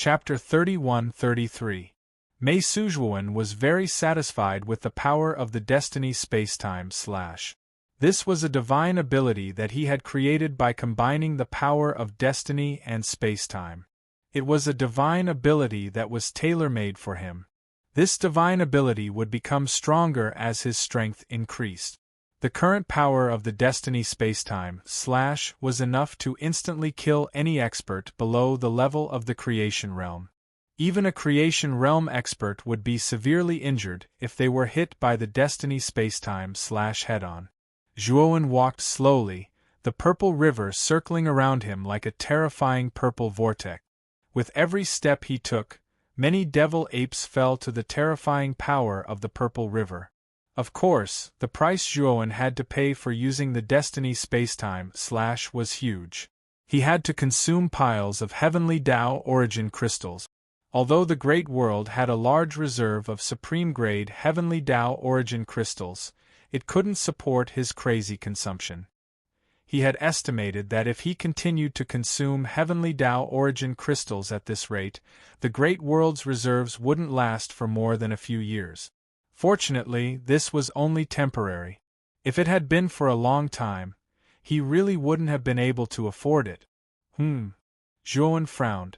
Chapter 31-33. Mei Sujuan was very satisfied with the power of the Destiny Spacetime / This was a divine ability that he had created by combining the power of destiny and spacetime. It was a divine ability that was tailor-made for him. This divine ability would become stronger as his strength increased. The current power of the Destiny Spacetime / was enough to instantly kill any expert below the level of the Creation Realm. Even a Creation Realm expert would be severely injured if they were hit by the Destiny Spacetime / head-on. Zhuowen walked slowly, the purple river circling around him like a terrifying purple vortex. With every step he took, many devil apes fell to the terrifying power of the purple river. Of course, the price Zhuowen had to pay for using the Destiny Spacetime / was huge. He had to consume piles of heavenly Tao origin crystals. Although the Great World had a large reserve of supreme-grade heavenly Tao origin crystals, it couldn't support his crazy consumption. He had estimated that if he continued to consume heavenly Tao origin crystals at this rate, the Great World's reserves wouldn't last for more than a few years. Fortunately, this was only temporary. If it had been for a long time, he really wouldn't have been able to afford it. Zhuowen frowned.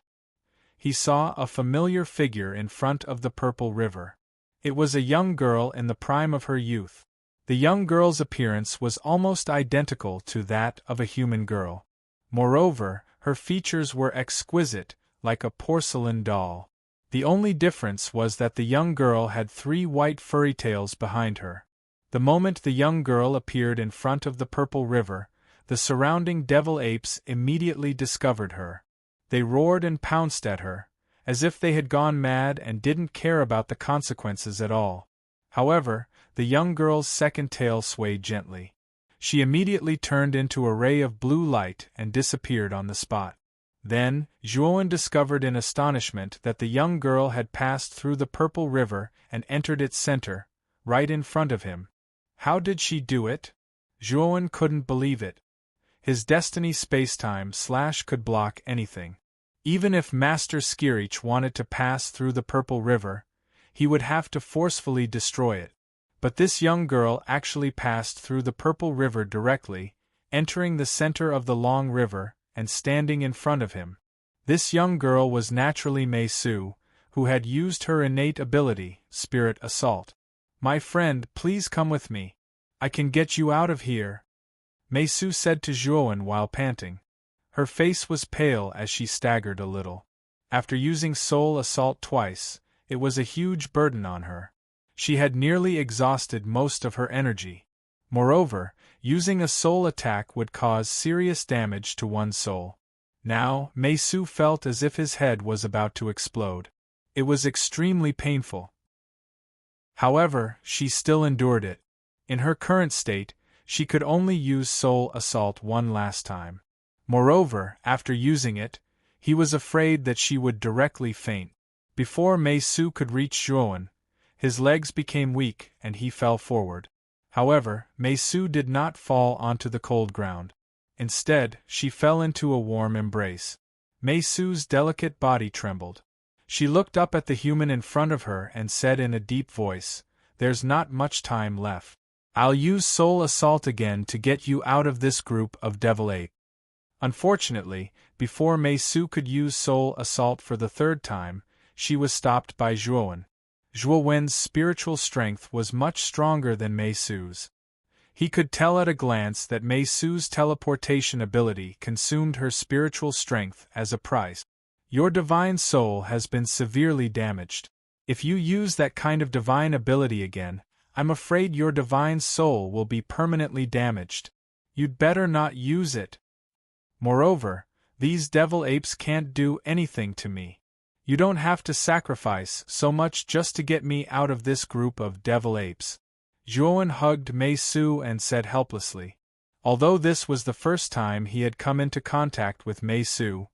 He saw a familiar figure in front of the purple river. It was a young girl in the prime of her youth. The young girl's appearance was almost identical to that of a human girl. Moreover, her features were exquisite, like a porcelain doll. The only difference was that the young girl had 3 white furry tails behind her. The moment the young girl appeared in front of the purple river, the surrounding devil apes immediately discovered her. They roared and pounced at her, as if they had gone mad and didn't care about the consequences at all. However, the young girl's second tail swayed gently. She immediately turned into a ray of blue light and disappeared on the spot. Then, Zhuowen discovered in astonishment that the young girl had passed through the purple river and entered its center, right in front of him. How did she do it? Zhuowen couldn't believe it. His Destiny Spacetime / could block anything. Even if Master Skirich wanted to pass through the purple river, he would have to forcefully destroy it. But this young girl actually passed through the purple river directly, entering the center of the long river, and standing in front of him. This young girl was naturally Mei Su, who had used her innate ability, Spirit Assault. "My friend, please come with me. I can get you out of here," Mei Su said to Zhuowen while panting. Her face was pale as she staggered a little. After using Soul Assault twice, it was a huge burden on her. She had nearly exhausted most of her energy. Moreover, using a soul attack would cause serious damage to one's soul. Now, Mei Su felt as if his head was about to explode. It was extremely painful. However, she still endured it. In her current state, she could only use Soul Assault one last time. Moreover, after using it, he was afraid that she would directly faint. Before Mei Su could reach Zhuowen, his legs became weak and he fell forward. However, Mei Su did not fall onto the cold ground. Instead, she fell into a warm embrace. Mei Su's delicate body trembled. She looked up at the human in front of her and said in a deep voice, "There's not much time left. I'll use Soul Assault again to get you out of this group of devil ape." Unfortunately, before Mei Su could use Soul Assault for the 3rd time, she was stopped by Zhuowen. Zhuowen's spiritual strength was much stronger than Mei Su's. He could tell at a glance that Mei Su's teleportation ability consumed her spiritual strength as a price. "Your divine soul has been severely damaged. If you use that kind of divine ability again, I'm afraid your divine soul will be permanently damaged. You'd better not use it. Moreover, these devil apes can't do anything to me. You don't have to sacrifice so much just to get me out of this group of devil apes." Zhuowen hugged Mei Su and said helplessly. Although this was the first time he had come into contact with Mei Su,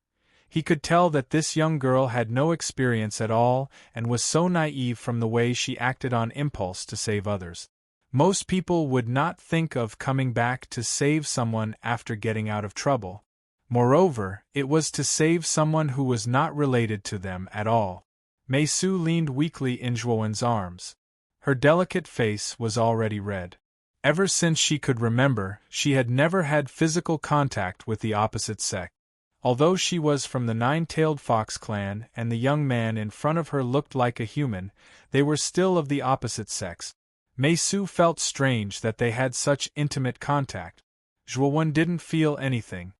he could tell that this young girl had no experience at all and was so naive from the way she acted on impulse to save others. Most people would not think of coming back to save someone after getting out of trouble. Moreover, it was to save someone who was not related to them at all. Meisu leaned weakly in Zhuowen's arms. Her delicate face was already red. Ever since she could remember, she had never had physical contact with the opposite sex. Although she was from the Nine-Tailed Fox clan and the young man in front of her looked like a human, they were still of the opposite sex. Meisu felt strange that they had such intimate contact. Zhuowen didn't feel anything.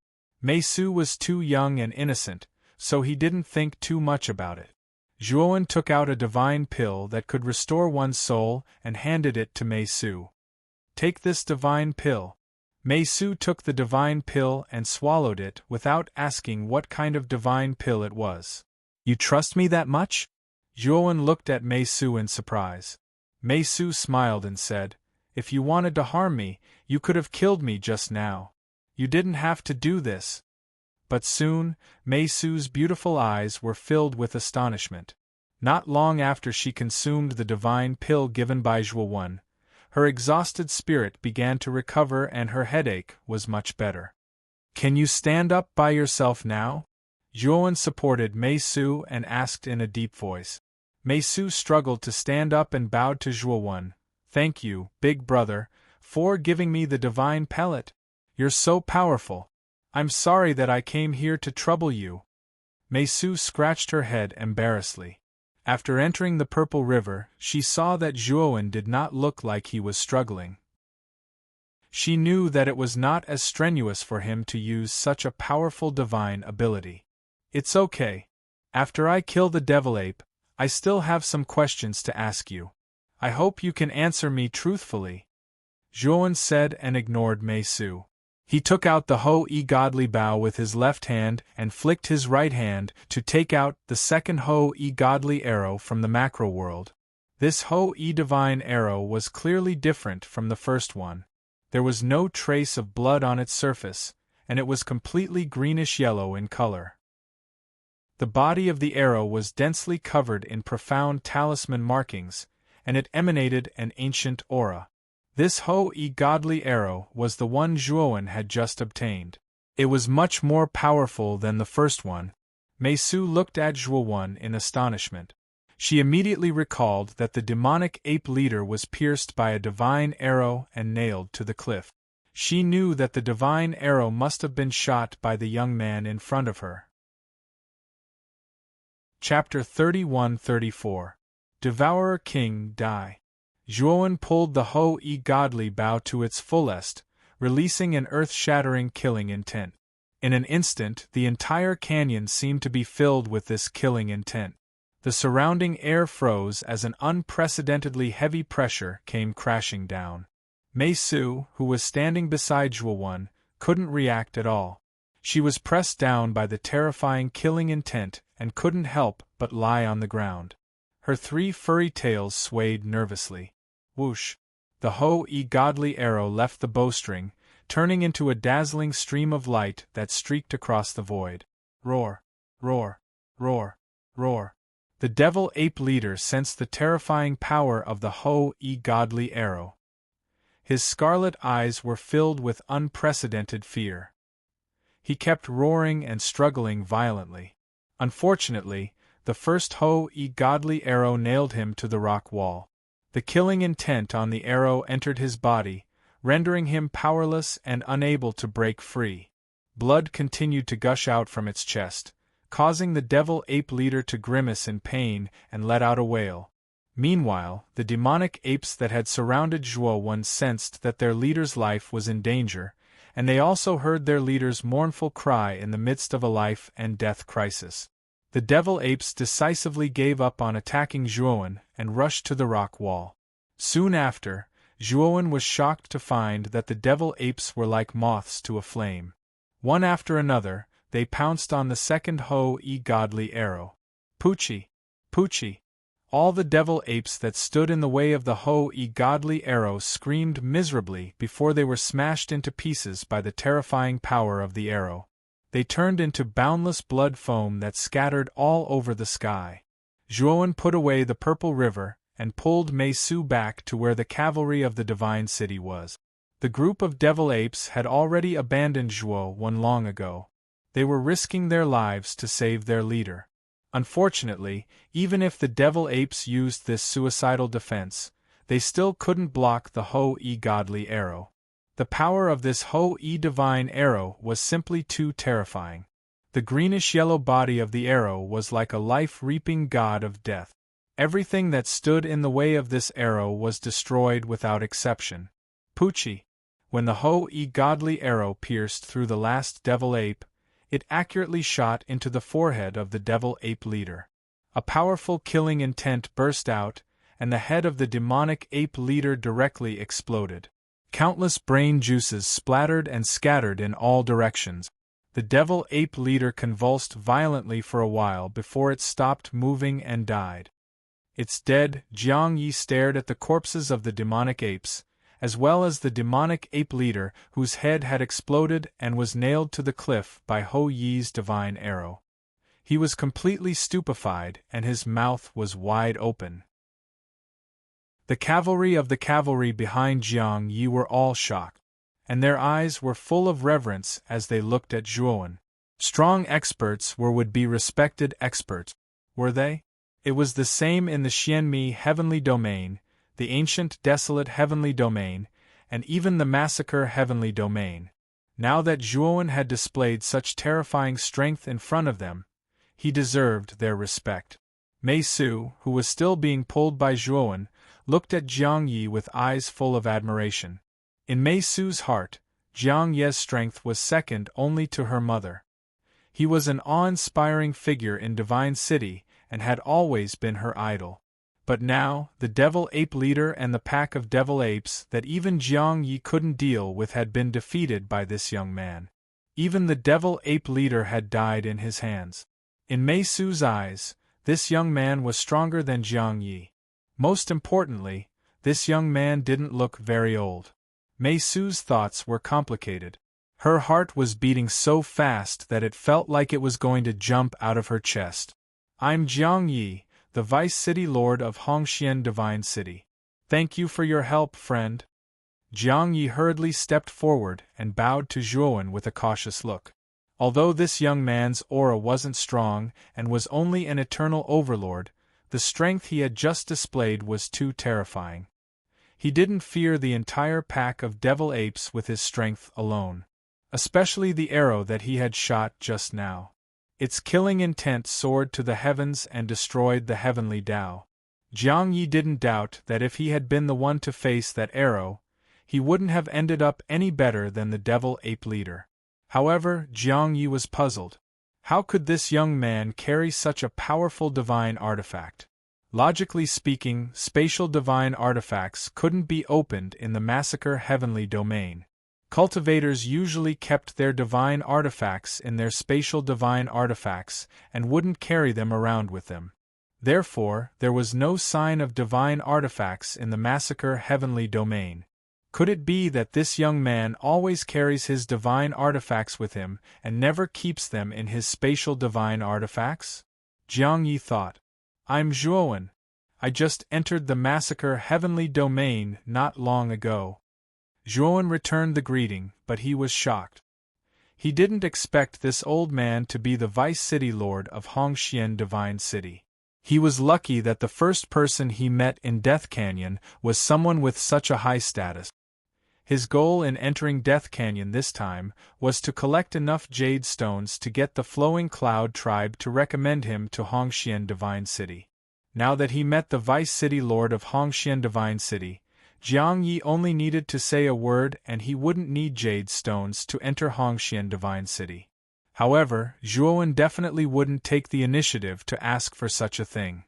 Meisu was too young and innocent, so he didn't think too much about it. Zhuowen took out a divine pill that could restore one's soul and handed it to Meisu. Take this divine pill. Meisu took the divine pill and swallowed it without asking what kind of divine pill it was. You trust me that much? Zhuowen looked at Meisu in surprise. Meisu smiled and said, If you wanted to harm me, you could have killed me just now. You didn't have to do this. But soon, Meisu's beautiful eyes were filled with astonishment. Not long after she consumed the divine pill given by Zhuowen, her exhausted spirit began to recover and her headache was much better. Can you stand up by yourself now? Zhuowen supported Meisu and asked in a deep voice. Meisu struggled to stand up and bowed to Zhuowen. Thank you, big brother, for giving me the divine pellet. You're so powerful. I'm sorry that I came here to trouble you. Meisu scratched her head embarrassedly. After entering the Purple River, she saw that Zhuowen did not look like he was struggling. She knew that it was not as strenuous for him to use such a powerful divine ability. It's okay. After I kill the devil ape, I still have some questions to ask you. I hope you can answer me truthfully. Zhuowen said and ignored Meisu. He took out the Ho-E Godly Bow with his left hand and flicked his right hand to take out the second Ho-E Godly Arrow from the macro world. This Ho-E Divine Arrow was clearly different from the first one. There was no trace of blood on its surface, and it was completely greenish-yellow in color. The body of the arrow was densely covered in profound talisman markings, and it emanated an ancient aura. This Ho-E Godly Arrow was the one Zhuowen had just obtained. It was much more powerful than the first one. Meisu looked at Zhuowen in astonishment. She immediately recalled that the demonic ape leader was pierced by a divine arrow and nailed to the cliff. She knew that the divine arrow must have been shot by the young man in front of her. Chapter 31-34 Devourer King Die. Zhuowen pulled the Ho-E Godly Bow to its fullest, releasing an earth-shattering killing intent. In an instant, the entire canyon seemed to be filled with this killing intent. The surrounding air froze as an unprecedentedly heavy pressure came crashing down. Meisu, who was standing beside Zhuowen, couldn't react at all. She was pressed down by the terrifying killing intent and couldn't help but lie on the ground. Her three furry tails swayed nervously. Whoosh! The Ho-E Godly Arrow left the bowstring, turning into a dazzling stream of light that streaked across the void. Roar! Roar! Roar! Roar! The devil ape leader sensed the terrifying power of the Ho-E Godly Arrow. His scarlet eyes were filled with unprecedented fear. He kept roaring and struggling violently. Unfortunately, the first Ho-E Godly Arrow nailed him to the rock wall. The killing intent on the arrow entered his body, rendering him powerless and unable to break free. Blood continued to gush out from its chest, causing the devil ape leader to grimace in pain and let out a wail. Meanwhile, the demonic apes that had surrounded Zhuowen sensed that their leader's life was in danger, and they also heard their leader's mournful cry in the midst of a life-and-death crisis. The devil apes decisively gave up on attacking Zhuowen and rushed to the rock wall. Soon after, Zhuowen was shocked to find that the devil apes were like moths to a flame. One after another, they pounced on the second Ho-E Godly Arrow. Poochie! Poochie! All the devil apes that stood in the way of the Ho-E Godly Arrow screamed miserably before they were smashed into pieces by the terrifying power of the arrow. They turned into boundless blood foam that scattered all over the sky. Zhuowen put away the Purple River and pulled Meisu back to where the cavalry of the Divine City was. The group of devil apes had already abandoned Zhuowen long ago. They were risking their lives to save their leader. Unfortunately, even if the devil apes used this suicidal defense, they still couldn't block the Ho-E godly arrow. The power of this Ho-E divine arrow was simply too terrifying. The greenish-yellow body of the arrow was like a life-reaping god of death. Everything that stood in the way of this arrow was destroyed without exception. Poochie. When the Ho-E godly arrow pierced through the last devil ape, it accurately shot into the forehead of the devil ape leader. A powerful killing intent burst out, and the head of the demonic ape leader directly exploded. Countless brain juices splattered and scattered in all directions. The devil ape leader convulsed violently for a while before it stopped moving and died. Its dead, Jiang Yi stared at the corpses of the demonic apes, as well as the demonic ape leader whose head had exploded and was nailed to the cliff by Ho Yi's divine arrow. He was completely stupefied and his mouth was wide open. The cavalry behind Jiang Yi were all shocked, and their eyes were full of reverence as they looked at Zhuowen. Strong experts would-be respected experts, were they? It was the same in the Xianmi heavenly domain, the ancient desolate heavenly domain, and even the massacre heavenly domain. Now that Zhuowen had displayed such terrifying strength in front of them, he deserved their respect. Mei Su, who was still being pulled by Zhuowen, looked at Jiang Yi with eyes full of admiration. In Mei Su's heart, Jiang Yi's strength was second only to her mother. He was an awe-inspiring figure in Divine City and had always been her idol. But now, the devil ape leader and the pack of devil apes that even Jiang Yi couldn't deal with had been defeated by this young man. Even the devil ape leader had died in his hands. In Mei Su's eyes, this young man was stronger than Jiang Yi. Most importantly, this young man didn't look very old. Mei Su's thoughts were complicated. Her heart was beating so fast that it felt like it was going to jump out of her chest. I'm Jiang Yi, the Vice City Lord of Hongxian Divine City. Thank you for your help, friend. Jiang Yi hurriedly stepped forward and bowed to Zhuowen with a cautious look. Although this young man's aura wasn't strong and was only an eternal overlord, the strength he had just displayed was too terrifying. He didn't fear the entire pack of devil apes with his strength alone. Especially the arrow that he had shot just now. Its killing intent soared to the heavens and destroyed the heavenly Tao. Jiang Yi didn't doubt that if he had been the one to face that arrow, he wouldn't have ended up any better than the devil ape leader. However, Jiang Yi was puzzled. How could this young man carry such a powerful divine artifact? Logically speaking, spatial divine artifacts couldn't be opened in the massacre heavenly domain. Cultivators usually kept their divine artifacts in their spatial divine artifacts and wouldn't carry them around with them. Therefore, there was no sign of divine artifacts in the massacre heavenly domain. Could it be that this young man always carries his divine artifacts with him and never keeps them in his spatial divine artifacts? Jiang Yi thought. I'm Zhuowen. I just entered the massacre heavenly domain not long ago. Zhuowen returned the greeting, but he was shocked. He didn't expect this old man to be the Vice City Lord of Hongxian Divine City. He was lucky that the first person he met in Death Canyon was someone with such a high status. His goal in entering Death Canyon this time was to collect enough jade stones to get the Flowing Cloud tribe to recommend him to Hongxian Divine City. Now that he met the Vice City Lord of Hongxian Divine City, Jiang Yi only needed to say a word and he wouldn't need jade stones to enter Hongxian Divine City. However, Zhuowen definitely wouldn't take the initiative to ask for such a thing.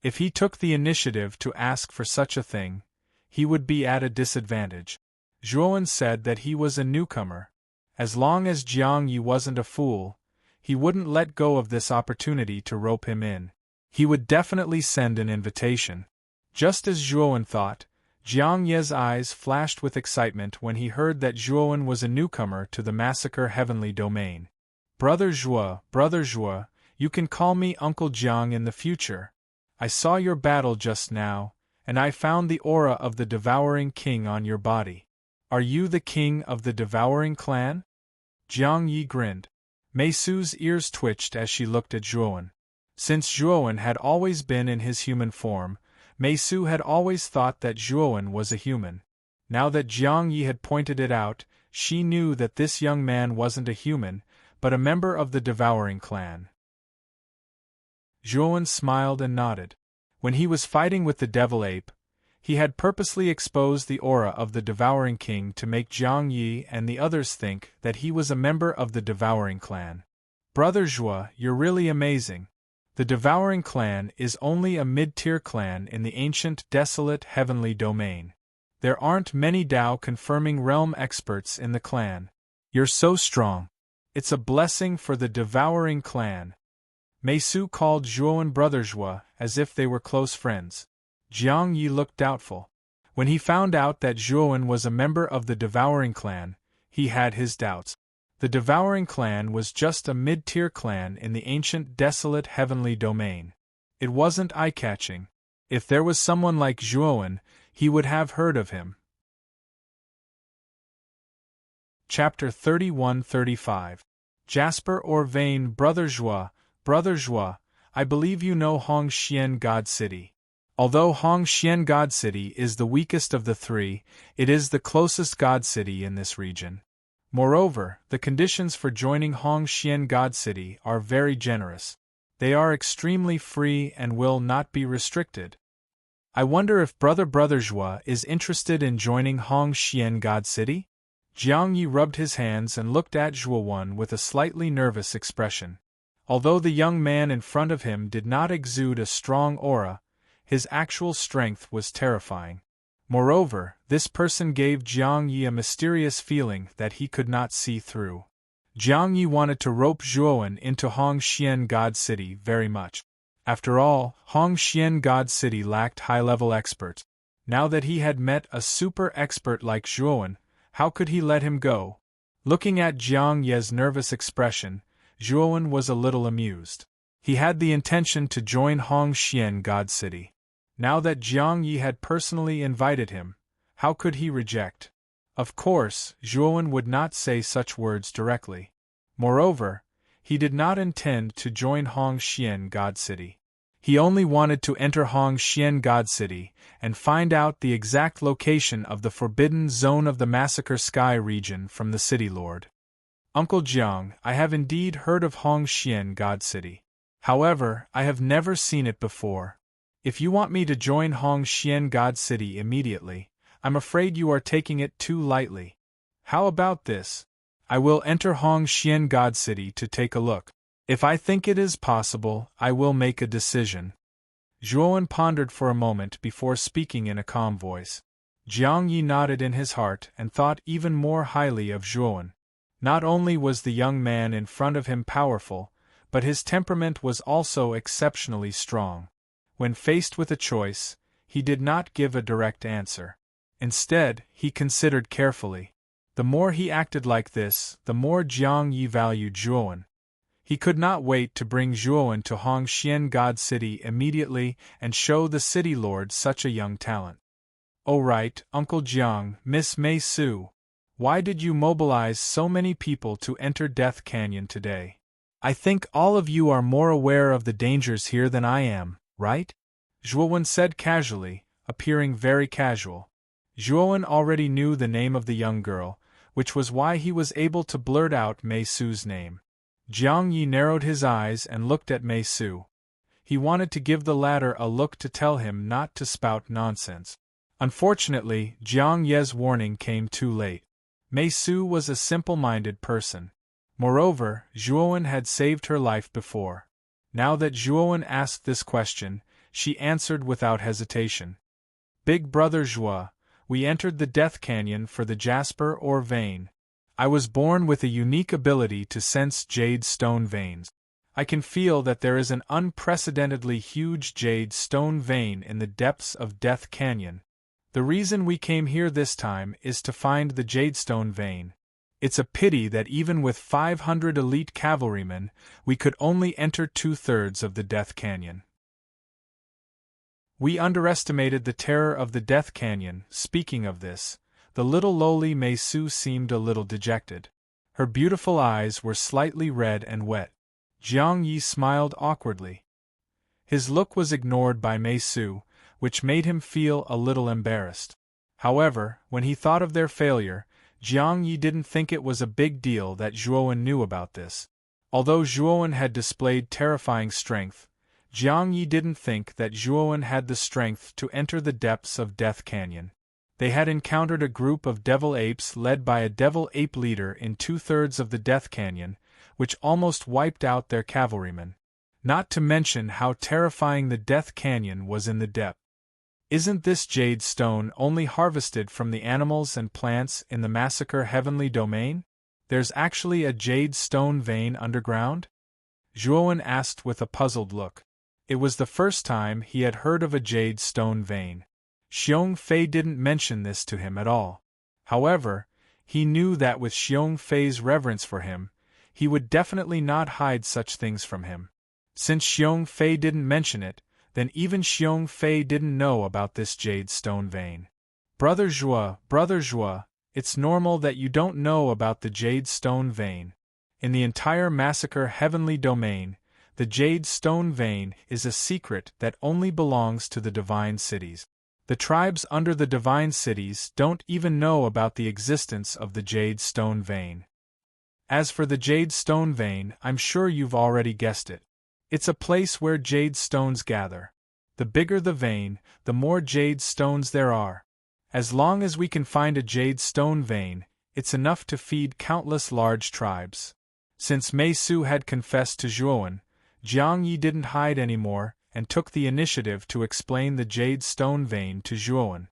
If he took the initiative to ask for such a thing, he would be at a disadvantage. Zhuowen said that he was a newcomer. As long as Jiang Yi wasn't a fool, he wouldn't let go of this opportunity to rope him in. He would definitely send an invitation. Just as Zhuowen thought, Jiang Yi's eyes flashed with excitement when he heard that Zhuowen was a newcomer to the massacre heavenly domain. Brother Zhuo, you can call me Uncle Jiang in the future. I saw your battle just now, and I found the aura of the Devouring King on your body. Are you the king of the Devouring clan? Jiang Yi grinned. Mei Su's ears twitched as she looked at Zhuowen. Since Zhuowen had always been in his human form, Mei Su had always thought that Zhuowen was a human. Now that Jiang Yi had pointed it out, she knew that this young man wasn't a human, but a member of the Devouring clan. Zhuowen smiled and nodded. When he was fighting with the Devil Ape, he had purposely exposed the aura of the Devouring King to make Jiang Yi and the others think that he was a member of the Devouring clan. Brother Zhuo, you're really amazing. The Devouring clan is only a mid-tier clan in the ancient desolate heavenly domain. There aren't many Dao confirming realm experts in the clan. You're so strong. It's a blessing for the Devouring clan. Mei Su called Zhuowen Brother Zhuo as if they were close friends. Jiang Yi looked doubtful. When he found out that Zhuowen was a member of the Devouring clan, he had his doubts. The Devouring clan was just a mid-tier clan in the ancient desolate heavenly domain. It wasn't eye-catching. If there was someone like Zhuowen, he would have heard of him. Chapter 31-35. Jasper or Vane. Brother Zhuo, I believe you know Hongxian God City. Although Hongxian God City is the weakest of the three, it is the closest God City in this region. Moreover, the conditions for joining Hongxian God City are very generous. They are extremely free and will not be restricted. I wonder if Brother Zhuo is interested in joining Hongxian God City? Jiang Yi rubbed his hands and looked at Zhuowen with a slightly nervous expression. Although the young man in front of him did not exude a strong aura, his actual strength was terrifying. Moreover, this person gave Jiang Yi a mysterious feeling that he could not see through. Jiang Yi wanted to rope Zhuowen into Hongxian God City very much. After all, Hongxian God City lacked high-level experts. Now that he had met a super expert like Zhuowen, how could he let him go? Looking at Jiang Yi's nervous expression, Zhuowen was a little amused. He had the intention to join Hongxian God City. Now that Jiang Yi had personally invited him, how could he reject? Of course, Zhuowen would not say such words directly. Moreover, he did not intend to join Hongxian God City. He only wanted to enter Hongxian God City and find out the exact location of the forbidden zone of the Massacre Sky region from the City Lord. Uncle Jiang, I have indeed heard of Hongxian God City. However, I have never seen it before. If you want me to join Hongxian God City immediately, I'm afraid you are taking it too lightly. How about this? I will enter Hongxian God City to take a look. If I think it is possible, I will make a decision. Zhuowen pondered for a moment before speaking in a calm voice. Jiang Yi nodded in his heart and thought even more highly of Zhuowen. Not only was the young man in front of him powerful, but his temperament was also exceptionally strong. When faced with a choice, he did not give a direct answer. Instead, he considered carefully. The more he acted like this, the more Jiang Yi valued Zhuowen. He could not wait to bring Zhuowen to Hongxian God City immediately and show the City Lord such a young talent. Oh right, Uncle Jiang, Miss Mei Su. Why did you mobilize so many people to enter Death Canyon today? I think all of you are more aware of the dangers here than I am, right? Zhuowen said casually, appearing very casual. Zhuowen already knew the name of the young girl, which was why he was able to blurt out Mei Su's name. Jiang Yi narrowed his eyes and looked at Mei Su. He wanted to give the latter a look to tell him not to spout nonsense. Unfortunately, Jiang Yi's warning came too late. Mei Su was a simple-minded person. Moreover, Zhuowen had saved her life before. Now that Zhuowen asked this question, she answered without hesitation. Big Brother Zhuo, we entered the Death Canyon for the Jasper or Vein. I was born with a unique ability to sense jade stone veins. I can feel that there is an unprecedentedly huge jade stone vein in the depths of Death Canyon. The reason we came here this time is to find the jadestone vein. It's a pity that even with 500 elite cavalrymen, we could only enter 2/3 of the Death Canyon. We underestimated the terror of the Death Canyon. Speaking of this, the little lowly Mei Su seemed a little dejected. Her beautiful eyes were slightly red and wet. Jiang Yi smiled awkwardly. His look was ignored by Mei Su, which made him feel a little embarrassed. However, when he thought of their failure, Jiang Yi didn't think it was a big deal that Zhuowen knew about this. Although Zhuowen had displayed terrifying strength, Jiang Yi didn't think that Zhuowen had the strength to enter the depths of Death Canyon. They had encountered a group of devil apes led by a devil ape leader in 2/3 of the Death Canyon, which almost wiped out their cavalrymen. Not to mention how terrifying the Death Canyon was in the depth. Isn't this jade stone only harvested from the animals and plants in the Massacre Heavenly Domain? There's actually a jade stone vein underground? Zhuowen asked with a puzzled look. It was the first time he had heard of a jade stone vein. Xiong Fei didn't mention this to him at all. However, he knew that with Xiong Fei's reverence for him, he would definitely not hide such things from him. Since Xiong Fei didn't mention it, then even Xiong Fei didn't know about this jade stone vein. Brother Zhua, it's normal that you don't know about the jade stone vein. In the entire Massacre Heavenly Domain, the jade stone vein is a secret that only belongs to the divine cities. The tribes under the divine cities don't even know about the existence of the jade stone vein. As for the jade stone vein, I'm sure you've already guessed it. It's a place where jade stones gather. The bigger the vein, the more jade stones there are. As long as we can find a jade stone vein, it's enough to feed countless large tribes. Since Mei Su had confessed to Zhuowen, Jiang Yi didn't hide anymore and took the initiative to explain the jade stone vein to Zhuowen.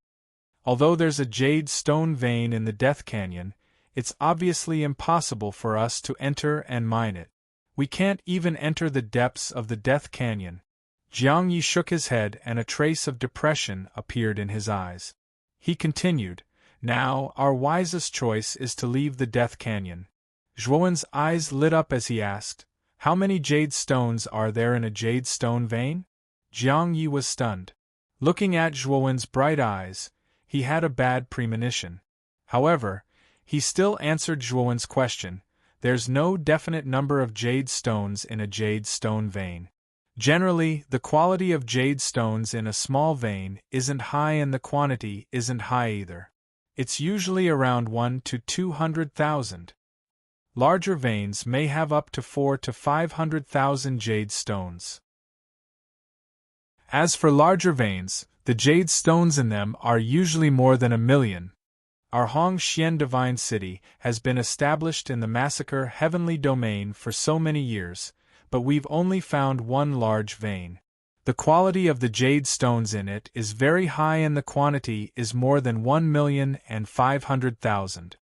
Although there's a jade stone vein in the Death Canyon, it's obviously impossible for us to enter and mine it. We can't even enter the depths of the Death Canyon. Jiang Yi shook his head and a trace of depression appeared in his eyes. He continued, "Now, our wisest choice is to leave the Death Canyon." Zhuowen's eyes lit up as he asked, "How many jade stones are there in a jade stone vein?" Jiang Yi was stunned. Looking at Zhuowen's bright eyes, he had a bad premonition. However, he still answered Zhuowen's question. There's no definite number of jade stones in a jade stone vein. Generally, the quality of jade stones in a small vein isn't high and the quantity isn't high either. It's usually around 1 to 200,000. Larger veins may have up to 4 to 500,000 jade stones. As for larger veins, the jade stones in them are usually more than 1,000,000. Our Hong Xian Divine City has been established in the Massacre Heavenly Domain for so many years, but we've only found one large vein. The quality of the jade stones in it is very high and the quantity is more than 1,500,000.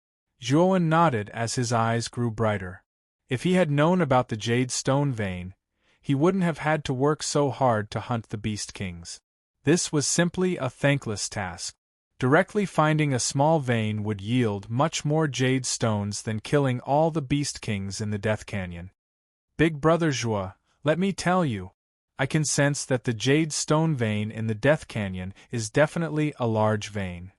Zhuowen nodded as his eyes grew brighter. If he had known about the jade stone vein, he wouldn't have had to work so hard to hunt the Beast Kings. This was simply a thankless task. Directly finding a small vein would yield much more jade stones than killing all the Beast Kings in the Death Canyon. Big Brother Zhua, let me tell you, I can sense that the jade stone vein in the Death Canyon is definitely a large vein.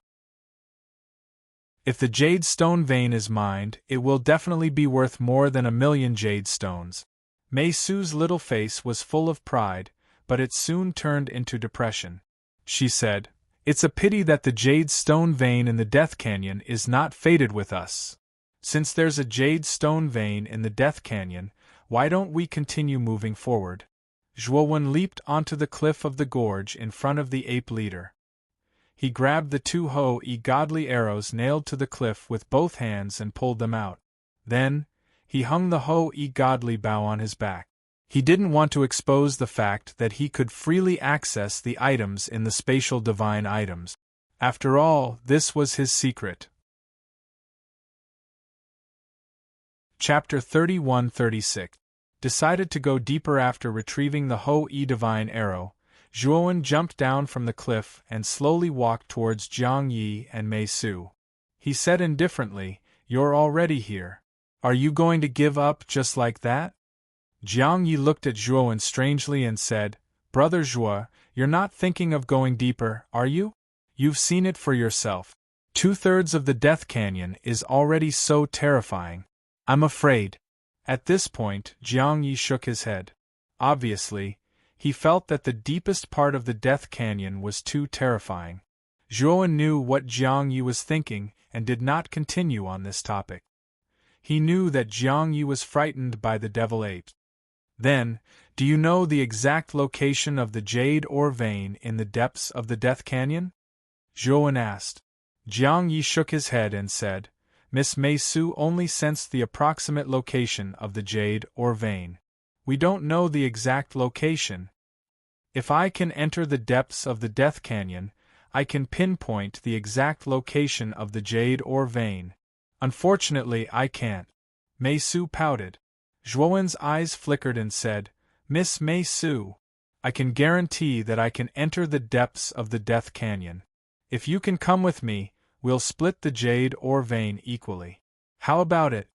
If the jade stone vein is mined, it will definitely be worth more than 1,000,000 jade stones. Mei Su's little face was full of pride, but it soon turned into depression. She said, "It's a pity that the jade stone vein in the Death Canyon is not fated with us. Since there's a jade stone vein in the Death Canyon, why don't we continue moving forward?" Zhuowen leaped onto the cliff of the gorge in front of the ape leader. He grabbed the 2 Ho-E godly arrows nailed to the cliff with both hands and pulled them out. Then, he hung the Ho-E godly bow on his back. He didn't want to expose the fact that he could freely access the items in the spatial divine items. After all, this was his secret. Chapter 31-36. Decided to go deeper after retrieving the Ho-E divine arrow, Zhuowen jumped down from the cliff and slowly walked towards Jiang Yi and Mei Su. He said indifferently, "You're already here. Are you going to give up just like that?" Jiang Yi looked at Zhuowen strangely and said, "Brother Zhua, you're not thinking of going deeper, are you? You've seen it for yourself. 2/3 of the Death Canyon is already so terrifying. I'm afraid. At this point, Jiang Yi shook his head. Obviously, he felt that the deepest part of the Death Canyon was too terrifying. Zhuowen knew what Jiang Yi was thinking and did not continue on this topic. He knew that Jiang Yi was frightened by the devil apes. Then, do you know the exact location of the jade ore vein in the depths of the Death Canyon? Zhuowen asked. Jiang Yi shook his head and said, Miss Mei Su only sensed the approximate location of the jade ore vein. We don't know the exact location. If I can enter the depths of the Death Canyon, I can pinpoint the exact location of the jade ore vein. Unfortunately, I can't. Mei Su pouted. Zhuowen's eyes flickered and said, Miss Mei Su, I can guarantee that I can enter the depths of the Death Canyon. If you can come with me, we'll split the jade ore vein equally. How about it?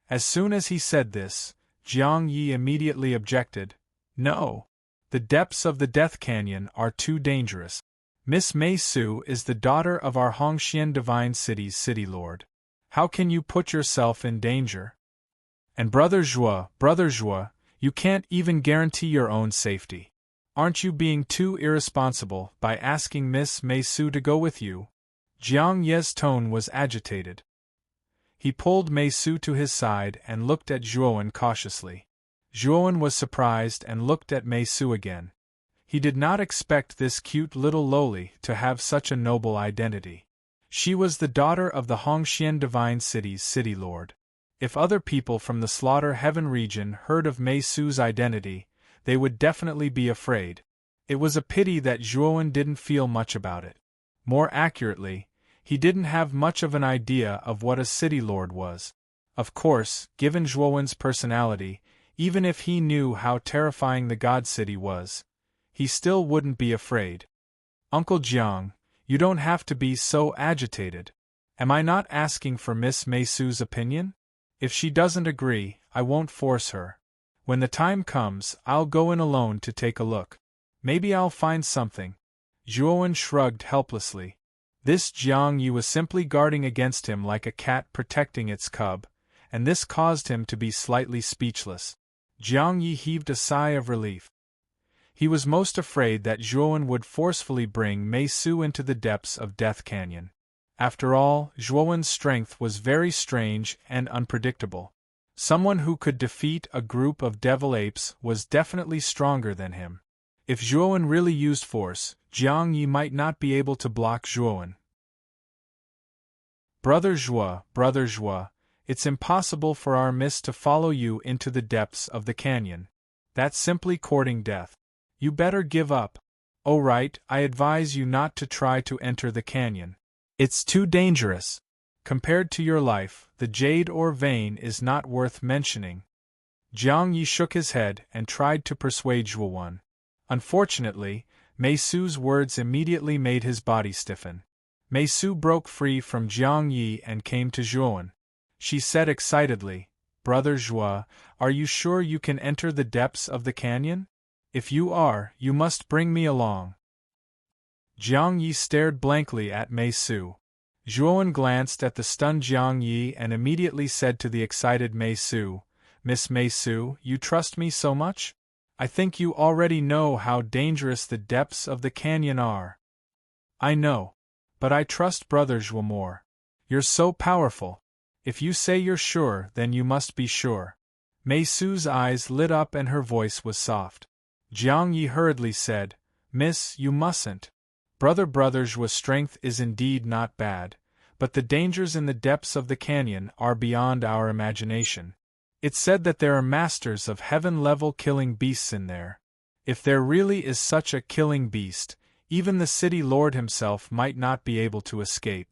As soon as he said this, Jiang Yi immediately objected. No. The depths of the Death Canyon are too dangerous. Miss Mei Su is the daughter of our Hongxian Divine City's city lord. How can you put yourself in danger? And Brother Zhuo, you can't even guarantee your own safety. Aren't you being too irresponsible by asking Miss Mei Su to go with you? Jiang Ye's tone was agitated. He pulled Mei Su to his side and looked at Zhuowen cautiously. Zhuowen was surprised and looked at Mei Su again. He did not expect this cute little loli to have such a noble identity. She was the daughter of the Hongxian Divine City's city lord. If other people from the Slaughter Heaven region heard of Mei Su's identity, they would definitely be afraid. It was a pity that Zhuowen didn't feel much about it. More accurately, he didn't have much of an idea of what a city lord was. Of course, given Zhuowen's personality, even if he knew how terrifying the God City was, he still wouldn't be afraid. Uncle Jiang, you don't have to be so agitated. Am I not asking for Miss Mei Su's opinion? If she doesn't agree, I won't force her. When the time comes, I'll go in alone to take a look. Maybe I'll find something. Zhuowen shrugged helplessly. This Jiang Yi was simply guarding against him like a cat protecting its cub, and this caused him to be slightly speechless. Jiang Yi heaved a sigh of relief. He was most afraid that Zhuowen would forcefully bring Mei Su into the depths of Death Canyon. After all, Zhuowen's strength was very strange and unpredictable. Someone who could defeat a group of devil apes was definitely stronger than him. If Zhuowen really used force, Jiang Yi might not be able to block Zhuowen. Brother Zhuo, it's impossible for our miss to follow you into the depths of the canyon. That's simply courting death. You better give up. Oh right, I advise you not to try to enter the canyon. It's too dangerous. Compared to your life, the jade ore vein is not worth mentioning. Jiang Yi shook his head and tried to persuade Zhuowen. Unfortunately, Mei Su's words immediately made his body stiffen. Mei Su broke free from Jiang Yi and came to Zhuowen. She said excitedly, Brother Zhuo, are you sure you can enter the depths of the canyon? If you are, you must bring me along. Jiang Yi stared blankly at Mei Su. Zhuowen glanced at the stunned Jiang Yi and immediately said to the excited Mei Su, Miss Mei Su, you trust me so much? I think you already know how dangerous the depths of the canyon are. I know. But I trust Brother Zhuo more. You're so powerful. If you say you're sure, then you must be sure. Mei Su's eyes lit up and her voice was soft. Jiang Yi hurriedly said, Miss, you mustn't. Brother Zhuo's strength is indeed not bad, but the dangers in the depths of the canyon are beyond our imagination. It's said that there are masters of heaven-level killing beasts in there. If there really is such a killing beast, even the city lord himself might not be able to escape.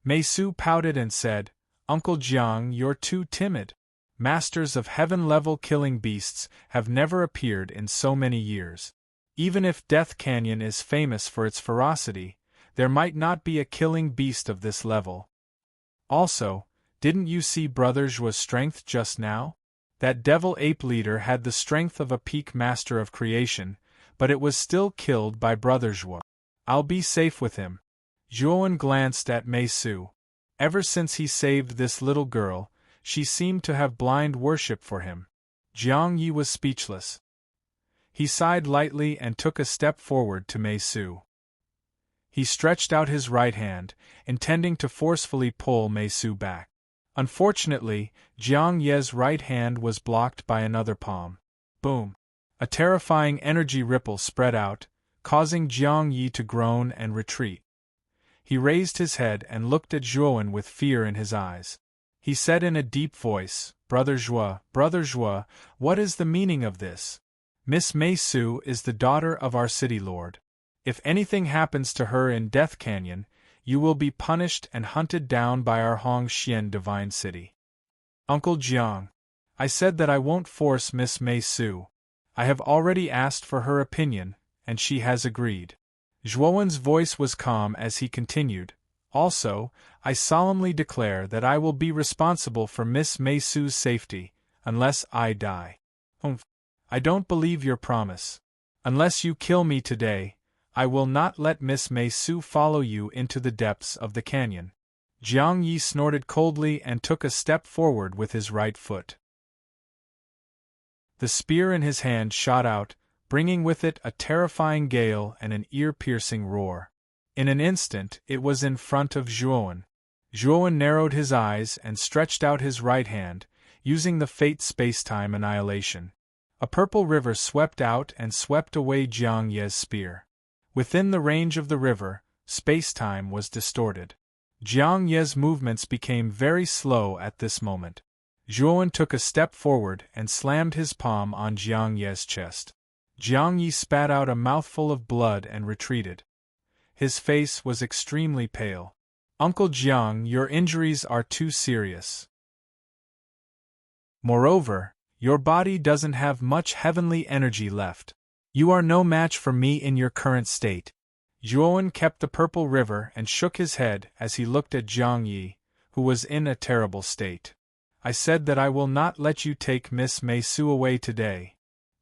Mei Su pouted and said, Uncle Jiang, you're too timid. Masters of heaven-level killing beasts have never appeared in so many years. Even if Death Canyon is famous for its ferocity, there might not be a killing beast of this level. Also, didn't you see Brother Zhuo's strength just now? That devil ape leader had the strength of a peak master of creation, but it was still killed by Brother Zhuo. I'll be safe with him. Zhuowen glanced at Mei Su. Ever since he saved this little girl, she seemed to have blind worship for him. Jiang Yi was speechless. He sighed lightly and took a step forward to Mei Su. He stretched out his right hand, intending to forcefully pull Mei Su back. Unfortunately, Jiang Ye's right hand was blocked by another palm. Boom! A terrifying energy ripple spread out, causing Jiang Yi to groan and retreat. He raised his head and looked at Zhuowen with fear in his eyes. He said in a deep voice, Brother Zhuo, what is the meaning of this? Miss Mei Su is the daughter of our city lord. If anything happens to her in Death Canyon, you will be punished and hunted down by our Hongxian divine city. Uncle Jiang, I said that I won't force Miss Mei Su. I have already asked for her opinion, and she has agreed. Zhuowen's voice was calm as he continued, also, I solemnly declare that I will be responsible for Miss Mei Su's safety, unless I die. I don't believe your promise. Unless you kill me today, I will not let Miss Mei Su follow you into the depths of the canyon. Jiang Yi snorted coldly and took a step forward with his right foot. The spear in his hand shot out, bringing with it a terrifying gale and an ear-piercing roar. In an instant, it was in front of Zhuowen. Zhuowen narrowed his eyes and stretched out his right hand, using the fate space-time annihilation. A purple river swept out and swept away Jiang Ye's spear. Within the range of the river, space-time was distorted. Jiang Ye's movements became very slow at this moment. Zhuowen took a step forward and slammed his palm on Jiang Ye's chest. Jiang Yi spat out a mouthful of blood and retreated. His face was extremely pale. Uncle Jiang, your injuries are too serious. Moreover, your body doesn't have much heavenly energy left. You are no match for me in your current state. Zhuowen kept the purple river and shook his head as he looked at Jiang Yi, who was in a terrible state. I said that I will not let you take Miss Mei Su away today.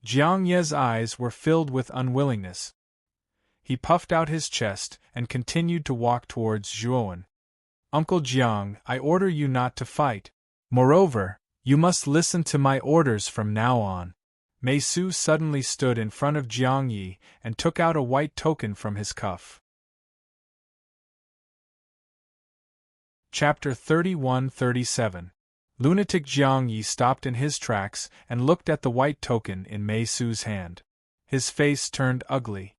Jiang Ye's eyes were filled with unwillingness. He puffed out his chest and continued to walk towards Zhuowen. Uncle Jiang, I order you not to fight. Moreover, you must listen to my orders from now on. Mei Su suddenly stood in front of Jiang Yi and took out a white token from his cuff. Chapter 31-37. Lunatic Jiang Yi stopped in his tracks and looked at the white token in Mei Su's hand. His face turned ugly.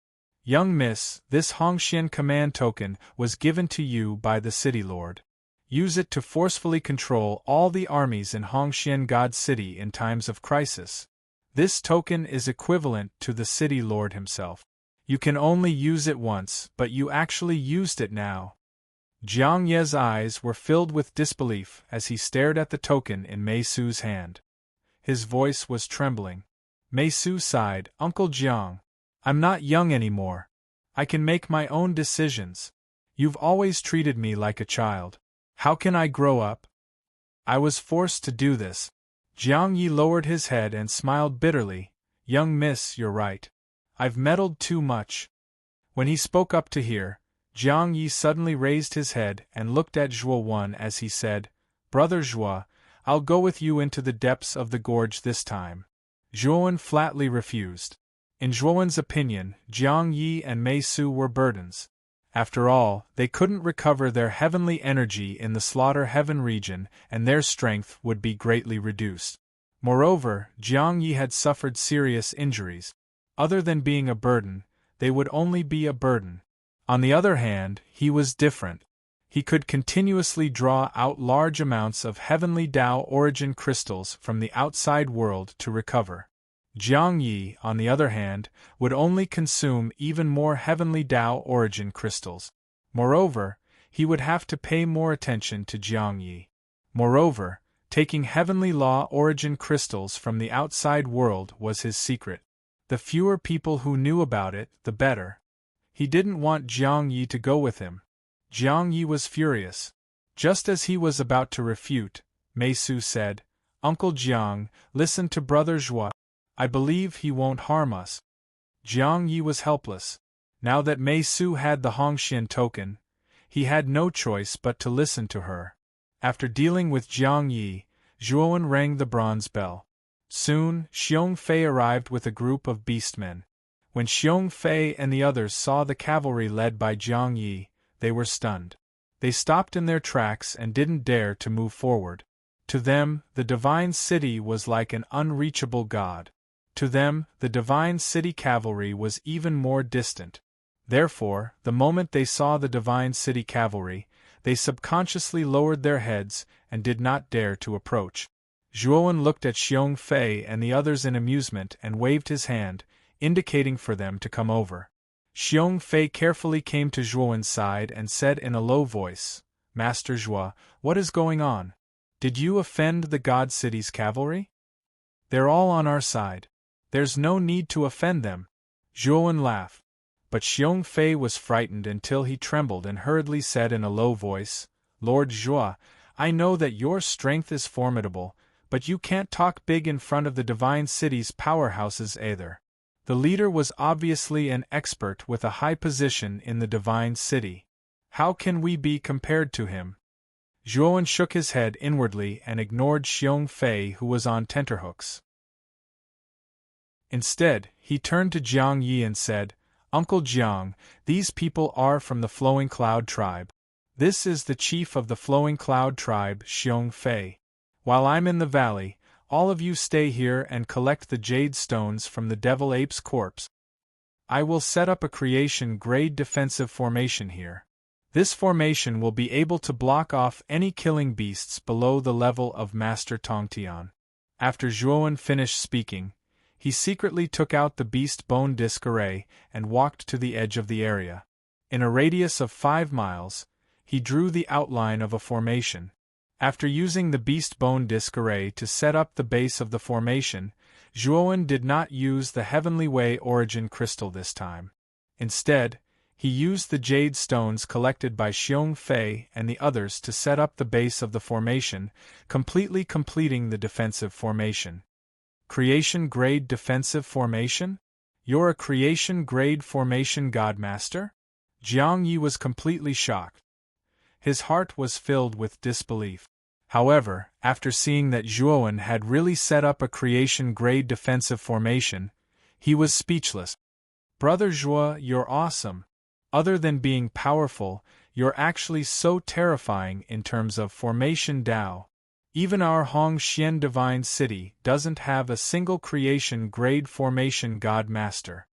Young miss, this Hongxian command token was given to you by the city lord. Use it to forcefully control all the armies in Hongxian God City in times of crisis. This token is equivalent to the city lord himself. You can only use it once, but you actually used it now. Jiang Ye's eyes were filled with disbelief as he stared at the token in Mei Su's hand. His voice was trembling. Mei Su sighed, Uncle Jiang, I'm not young anymore. I can make my own decisions. You've always treated me like a child. How can I grow up? I was forced to do this. Jiang Yi lowered his head and smiled bitterly. Young miss, you're right. I've meddled too much. When he spoke up to hear, Jiang Yi suddenly raised his head and looked at Zhuowen as he said, Brother Zhuo, I'll go with you into the depths of the gorge this time. Zhuowen flatly refused. In Zhuowen's opinion, Jiang Yi and Mei Su were burdens. After all, they couldn't recover their heavenly energy in the Slaughter Heaven region, and their strength would be greatly reduced. Moreover, Jiang Yi had suffered serious injuries. Other than being a burden, they would only be a burden. On the other hand, he was different. He could continuously draw out large amounts of heavenly Tao origin crystals from the outside world to recover. Jiang Yi, on the other hand, would only consume even more heavenly Tao origin crystals. Moreover, he would have to pay more attention to Jiang Yi. Moreover, taking heavenly law origin crystals from the outside world was his secret. The fewer people who knew about it, the better. He didn't want Jiang Yi to go with him. Jiang Yi was furious. Just as he was about to refute, Mei Su said, Uncle Jiang, listen to Brother Zhuo. I believe he won't harm us. Jiang Yi was helpless. Now that Mei Su had the Hongxian token, he had no choice but to listen to her. After dealing with Jiang Yi, Zhuowen rang the bronze bell. Soon, Xiong Fei arrived with a group of beastmen. When Xiong Fei and the others saw the cavalry led by Jiang Yi, they were stunned. They stopped in their tracks and didn't dare to move forward. To them, the divine city was like an unreachable god. To them, the divine city cavalry was even more distant. Therefore, the moment they saw the divine city cavalry, they subconsciously lowered their heads and did not dare to approach. Zhuowen looked at Xiong Fei and the others in amusement and waved his hand, indicating for them to come over. Xiong Fei carefully came to Zhuowen's side and said in a low voice, "Master Zhuo, what is going on? Did you offend the God City's cavalry? They're all on our side. There's no need to offend them." Zhuowen laughed. But Xiong Fei was frightened until he trembled and hurriedly said in a low voice, "Lord Zhuo, I know that your strength is formidable, but you can't talk big in front of the divine city's powerhouses either." The leader was obviously an expert with a high position in the divine city. How can we be compared to him? Zhuowen shook his head inwardly and ignored Xiong Fei, who was on tenterhooks. Instead, he turned to Jiang Yi and said, "Uncle Jiang, these people are from the Flowing Cloud tribe. This is the chief of the Flowing Cloud tribe, Xiong Fei. While I'm in the valley, all of you stay here and collect the jade stones from the devil ape's corpse. I will set up a creation-grade defensive formation here. This formation will be able to block off any killing beasts below the level of Master Tongtian." After Zhuowen finished speaking, he secretly took out the beast bone disc array and walked to the edge of the area. In a radius of 5 miles, he drew the outline of a formation. After using the beast bone disc array to set up the base of the formation, Zhuowen did not use the Heavenly Way origin crystal this time. Instead, he used the jade stones collected by Xiong Fei and the others to set up the base of the formation, completely completing the defensive formation. Creation-grade defensive formation? You're a creation-grade formation godmaster? Jiang Yi was completely shocked. His heart was filled with disbelief. However, after seeing that Zhuowen had really set up a creation-grade defensive formation, he was speechless. "Brother Zhuo, you're awesome. Other than being powerful, you're actually so terrifying in terms of formation Dao. Even our Hongxian Divine City doesn't have a single creation-grade formation god master.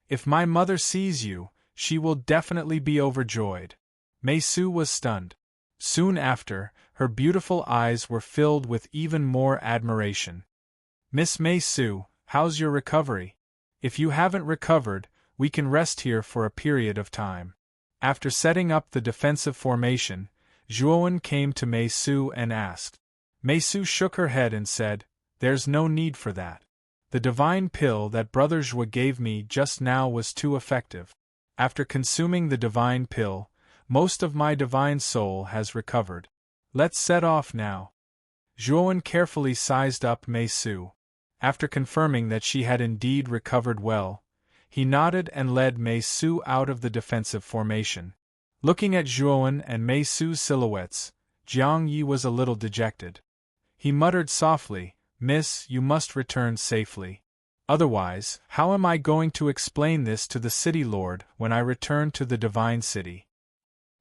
If my mother sees you, she will definitely be overjoyed." Mei Su was stunned. Soon after, her beautiful eyes were filled with even more admiration. "Miss Mei Su, how's your recovery? If you haven't recovered, we can rest here for a period of time." After setting up the defensive formation, Zhuowen came to Mei Su and asked. Mei Su shook her head and said, "There's no need for that. The divine pill that Brother Zhuo gave me just now was too effective. After consuming the divine pill, most of my divine soul has recovered. Let's set off now." Zhuowen carefully sized up Mei Su. After confirming that she had indeed recovered well, he nodded and led Mei Su out of the defensive formation. Looking at Zhuowen and Mei Su's silhouettes, Jiang Yi was a little dejected. He muttered softly, "Miss, you must return safely. Otherwise, how am I going to explain this to the city lord when I return to the divine city?"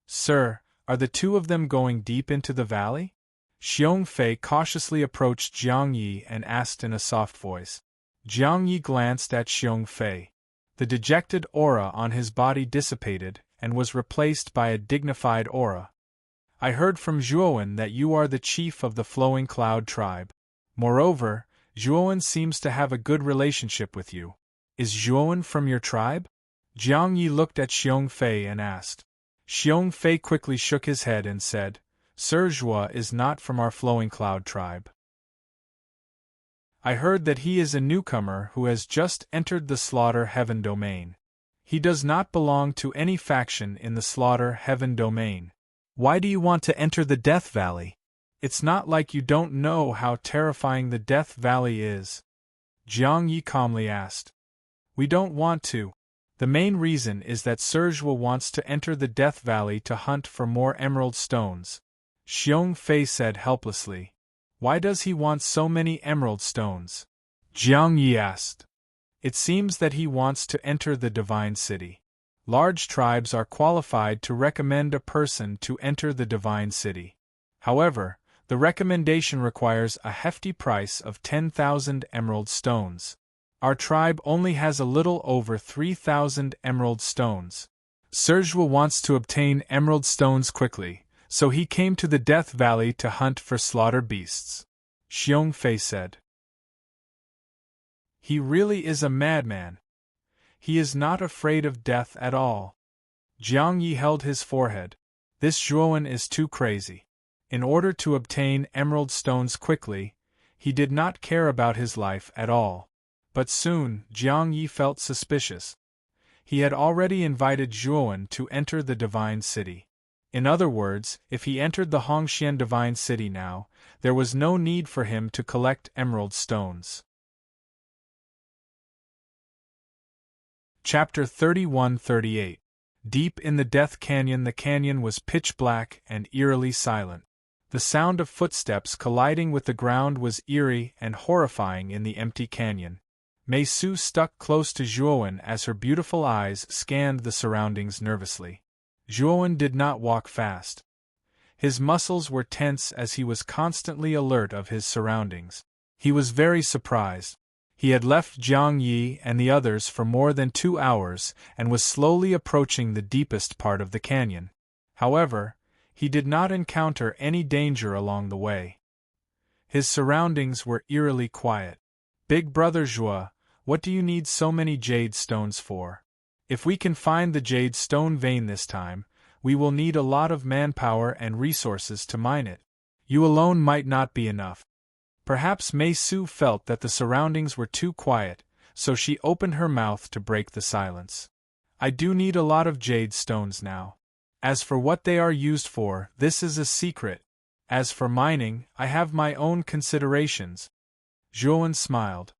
"Sir, are the two of them going deep into the valley?" Xiong Fei cautiously approached Jiang Yi and asked in a soft voice. Jiang Yi glanced at Xiong Fei. The dejected aura on his body dissipated and was replaced by a dignified aura. "I heard from Zhuowen that you are the chief of the Flowing Cloud tribe. Moreover, Zhuowen seems to have a good relationship with you. Is Zhuowen from your tribe?" Jiang Yi looked at Xiong Fei and asked. Xiong Fei quickly shook his head and said, "Sir Zhuo is not from our Flowing Cloud tribe. I heard that he is a newcomer who has just entered the Slaughter Heaven domain. He does not belong to any faction in the Slaughter Heaven domain. Why do you want to enter the Death Valley? It's not like you don't know how terrifying the Death Valley is." Jiang Yi calmly asked. "We don't want to. The main reason is that Sir Zhuo wants to enter the Death Valley to hunt for more emerald stones," Xiong Fei said helplessly. Why does he want so many emerald stones? Jiang Yi asked. It seems that he wants to enter the Divine City. Large tribes are qualified to recommend a person to enter the Divine City. However, the recommendation requires a hefty price of 10,000 emerald stones. Our tribe only has a little over 3,000 emerald stones. Sergio wants to obtain emerald stones quickly, so he came to the Death Valley to hunt for slaughter beasts. Xiong Fei said. He really is a madman. He is not afraid of death at all. Jiang Yi held his forehead. This Zhuowen is too crazy. In order to obtain emerald stones quickly, he did not care about his life at all. But soon, Jiang Yi felt suspicious. He had already invited Zhuowen to enter the Divine City. In other words, if he entered the Hongxian Divine City now, there was no need for him to collect emerald stones. Chapter 31-38. Deep in the Death Canyon, the canyon was pitch black and eerily silent. The sound of footsteps colliding with the ground was eerie and horrifying in the empty canyon. Mei Su stuck close to Zhuowen as her beautiful eyes scanned the surroundings nervously. Zhuowen did not walk fast. His muscles were tense as he was constantly alert of his surroundings. He was very surprised. He had left Jiang Yi and the others for more than 2 hours and was slowly approaching the deepest part of the canyon. However, he did not encounter any danger along the way. His surroundings were eerily quiet. Big Brother Zhuo, what do you need so many jade stones for? If we can find the jade stone vein this time, we will need a lot of manpower and resources to mine it. You alone might not be enough. Perhaps Mei Su felt that the surroundings were too quiet, so she opened her mouth to break the silence. I do need a lot of jade stones now. As for what they are used for, this is a secret. As for mining, I have my own considerations. Zhuowen smiled.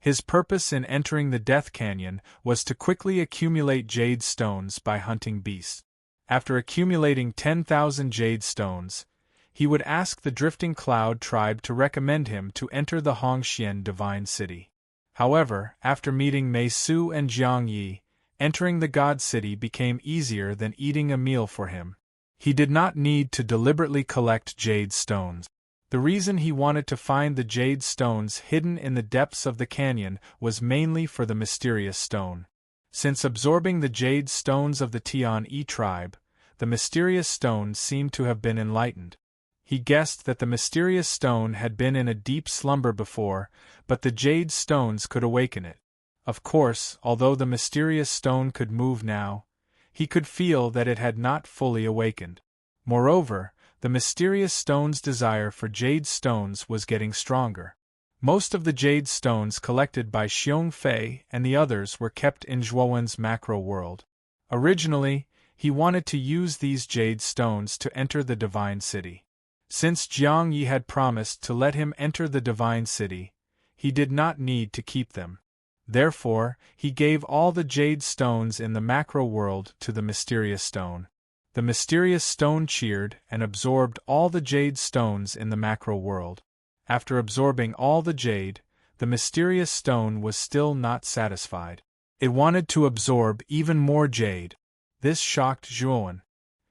His purpose in entering the Death Canyon was to quickly accumulate jade stones by hunting beasts. After accumulating 10,000 jade stones, he would ask the Drifting Cloud tribe to recommend him to enter the Hongxian Divine City. However, after meeting Mei Su and Jiang Yi, entering the God City became easier than eating a meal for him. He did not need to deliberately collect jade stones. The reason he wanted to find the jade stones hidden in the depths of the canyon was mainly for the mysterious stone. Since absorbing the jade stones of the Tian-E tribe, the mysterious stone seemed to have been enlightened. He guessed that the mysterious stone had been in a deep slumber before, but the jade stones could awaken it. Of course, although the mysterious stone could move now, he could feel that it had not fully awakened. Moreover, the mysterious stone's desire for jade stones was getting stronger. Most of the jade stones collected by Xiong Fei and the others were kept in Zhuowen's macro world. Originally, he wanted to use these jade stones to enter the Divine City. Since Jiang Yi had promised to let him enter the Divine City, he did not need to keep them. Therefore, he gave all the jade stones in the macro world to the mysterious stone. The mysterious stone cheered and absorbed all the jade stones in the macro world. After absorbing all the jade, the mysterious stone was still not satisfied. It wanted to absorb even more jade. This shocked Zhuowen.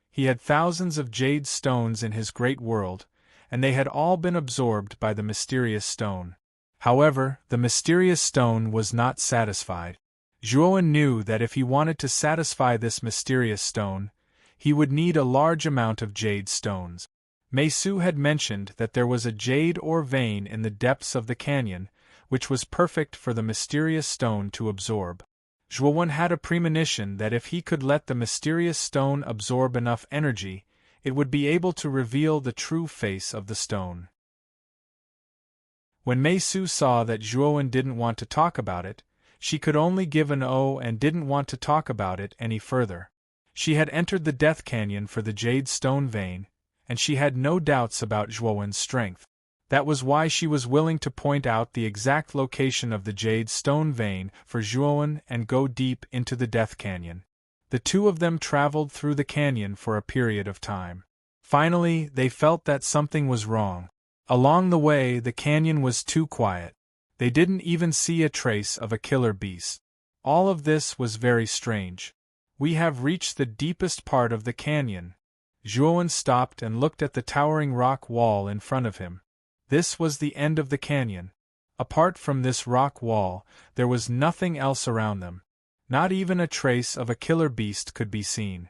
He had thousands of jade stones in his great world, and they had all been absorbed by the mysterious stone. However, the mysterious stone was not satisfied. Zhuowen knew that if he wanted to satisfy this mysterious stone, he would need a large amount of jade stones. Mei Su had mentioned that there was a jade ore vein in the depths of the canyon, which was perfect for the mysterious stone to absorb. Zhuowen had a premonition that if he could let the mysterious stone absorb enough energy, it would be able to reveal the true face of the stone. When Mei Su saw that Zhuowen didn't want to talk about it, she could only give an "oh" and didn't want to talk about it any further. She had entered the Death Canyon for the jade stone vein, and she had no doubts about Zhuowen's strength. That was why she was willing to point out the exact location of the jade stone vein for Zhuowen and go deep into the Death Canyon. The two of them traveled through the canyon for a period of time. Finally, they felt that something was wrong. Along the way, the canyon was too quiet. They didn't even see a trace of a killer beast. All of this was very strange. We have reached the deepest part of the canyon. Zhuowen stopped and looked at the towering rock wall in front of him. This was the end of the canyon. Apart from this rock wall, there was nothing else around them. Not even a trace of a killer beast could be seen.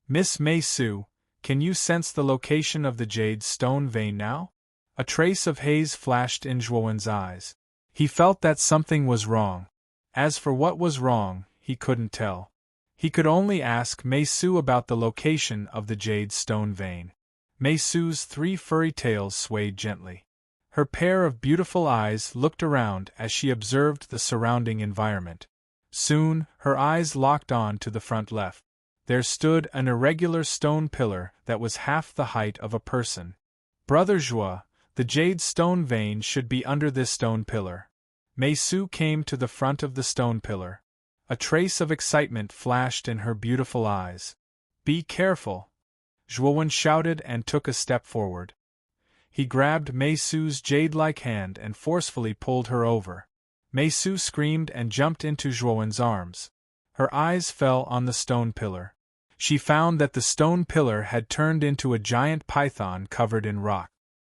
Miss Mei Su, can you sense the location of the jade stone vein now? A trace of haze flashed in Zhuowen's eyes. He felt that something was wrong. As for what was wrong, he couldn't tell. He could only ask Mei Su about the location of the jade stone vein. Mei Su's 3 furry tails swayed gently. Her pair of beautiful eyes looked around as she observed the surrounding environment. Soon, her eyes locked on to the front left. There stood an irregular stone pillar that was half the height of a person. Brother Zhuo, the jade stone vein should be under this stone pillar. Mei Su came to the front of the stone pillar. A trace of excitement flashed in her beautiful eyes. Be careful! Zhuowen shouted and took a step forward. He grabbed Mei Su's jade-like hand and forcefully pulled her over. Mei Su screamed and jumped into Zhuowen's arms. Her eyes fell on the stone pillar. She found that the stone pillar had turned into a giant python covered in rock.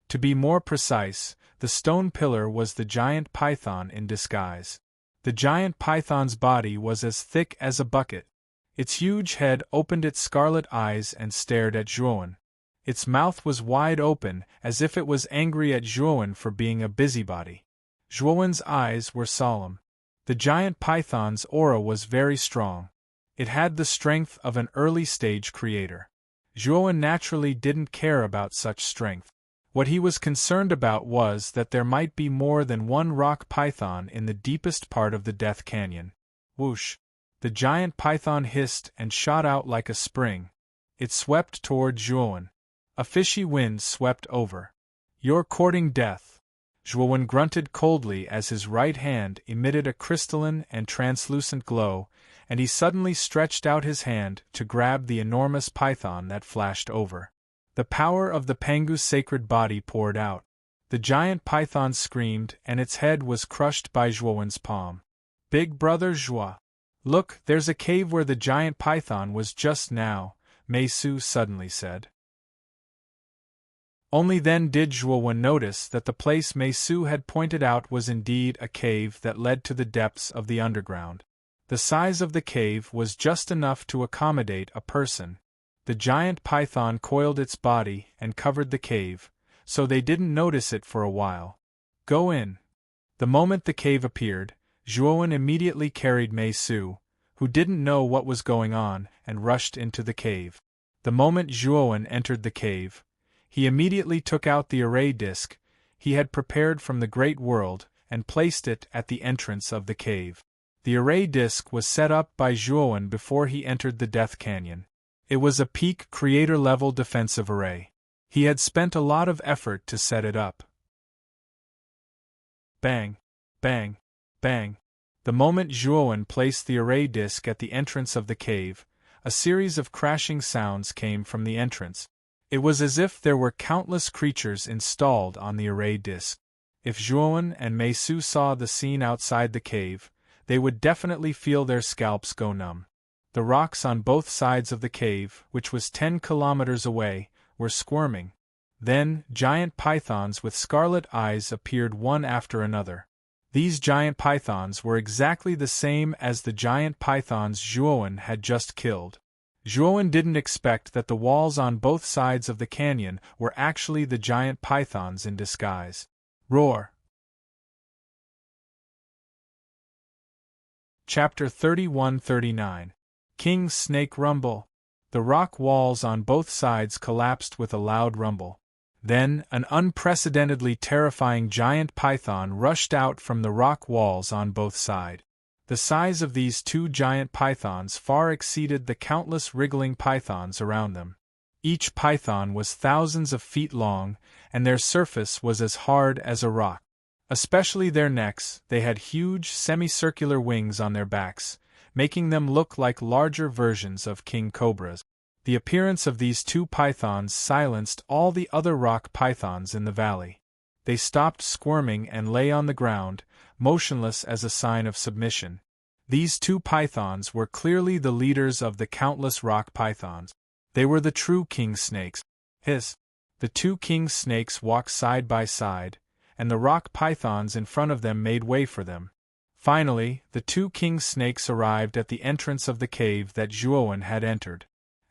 To be more precise, the stone pillar was the giant python in disguise. The giant python's body was as thick as a bucket. Its huge head opened its scarlet eyes and stared at Zhuowen. Its mouth was wide open, as if it was angry at Zhuowen for being a busybody. Zhuowen's eyes were solemn. The giant python's aura was very strong. It had the strength of an early-stage creator. Zhuowen naturally didn't care about such strength. What he was concerned about was that there might be more than one rock python in the deepest part of the Death Canyon. Whoosh! The giant python hissed and shot out like a spring. It swept toward Zhuowen. A fishy wind swept over. You're courting death. Zhuowen grunted coldly as his right hand emitted a crystalline and translucent glow, and he suddenly stretched out his hand to grab the enormous python that flashed over. The power of the Pangu's sacred body poured out. The giant python screamed and its head was crushed by Zhuowen's palm. Big brother Zhuo. Look, there's a cave where the giant python was just now, Mei Su suddenly said. Only then did Zhuowen notice that the place Mei Su had pointed out was indeed a cave that led to the depths of the underground. The size of the cave was just enough to accommodate a person. The giant python coiled its body and covered the cave, so they didn't notice it for a while. Go in. The moment the cave appeared, Zhuowen immediately carried Mei Su, who didn't know what was going on, and rushed into the cave. The moment Zhuowen entered the cave, he immediately took out the array disc he had prepared from the Great World and placed it at the entrance of the cave. The array disc was set up by Zhuowen before he entered the Death Canyon. It was a peak creator-level defensive array. He had spent a lot of effort to set it up. Bang, bang, bang. The moment Zhuowen placed the array disc at the entrance of the cave, a series of crashing sounds came from the entrance. It was as if there were countless creatures installed on the array disc. If Zhuowen and Mei Su saw the scene outside the cave, they would definitely feel their scalps go numb. The rocks on both sides of the cave, which was 10 kilometers away, were squirming. Then, giant pythons with scarlet eyes appeared one after another. These giant pythons were exactly the same as the giant pythons Zhuowen had just killed. Zhuowen didn't expect that the walls on both sides of the canyon were actually the giant pythons in disguise. Roar! Chapter 31-39. King's Snake Rumble. The rock walls on both sides collapsed with a loud rumble. Then, an unprecedentedly terrifying giant python rushed out from the rock walls on both sides. The size of these two giant pythons far exceeded the countless wriggling pythons around them. Each python was thousands of feet long, and their surface was as hard as a rock. Especially their necks, they had huge semicircular wings on their backs, making them look like larger versions of king cobras. The appearance of these two pythons silenced all the other rock pythons in the valley. They stopped squirming and lay on the ground, motionless as a sign of submission. These two pythons were clearly the leaders of the countless rock pythons. They were the true king snakes. Hiss! The two king snakes walked side by side, and the rock pythons in front of them made way for them. Finally, the two king snakes arrived at the entrance of the cave that Zhuowen had entered.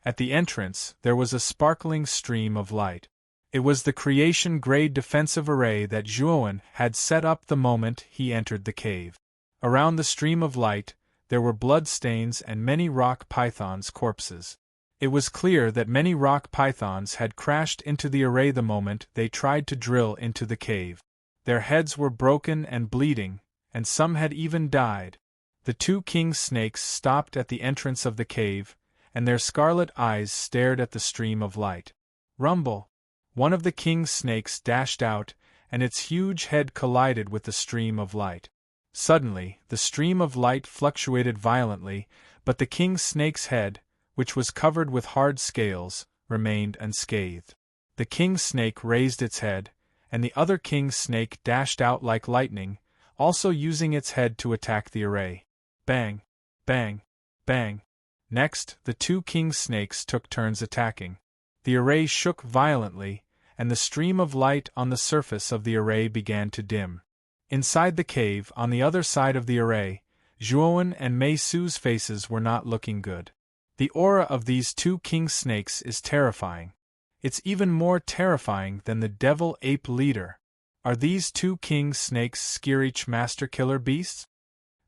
At the entrance, there was a sparkling stream of light. It was the creation-grade defensive array that Zhuowen had set up the moment he entered the cave. Around the stream of light, there were bloodstains and many rock pythons' corpses. It was clear that many rock pythons had crashed into the array the moment they tried to drill into the cave. Their heads were broken and bleeding, and some had even died. The two king snakes stopped at the entrance of the cave, and their scarlet eyes stared at the stream of light. Rumble! One of the king snakes dashed out, and its huge head collided with the stream of light. Suddenly, the stream of light fluctuated violently, but the king snake's head, which was covered with hard scales, remained unscathed. The king snake raised its head, and the other king snake dashed out like lightning, also using its head to attack the array. Bang! Bang! Bang! Next, the two king snakes took turns attacking. The array shook violently, and the stream of light on the surface of the array began to dim. Inside the cave, on the other side of the array, Zhuowen and Mei Su's faces were not looking good. The aura of these two king snakes is terrifying. It's even more terrifying than the devil ape leader. Are these two king snakes Skirich master killer beasts?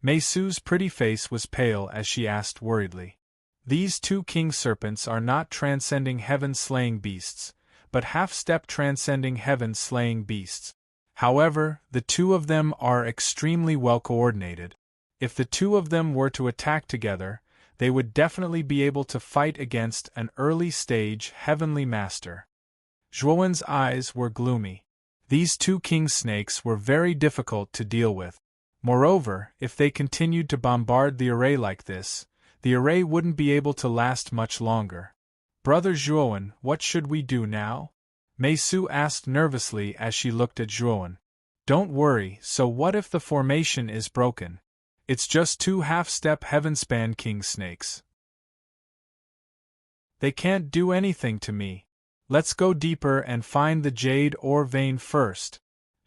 Mei Su's pretty face was pale as she asked worriedly. These two king serpents are not transcending heaven-slaying beasts, but half-step transcending heaven-slaying beasts. However, the two of them are extremely well coordinated. If the two of them were to attack together, they would definitely be able to fight against an early-stage heavenly master. Zhuowen's eyes were gloomy. These two king snakes were very difficult to deal with. Moreover, if they continued to bombard the array like this, the array wouldn't be able to last much longer. Brother Zhuowen, what should we do now? Mei Su asked nervously as she looked at Zhuowen. Don't worry, so what if the formation is broken? It's just two half-step heaven-span king snakes. They can't do anything to me. Let's go deeper and find the jade ore vein first.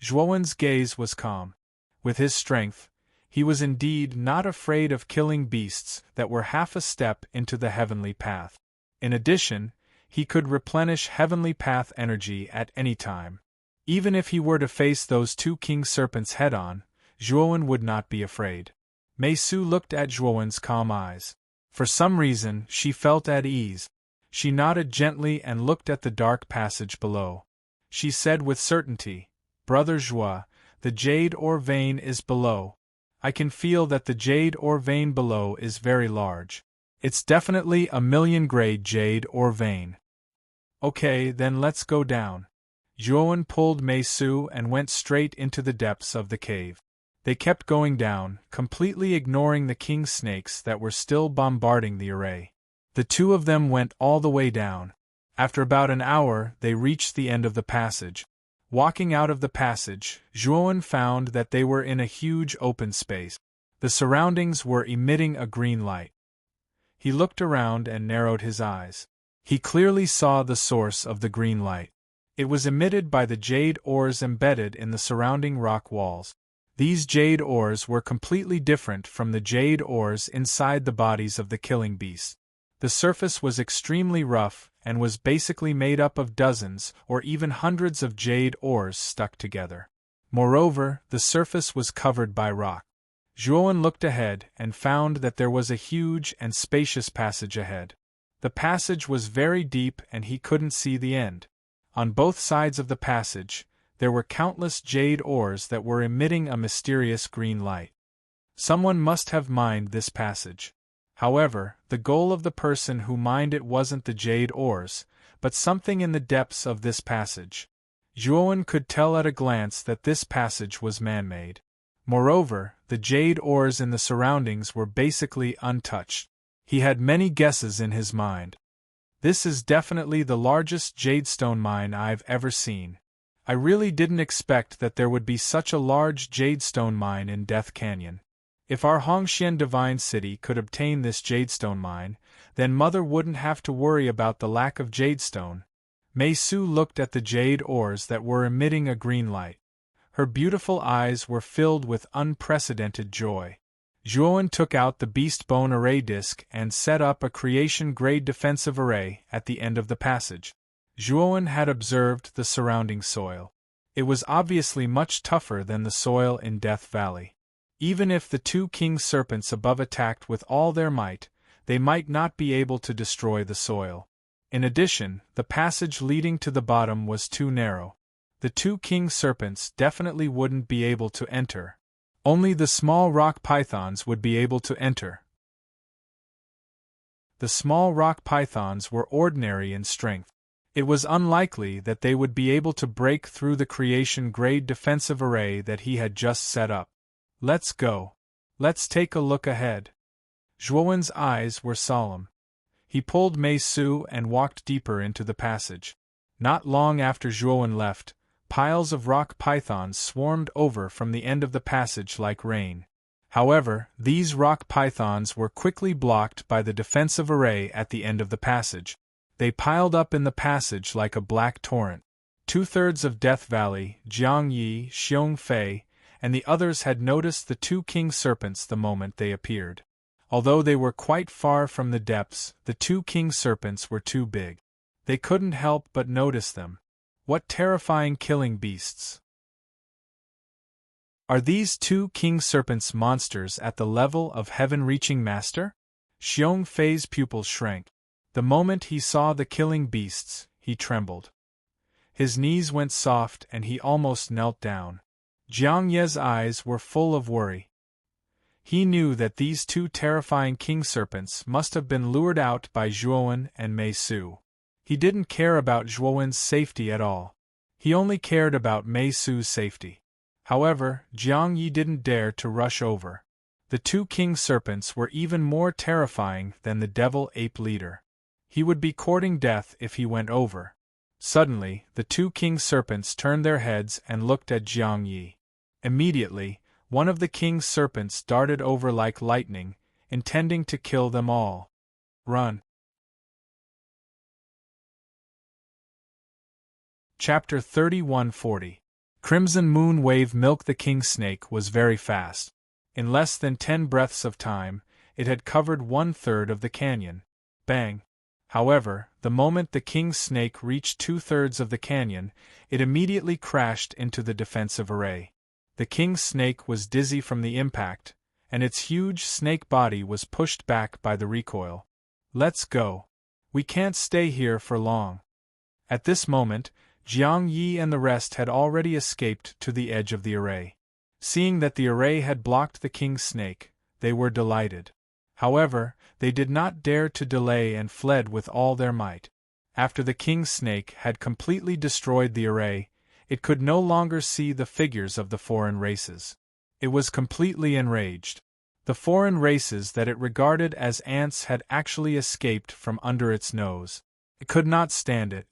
Zhuowen's gaze was calm. With his strength, he was indeed not afraid of killing beasts that were half a step into the heavenly path. In addition, he could replenish heavenly path energy at any time. Even if he were to face those two king serpents head-on, Zhuowen would not be afraid. Mei Su looked at Zhuowen's calm eyes. For some reason, she felt at ease. She nodded gently and looked at the dark passage below. She said with certainty, Brother Zhuo, the jade ore vein is below. I can feel that the jade ore vein below is very large. It's definitely a million-grade jade ore vein. Okay, then let's go down. Zhuowen pulled Mei Su and went straight into the depths of the cave. They kept going down, completely ignoring the king snakes that were still bombarding the array. The two of them went all the way down. After about an hour, they reached the end of the passage. Walking out of the passage, Zhuowen found that they were in a huge open space. The surroundings were emitting a green light. He looked around and narrowed his eyes. He clearly saw the source of the green light. It was emitted by the jade ores embedded in the surrounding rock walls. These jade ores were completely different from the jade ores inside the bodies of the killing beasts. The surface was extremely rough and was basically made up of dozens or even hundreds of jade ores stuck together. Moreover, the surface was covered by rock. Zhuowen looked ahead and found that there was a huge and spacious passage ahead. The passage was very deep and he couldn't see the end. On both sides of the passage, there were countless jade ores that were emitting a mysterious green light. Someone must have mined this passage. However, the goal of the person who mined it wasn't the jade ores, but something in the depths of this passage. Zhuowen could tell at a glance that this passage was man-made. Moreover, the jade ores in the surroundings were basically untouched. He had many guesses in his mind. This is definitely the largest jadestone mine I've ever seen. I really didn't expect that there would be such a large jadestone mine in Death Canyon. If our Hongxian Divine City could obtain this jadestone mine, then Mother wouldn't have to worry about the lack of jadestone. Mei Su looked at the jade ores that were emitting a green light. Her beautiful eyes were filled with unprecedented joy. Zhuowen took out the beast bone array disc and set up a creation-grade defensive array at the end of the passage. Zhuowen had observed the surrounding soil. It was obviously much tougher than the soil in Death Valley. Even if the two king serpents above attacked with all their might, they might not be able to destroy the soil. In addition, the passage leading to the bottom was too narrow. The two king serpents definitely wouldn't be able to enter. Only the small rock pythons would be able to enter. The small rock pythons were ordinary in strength. It was unlikely that they would be able to break through the creation-grade defensive array that he had just set up. Let's go. Let's take a look ahead. Zhuowen's eyes were solemn. He pulled Mei Su and walked deeper into the passage. Not long after Zhuowen left, piles of rock pythons swarmed over from the end of the passage like rain. However, these rock pythons were quickly blocked by the defensive array at the end of the passage. They piled up in the passage like a black torrent. 2/3 of Death Valley, Jiang Yi, Xiong Fei, and the others had noticed the two king serpents the moment they appeared. Although they were quite far from the depths, the two king serpents were too big. They couldn't help but notice them. What terrifying killing beasts! Are these two king serpents monsters at the level of heaven-reaching master? Xiong Fei's pupils shrank. The moment he saw the killing beasts, he trembled. His knees went soft and he almost knelt down. Jiang Ye's eyes were full of worry. He knew that these two terrifying king serpents must have been lured out by Zhuowen and Mei Su. He didn't care about Zhuowen's safety at all. He only cared about Mei Su's safety. However, Jiang Yi didn't dare to rush over. The two king serpents were even more terrifying than the devil ape leader. He would be courting death if he went over. Suddenly, the two king serpents turned their heads and looked at Jiang Yi. Immediately, one of the king's serpents darted over like lightning, intending to kill them all. Run! Chapter 3140. Crimson Moon Wave Milk. The king snake was very fast. In less than 10 breaths of time, it had covered 1/3 of the canyon. Bang! However, the moment the king's snake reached 2/3 of the canyon, it immediately crashed into the defensive array. The king's snake was dizzy from the impact, and its huge snake body was pushed back by the recoil. Let's go. We can't stay here for long. At this moment, Jiang Yi and the rest had already escaped to the edge of the array. Seeing that the array had blocked the king's snake, they were delighted. However, they did not dare to delay and fled with all their might. After the king's snake had completely destroyed the array, it could no longer see the figures of the foreign races. It was completely enraged. The foreign races that it regarded as ants had actually escaped from under its nose. It could not stand it.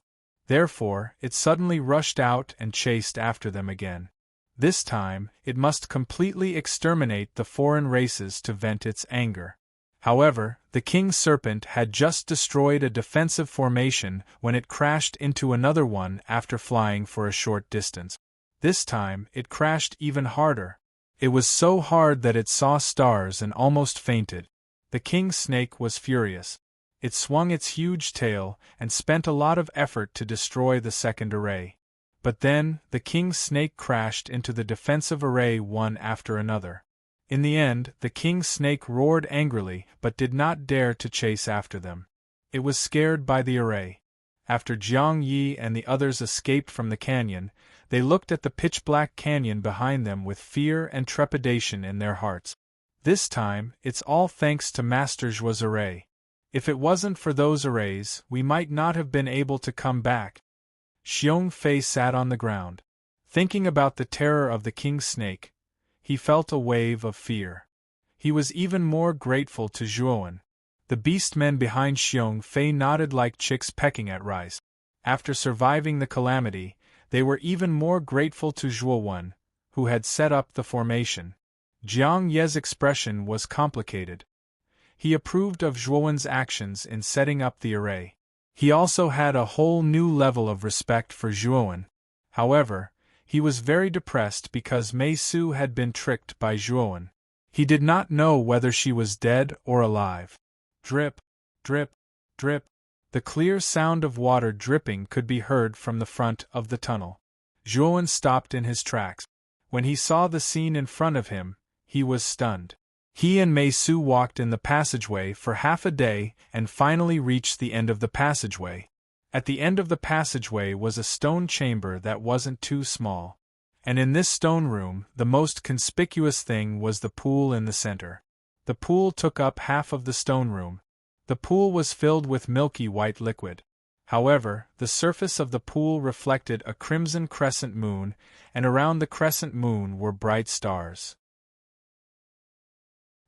Therefore, it suddenly rushed out and chased after them again. This time, it must completely exterminate the foreign races to vent its anger. However, the king's serpent had just destroyed a defensive formation when it crashed into another one after flying for a short distance. This time, it crashed even harder. It was so hard that it saw stars and almost fainted. The king's snake was furious. It swung its huge tail and spent a lot of effort to destroy the second array. But then, the king's snake crashed into the defensive array one after another. In the end, the king's snake roared angrily but did not dare to chase after them. It was scared by the array. After Jiang Yi and the others escaped from the canyon, they looked at the pitch-black canyon behind them with fear and trepidation in their hearts. This time, it's all thanks to Master Zhuo's array. If it wasn't for those arrays, we might not have been able to come back. Xiong Fei sat on the ground. Thinking about the terror of the king's snake, he felt a wave of fear. He was even more grateful to Zhuowen. The beastmen behind Xiong Fei nodded like chicks pecking at rice. After surviving the calamity, They were even more grateful to Zhuowen, who had set up the formation. Jiang Ye's expression was complicated. He approved of Zhuowen's actions in setting up the array. He also had a whole new level of respect for Zhuowen. However, he was very depressed because Mei Su had been tricked by Zhuowen. He did not know whether she was dead or alive. Drip, drip, drip. The clear sound of water dripping could be heard from the front of the tunnel. Zhuowen stopped in his tracks. When he saw the scene in front of him, he was stunned. He and Mei Su walked in the passageway for half a day and finally reached the end of the passageway. At the end of the passageway was a stone chamber that wasn't too small. And in this stone room, the most conspicuous thing was the pool in the center. The pool took up half of the stone room. The pool was filled with milky white liquid. However, the surface of the pool reflected a crimson crescent moon, and around the crescent moon were bright stars.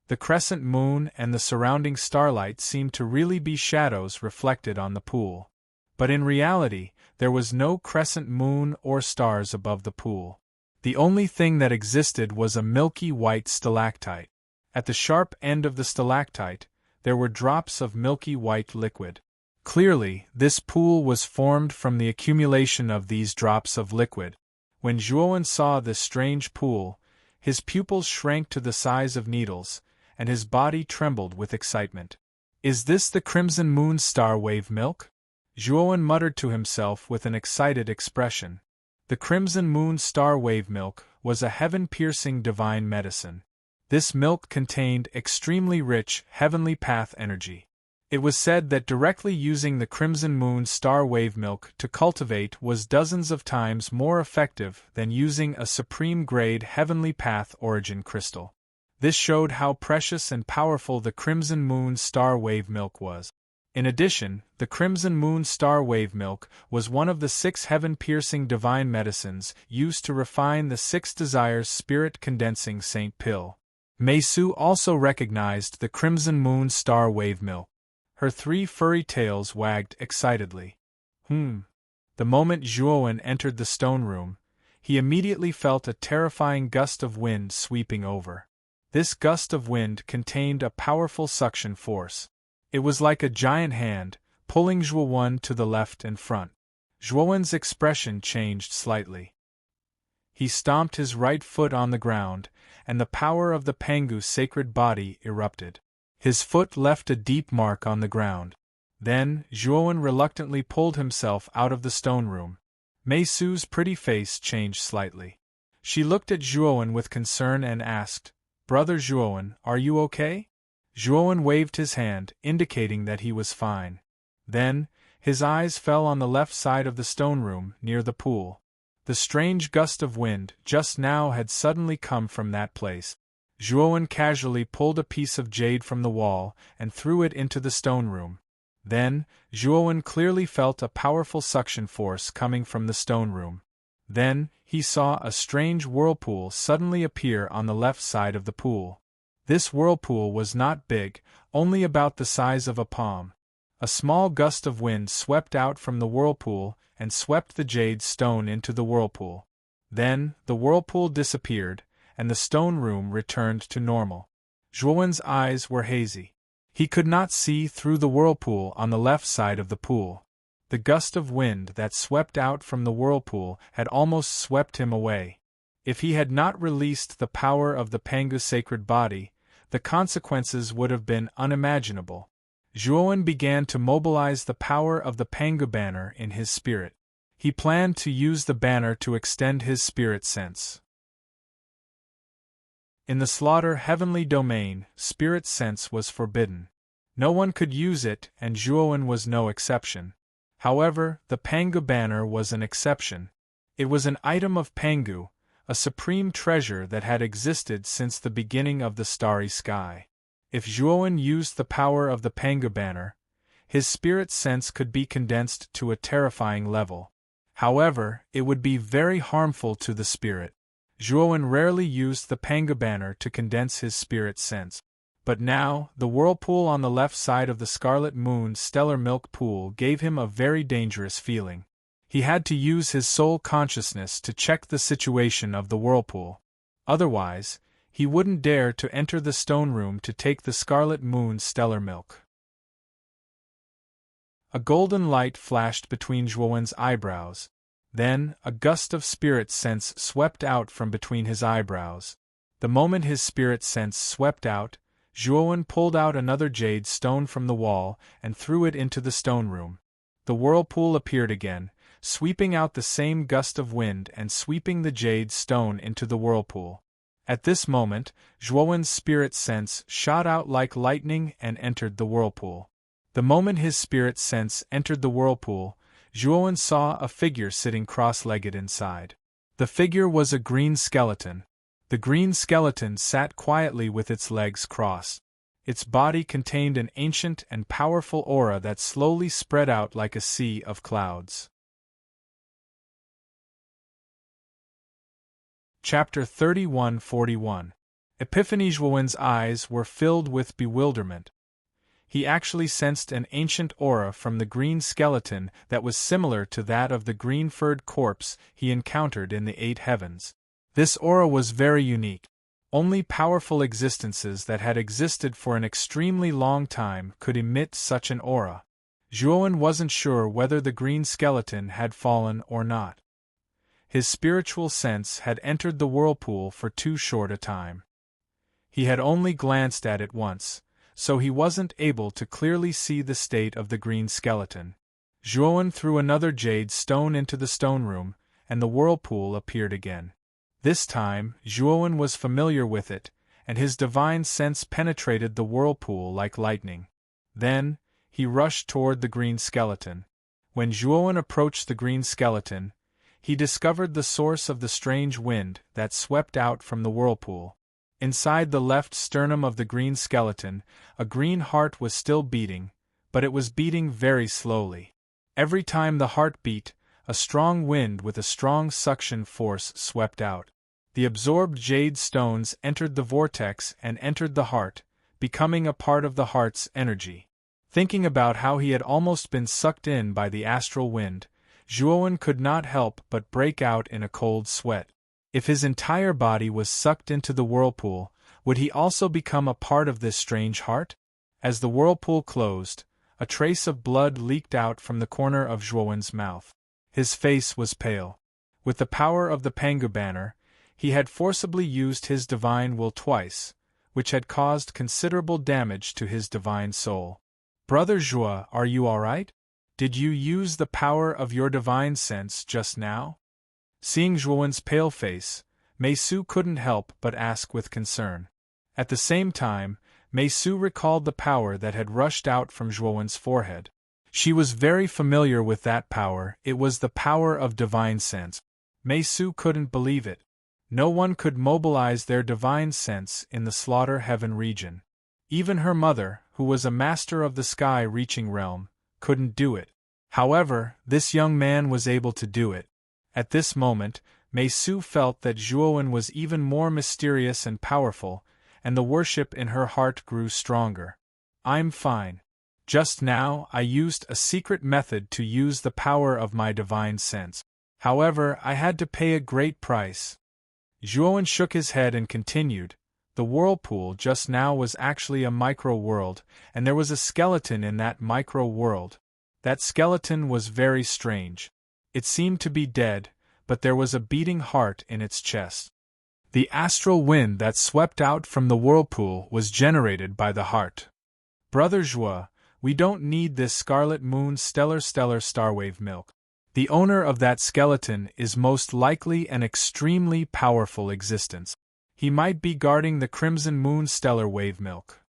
The crescent moon and the surrounding starlight seemed to really be shadows reflected on the pool. But in reality, there was no crescent moon or stars above the pool. The only thing that existed was a milky white stalactite. At the sharp end of the stalactite, there were drops of milky white liquid. Clearly, this pool was formed from the accumulation of these drops of liquid. When Zhuowen saw this strange pool, his pupils shrank to the size of needles, and his body trembled with excitement. "Is this the Crimson Moon Star Wave Milk?" Zhuowen muttered to himself with an excited expression. The Crimson Moon Star Wave Milk was a heaven-piercing divine medicine. This milk contained extremely rich, heavenly path energy. It was said that directly using the Crimson Moon Star Wave Milk to cultivate was dozens of times more effective than using a supreme-grade heavenly path origin crystal. This showed how precious and powerful the Crimson Moon Star Wave Milk was. In addition, the Crimson Moon Star Wave Milk was one of the 6 heaven-piercing divine medicines used to refine the 6 Desires spirit-condensing Saint Pill. Mei Su also recognized the Crimson Moon Star Wave Milk. Her 3 furry tails wagged excitedly. The moment Zhuowen entered the stone room, he immediately felt a terrifying gust of wind sweeping over. This gust of wind contained a powerful suction force. It was like a giant hand, pulling Zhuowen to the left and front. Zhuowen's expression changed slightly. He stomped his right foot on the ground, and the power of the Pangu's sacred body erupted. His foot left a deep mark on the ground. Then, Zhuowen reluctantly pulled himself out of the stone room. Mei Su's pretty face changed slightly. She looked at Zhuowen with concern and asked, "Brother Zhuowen, are you okay?" Zhuowen waved his hand, indicating that he was fine. Then, his eyes fell on the left side of the stone room, near the pool. The strange gust of wind just now had suddenly come from that place. Zhuowen casually pulled a piece of jade from the wall and threw it into the stone room. Then, Zhuowen clearly felt a powerful suction force coming from the stone room. Then, he saw a strange whirlpool suddenly appear on the left side of the pool. This whirlpool was not big, only about the size of a palm. A small gust of wind swept out from the whirlpool and swept the jade stone into the whirlpool. Then, the whirlpool disappeared, and the stone room returned to normal. Zhuowen's eyes were hazy. He could not see through the whirlpool on the left side of the pool. The gust of wind that swept out from the whirlpool had almost swept him away. If he had not released the power of the Pangu's sacred body, the consequences would have been unimaginable. Zhuowen began to mobilize the power of the Pangu banner in his spirit. He planned to use the banner to extend his spirit sense. In the slaughter heavenly domain, spirit sense was forbidden. No one could use it, and Zhuowen was no exception. However, the Pangu banner was an exception. It was an item of Pangu, a supreme treasure that had existed since the beginning of the starry sky. If Zhuowen used the power of the Pangu banner, his spirit sense could be condensed to a terrifying level. However, it would be very harmful to the spirit. Zhuowen rarely used the Pangu banner to condense his spirit sense. But now, the whirlpool on the left side of the Scarlet Moon's stellar milk pool gave him a very dangerous feeling. He had to use his soul consciousness to check the situation of the whirlpool. Otherwise, he wouldn't dare to enter the stone room to take the Scarlet Moon's stellar milk. A golden light flashed between Zhuowen's eyebrows. Then, a gust of spirit sense swept out from between his eyebrows. The moment his spirit sense swept out, Zhuowen pulled out another jade stone from the wall and threw it into the stone room. The whirlpool appeared again, sweeping out the same gust of wind and sweeping the jade stone into the whirlpool. At this moment, Zhuowen's spirit sense shot out like lightning and entered the whirlpool. The moment his spirit sense entered the whirlpool, Zhuowen saw a figure sitting cross-legged inside. The figure was a green skeleton. The green skeleton sat quietly with its legs crossed. Its body contained an ancient and powerful aura that slowly spread out like a sea of clouds. Chapter 31-41. Epiphany. Zhuowen's eyes were filled with bewilderment. He actually sensed an ancient aura from the green skeleton that was similar to that of the green-furred corpse he encountered in the Eight Heavens. This aura was very unique. Only powerful existences that had existed for an extremely long time could emit such an aura. Zhuowen wasn't sure whether the green skeleton had fallen or not. His spiritual sense had entered the whirlpool for too short a time. He had only glanced at it once, so he wasn't able to clearly see the state of the green skeleton. Zhuowen threw another jade stone into the stone room, and the whirlpool appeared again. This time, Zhuowen was familiar with it, and his divine sense penetrated the whirlpool like lightning. Then, he rushed toward the green skeleton. When Zhuowen approached the green skeleton, he discovered the source of the strange wind that swept out from the whirlpool. Inside the left sternum of the green skeleton, a green heart was still beating, but it was beating very slowly. Every time the heart beat, a strong wind with a strong suction force swept out. The absorbed jade stones entered the vortex and entered the heart, becoming a part of the heart's energy. Thinking about how he had almost been sucked in by the astral wind, Zhuowen could not help but break out in a cold sweat. If his entire body was sucked into the whirlpool, would he also become a part of this strange heart? As the whirlpool closed, a trace of blood leaked out from the corner of Zhuowen's mouth. His face was pale. With the power of the Pangu banner, he had forcibly used his divine will twice, which had caused considerable damage to his divine soul. Brother Zhuo, are you all right? Did you use the power of your divine sense just now? Seeing Zhuowen's pale face, Meisu couldn't help but ask with concern. At the same time, Meisu recalled the power that had rushed out from Zhuowen's forehead. She was very familiar with that power. It was the power of divine sense. Meisu couldn't believe it. No one could mobilize their divine sense in the Slaughter Heaven region. Even her mother, who was a master of the sky-reaching realm, couldn't do it. However, this young man was able to do it. At this moment, Meisu felt that Zhuowen was even more mysterious and powerful, and the worship in her heart grew stronger. I'm fine. Just now I used a secret method to use the power of my divine sense. However, I had to pay a great price. Zhuowen shook his head and continued, the whirlpool just now was actually a micro-world, and there was a skeleton in that micro-world. That skeleton was very strange. It seemed to be dead, but there was a beating heart in its chest. The astral wind that swept out from the whirlpool was generated by the heart. Brother Zhuo, we don't need this Scarlet Moon stellar starwave milk. The owner of that skeleton is most likely an extremely powerful existence. He might be guarding the Crimson Moon stellar wave milk.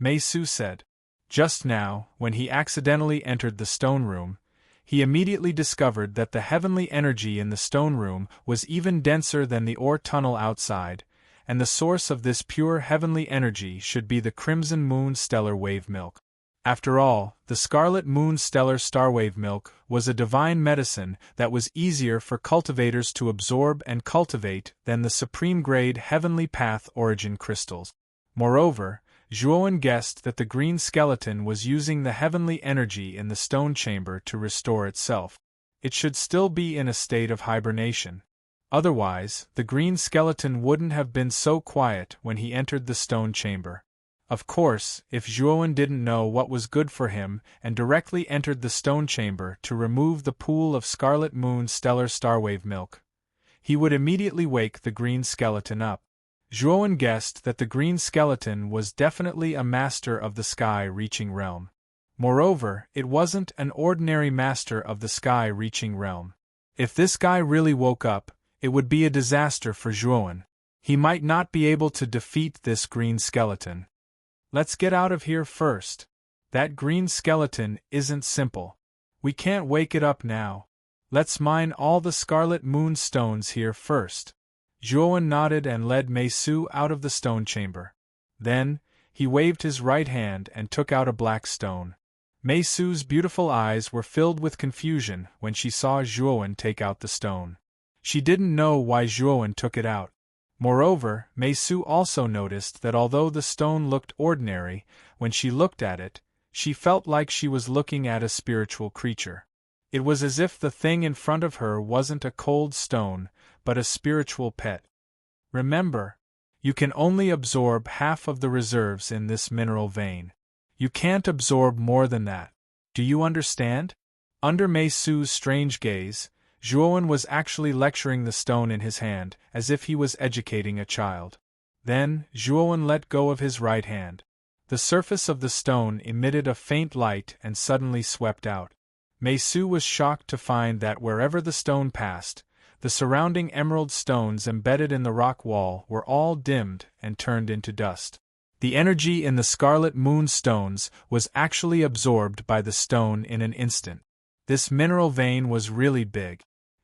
Meisu said. Just now, when he accidentally entered the stone room, he immediately discovered that the heavenly energy in the stone room was even denser than the ore tunnel outside, and the source of this pure heavenly energy should be the Crimson Moon stellar wave milk. After all, the Scarlet Moon stellar starwave milk was a divine medicine that was easier for cultivators to absorb and cultivate than the supreme grade heavenly path origin crystals. Moreover, Zhuowen guessed that the green skeleton was using the heavenly energy in the stone chamber to restore itself. It should still be in a state of hibernation. Otherwise, the green skeleton wouldn't have been so quiet when he entered the stone chamber. Of course, if Zhuowen didn't know what was good for him and directly entered the stone chamber to remove the pool of Scarlet Moon stellar starwave milk, he would immediately wake the green skeleton up. Zhuowen guessed that the green skeleton was definitely a master of the sky-reaching realm. Moreover, it wasn't an ordinary master of the sky-reaching realm. If this guy really woke up, it would be a disaster for Zhuowen. He might not be able to defeat this green skeleton. Let's get out of here first. That green skeleton isn't simple. We can't wake it up now. Let's mine all the Scarlet Moon stones here first. Zhuowen nodded and led Mei Su out of the stone chamber. Then, he waved his right hand and took out a black stone. Mei Su's beautiful eyes were filled with confusion when she saw Zhuowen take out the stone. She didn't know why Zhuowen took it out. Moreover, Mei Su also noticed that although the stone looked ordinary, when she looked at it, she felt like she was looking at a spiritual creature. It was as if the thing in front of her wasn't a cold stone, but a spiritual pet. Remember, you can only absorb half of the reserves in this mineral vein. You can't absorb more than that. Do you understand? Under Mei Su's strange gaze, Zhuowen was actually lecturing the stone in his hand, as if he was educating a child. Then, Zhuowen let go of his right hand. The surface of the stone emitted a faint light and suddenly swept out. Mei Su was shocked to find that wherever the stone passed, the surrounding emerald stones embedded in the rock wall were all dimmed and turned into dust. The energy in the Scarlet Moon stones was actually absorbed by the stone in an instant. This mineral vein was really big.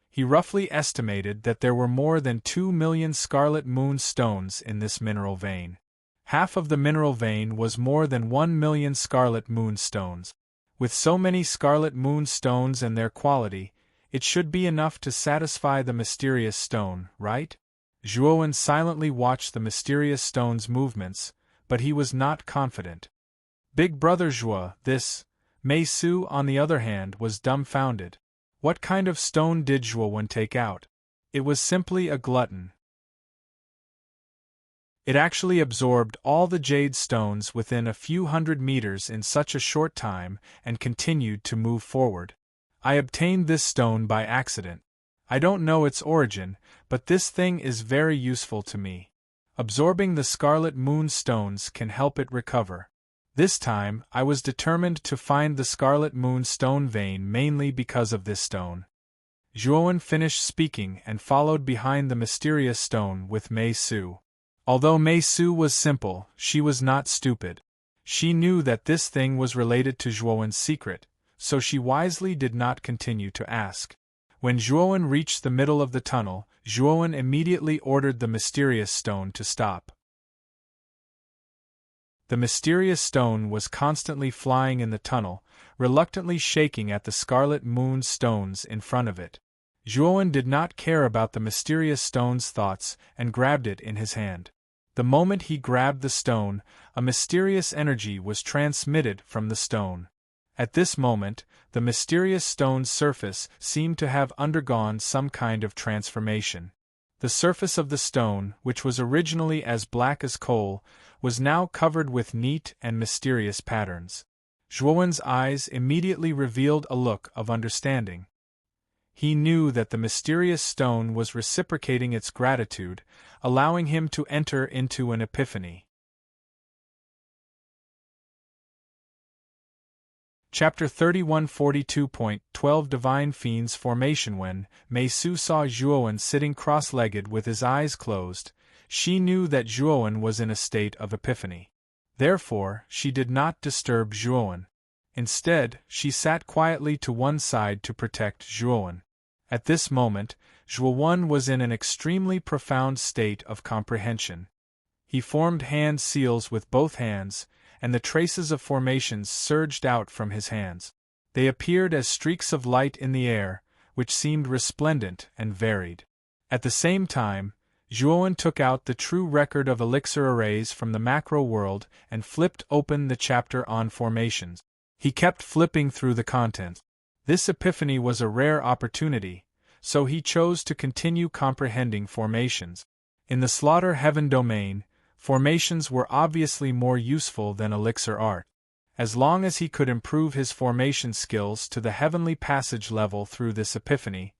He roughly estimated that there were more than 2 million Scarlet Moon stones in this mineral vein. Half of the mineral vein was more than 1 million Scarlet Moon stones. With so many Scarlet Moon stones and their quality, it should be enough to satisfy the mysterious stone, right? Zhuowen silently watched the mysterious stone's movements, but he was not confident. Big Brother Zhuo, this. Mei Su, on the other hand, was dumbfounded. What kind of stone did Zhuowen take out? It was simply a glutton. It actually absorbed all the jade stones within a few hundred meters in such a short time and continued to move forward. I obtained this stone by accident. I don't know its origin, but this thing is very useful to me. Absorbing the Scarlet Moon stones can help it recover. This time, I was determined to find the Scarlet Moon stone vein mainly because of this stone. Zhuowen finished speaking and followed behind the mysterious stone with Mei Su. Although Mei Su was simple, she was not stupid. She knew that this thing was related to Zhuowen's secret, so she wisely did not continue to ask. When Zhuowen reached the middle of the tunnel, Zhuowen immediately ordered the mysterious stone to stop. The mysterious stone was constantly flying in the tunnel, reluctantly shaking at the Scarlet Moon stones in front of it. Zhuowen did not care about the mysterious stone's thoughts and grabbed it in his hand. The moment he grabbed the stone, a mysterious energy was transmitted from the stone. At this moment, the mysterious stone's surface seemed to have undergone some kind of transformation. The surface of the stone, which was originally as black as coal, was now covered with neat and mysterious patterns. Zhuowen's eyes immediately revealed a look of understanding. He knew that the mysterious stone was reciprocating its gratitude, allowing him to enter into an epiphany. Chapter 3142.12 Divine Fiends Formation. When Mei Su saw Zhuowen sitting cross-legged with his eyes closed, she knew that Zhuowen was in a state of epiphany. Therefore, she did not disturb Zhuowen. Instead, she sat quietly to one side to protect Zhuowen. At this moment, Zhuowen was in an extremely profound state of comprehension. He formed hand seals with both hands, and the traces of formations surged out from his hands. They appeared as streaks of light in the air, which seemed resplendent and varied. At the same time, Zhuowen took out the true record of elixir arrays from the macro world and flipped open the chapter on formations. He kept flipping through the contents. This epiphany was a rare opportunity, so he chose to continue comprehending formations. In the Slaughter Heaven domain, formations were obviously more useful than elixir art. As long as he could improve his formation skills to the heavenly passage level through this epiphany,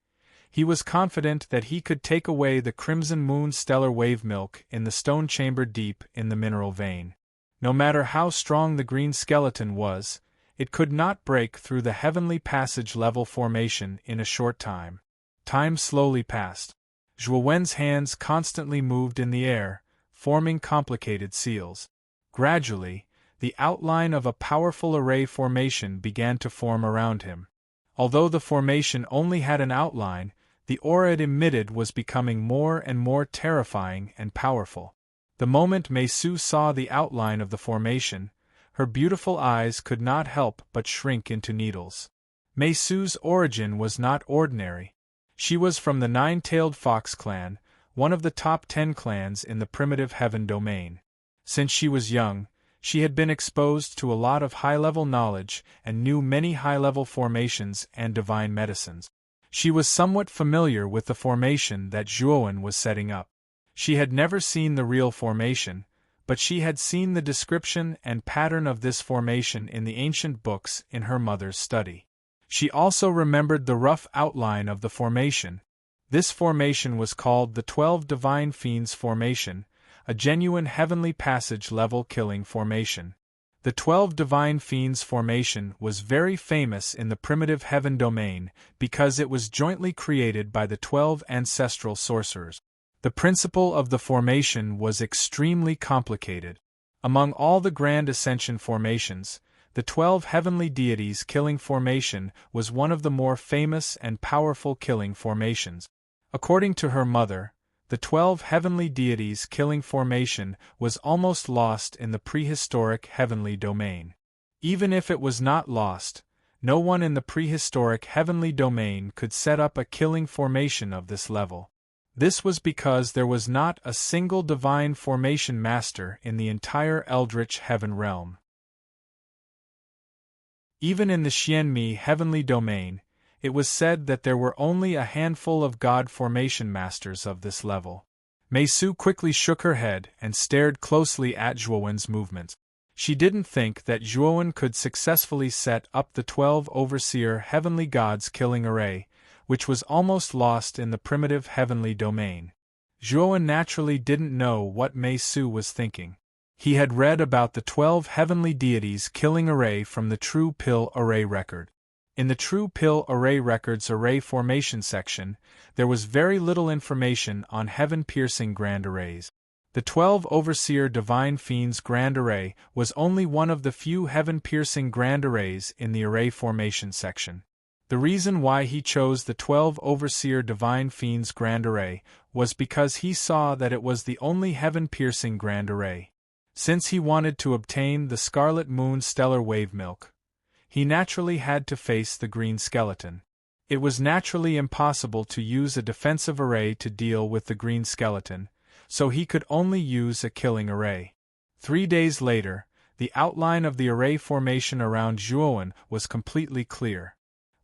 he was confident that he could take away the crimson moon stellar wave milk in the stone chamber deep in the mineral vein. No matter how strong the green skeleton was, it could not break through the heavenly passage level formation in a short time. Time slowly passed. Zhuowen's hands constantly moved in the air, forming complicated seals. Gradually, the outline of a powerful array formation began to form around him. Although the formation only had an outline, the aura it emitted was becoming more and more terrifying and powerful. The moment Meisu saw the outline of the formation, her beautiful eyes could not help but shrink into needles. Meisu's origin was not ordinary. She was from the Nine-Tailed Fox clan, one of the top 10 clans in the primitive heaven domain. Since she was young, she had been exposed to a lot of high-level knowledge and knew many high-level formations and divine medicines. She was somewhat familiar with the formation that Zhuowen was setting up. She had never seen the real formation, but she had seen the description and pattern of this formation in the ancient books in her mother's study. She also remembered the rough outline of the formation. This formation was called the 12 Divine Fiends formation, a genuine heavenly passage level killing formation. The 12 Divine Fiends formation was very famous in the primitive heaven domain because it was jointly created by the 12 ancestral sorcerers. The principle of the formation was extremely complicated. Among all the Grand Ascension formations, the 12 Heavenly Deities killing formation was one of the more famous and powerful killing formations. According to her mother, the 12 Heavenly Deities killing formation was almost lost in the prehistoric heavenly domain. Even if it was not lost, no one in the prehistoric heavenly domain could set up a killing formation of this level. This was because there was not a single divine formation master in the entire Eldritch Heaven realm. Even in the Xianmi heavenly domain, it was said that there were only a handful of god formation masters of this level. Meisu quickly shook her head and stared closely at Zhuowen's movements. She didn't think that Zhuowen could successfully set up the 12 Overseer Heavenly Gods killing array, which was almost lost in the primitive heavenly domain. Zhuowen naturally didn't know what Meisu was thinking. He had read about the 12 Heavenly Deities killing array from the True Pill Array record. In the True Pill Array Records Array Formation section, there was very little information on heaven-piercing grand arrays. The 12 Overseer Divine Fiends Grand Array was only one of the few heaven-piercing grand arrays in the Array Formation section. The reason why he chose the 12 Overseer Divine Fiends Grand Array was because he saw that it was the only heaven-piercing grand array. Since he wanted to obtain the Scarlet Moon Stellar Wave Milk, he naturally had to face the green skeleton. It was naturally impossible to use a defensive array to deal with the green skeleton, so he could only use a killing array. 3 days later, the outline of the array formation around Zhuowen was completely clear.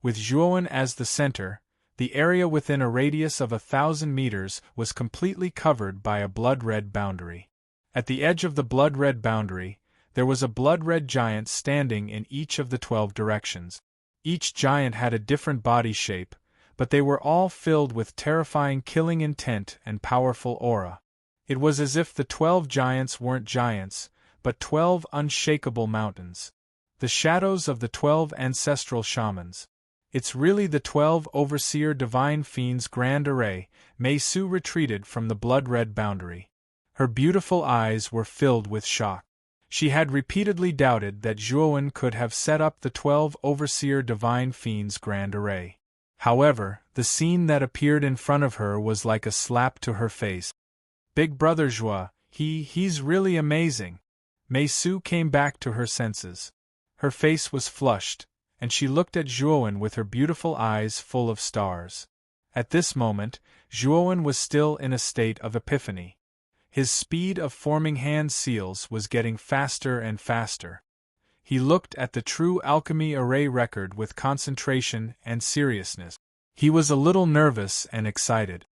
With Zhuowen as the center, the area within a radius of 1,000 meters was completely covered by a blood-red boundary. At the edge of the blood-red boundary, there was a blood-red giant standing in each of the 12 directions. Each giant had a different body shape, but they were all filled with terrifying killing intent and powerful aura. It was as if the 12 giants weren't giants, but 12 unshakable mountains. The shadows of the 12 ancestral shamans. It's really the 12 Overseer Divine Fiends Grand Array. Meisu retreated from the blood-red boundary. Her beautiful eyes were filled with shock. She had repeatedly doubted that Zhuowen could have set up the 12 Overseer Divine Fiends Grand Array. However, the scene that appeared in front of her was like a slap to her face. Big Brother Zhuo, he's really amazing. Meisu came back to her senses. Her face was flushed, and she looked at Zhuowen with her beautiful eyes full of stars. At this moment, Zhuowen was still in a state of epiphany. His speed of forming hand seals was getting faster and faster. He looked at the true alchemy array record with concentration and seriousness. He was a little nervous and excited.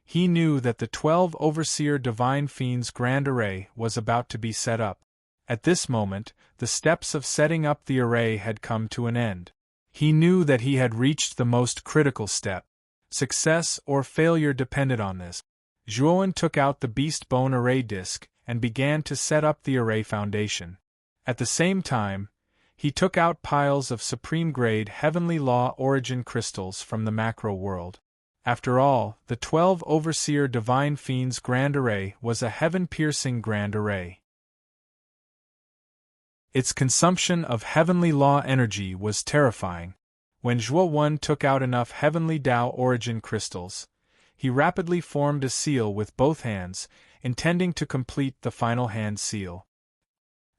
He knew that the 12 Overseer Divine Fiends Grand Array was about to be set up. At this moment, the steps of setting up the array had come to an end. He knew that he had reached the most critical step. Success or failure depended on this. Zhuowen took out the Beast Bone Array Disc and began to set up the array foundation. At the same time, he took out piles of supreme-grade Heavenly Law origin crystals from the macro world. After all, the 12 Overseer Divine Fiends Grand Array was a heaven-piercing Grand Array. Its consumption of Heavenly Law energy was terrifying. When Zhuowen took out enough Heavenly Tao origin crystals, he rapidly formed a seal with both hands, intending to complete the final hand seal.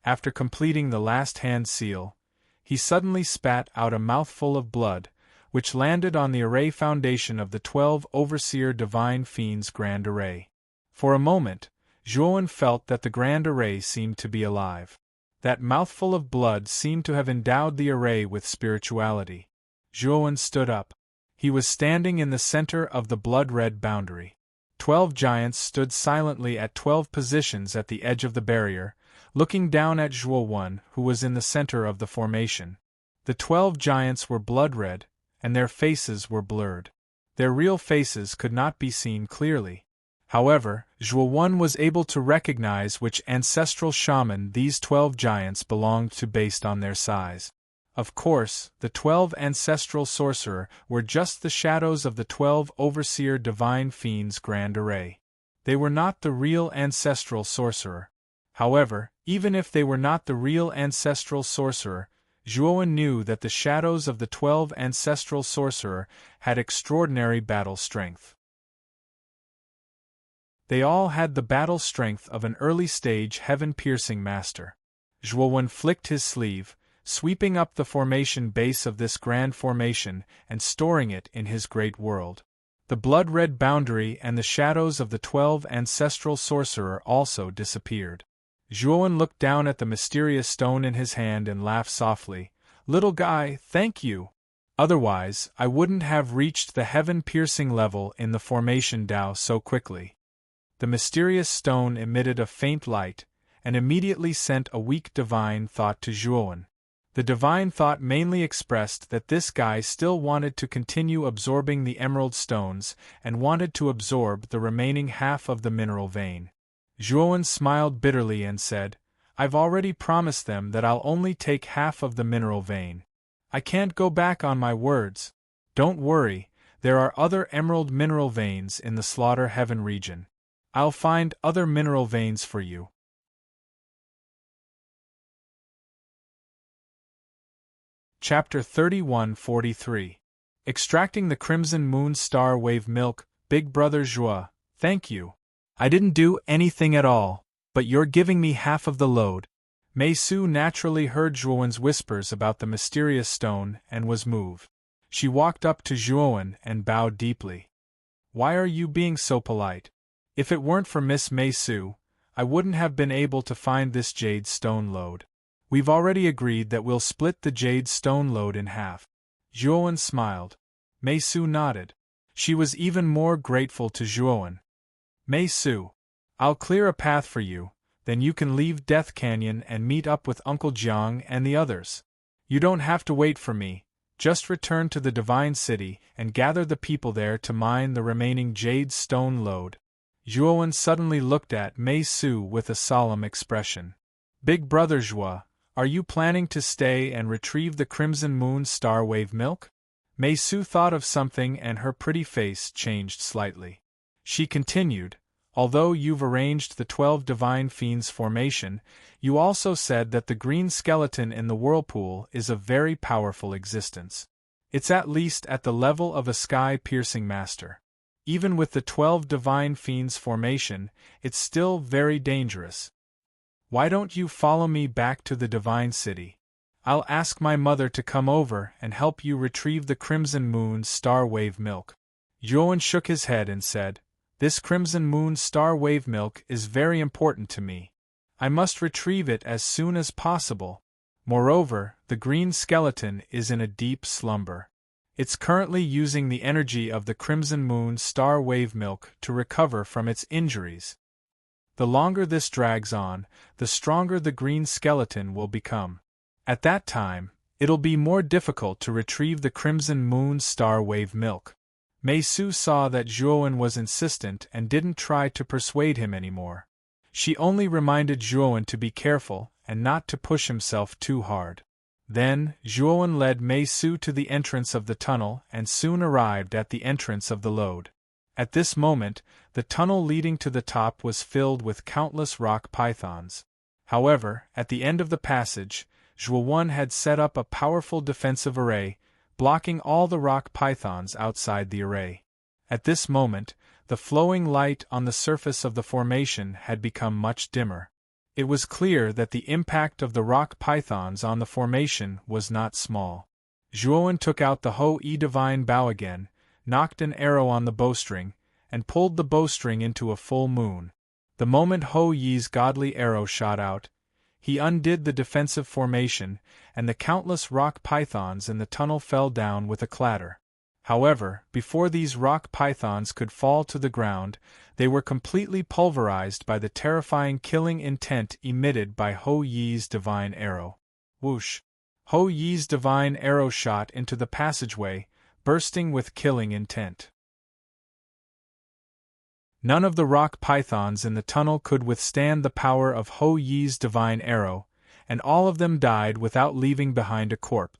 After completing the last hand seal, he suddenly spat out a mouthful of blood, which landed on the array foundation of the 12 Overseer Divine Fiends Grand Array. For a moment, Zhuowen felt that the Grand Array seemed to be alive. That mouthful of blood seemed to have endowed the array with spirituality. Zhuowen stood up. He was standing in the center of the blood-red boundary. 12 giants stood silently at 12 positions at the edge of the barrier, looking down at Zhuowen, who was in the center of the formation. The 12 giants were blood-red, and their faces were blurred. Their real faces could not be seen clearly. However, Zhuowen was able to recognize which ancestral shaman these 12 giants belonged to based on their size. Of course, the 12 ancestral sorcerer were just the shadows of the 12 Overseer Divine Fiends Grand Array. They were not the real ancestral sorcerer. However, even if they were not the real ancestral sorcerer, Zhuowen knew that the shadows of the 12 ancestral sorcerer had extraordinary battle strength. They all had the battle strength of an early-stage heaven-piercing master. Zhuowen flicked his sleeve, sweeping up the formation base of this grand formation and storing it in his great world. The blood-red boundary and the shadows of the 12 ancestral sorcerer also disappeared. Zhuowen looked down at the mysterious stone in his hand and laughed softly. "Little guy, thank you. Otherwise, I wouldn't have reached the heaven-piercing level in the formation Tao so quickly." The mysterious stone emitted a faint light, and immediately sent a weak divine thought to Zhuowen. The divine thought mainly expressed that this guy still wanted to continue absorbing the emerald stones and wanted to absorb the remaining half of the mineral vein. Zhuowen smiled bitterly and said, "I've already promised them that I'll only take half of the mineral vein. I can't go back on my words. Don't worry, there are other emerald mineral veins in the Slaughter Heaven region. I'll find other mineral veins for you." Chapter 31-43. Extracting the Crimson Moon Star Wave Milk. Big Brother Zhuo, thank you. I didn't do anything at all, but you're giving me half of the load. Mei Su naturally heard Zhuowen's whispers about the mysterious stone and was moved. She walked up to Zhuowen and bowed deeply. "Why are you being so polite? If it weren't for Miss Mei Su, I wouldn't have been able to find this jade stone load. We've already agreed that we'll split the jade stone load in half." Zhuowen smiled. Mei Su nodded. She was even more grateful to Zhuowen. "Mei Su, I'll clear a path for you, then you can leave Death Canyon and meet up with Uncle Jiang and the others. You don't have to wait for me, just return to the Divine City and gather the people there to mine the remaining jade stone load." Zhuowen suddenly looked at Mei Su with a solemn expression. "Big Brother Zhuo, are you planning to stay and retrieve the Crimson Moon Star Wave Milk?" Mei Su thought of something and her pretty face changed slightly. She continued, "Although you've arranged the 12 Divine Fiends formation, you also said that the green skeleton in the whirlpool is a very powerful existence. It's at least at the level of a sky-piercing master. Even with the 12 Divine Fiends formation, it's still very dangerous. Why don't you follow me back to the Divine City? I'll ask my mother to come over and help you retrieve the Crimson Moon Star Wave Milk." Zhuowen shook his head and said, "This crimson moon star wave milk is very important to me. I must retrieve it as soon as possible. Moreover, the green skeleton is in a deep slumber. It's currently using the energy of the crimson moon star wave milk to recover from its injuries. The longer this drags on, the stronger the green skeleton will become. At that time, it'll be more difficult to retrieve the crimson moon star wave milk." Mei Su saw that Zhuowen was insistent and didn't try to persuade him anymore. She only reminded Zhuowen to be careful and not to push himself too hard. Then, Zhuowen led Mei Su to the entrance of the tunnel and soon arrived at the entrance of the lode. At this moment, the tunnel leading to the top was filled with countless rock pythons. However, at the end of the passage, Zhuowen had set up a powerful defensive array, blocking all the rock pythons outside the array. At this moment, the flowing light on the surface of the formation had become much dimmer. It was clear that the impact of the rock pythons on the formation was not small. Zhuowen took out the Ho-E divine bow again, knocked an arrow on the bowstring, and pulled the bowstring into a full moon. The moment Ho-Yi's godly arrow shot out, he undid the defensive formation, and the countless rock pythons in the tunnel fell down with a clatter. However, before these rock pythons could fall to the ground, they were completely pulverized by the terrifying killing intent emitted by Ho-Yi's divine arrow. Whoosh! Ho-Yi's divine arrow shot into the passageway, bursting with killing intent. None of the rock pythons in the tunnel could withstand the power of Ho-Yi's divine arrow, and all of them died without leaving behind a corpse.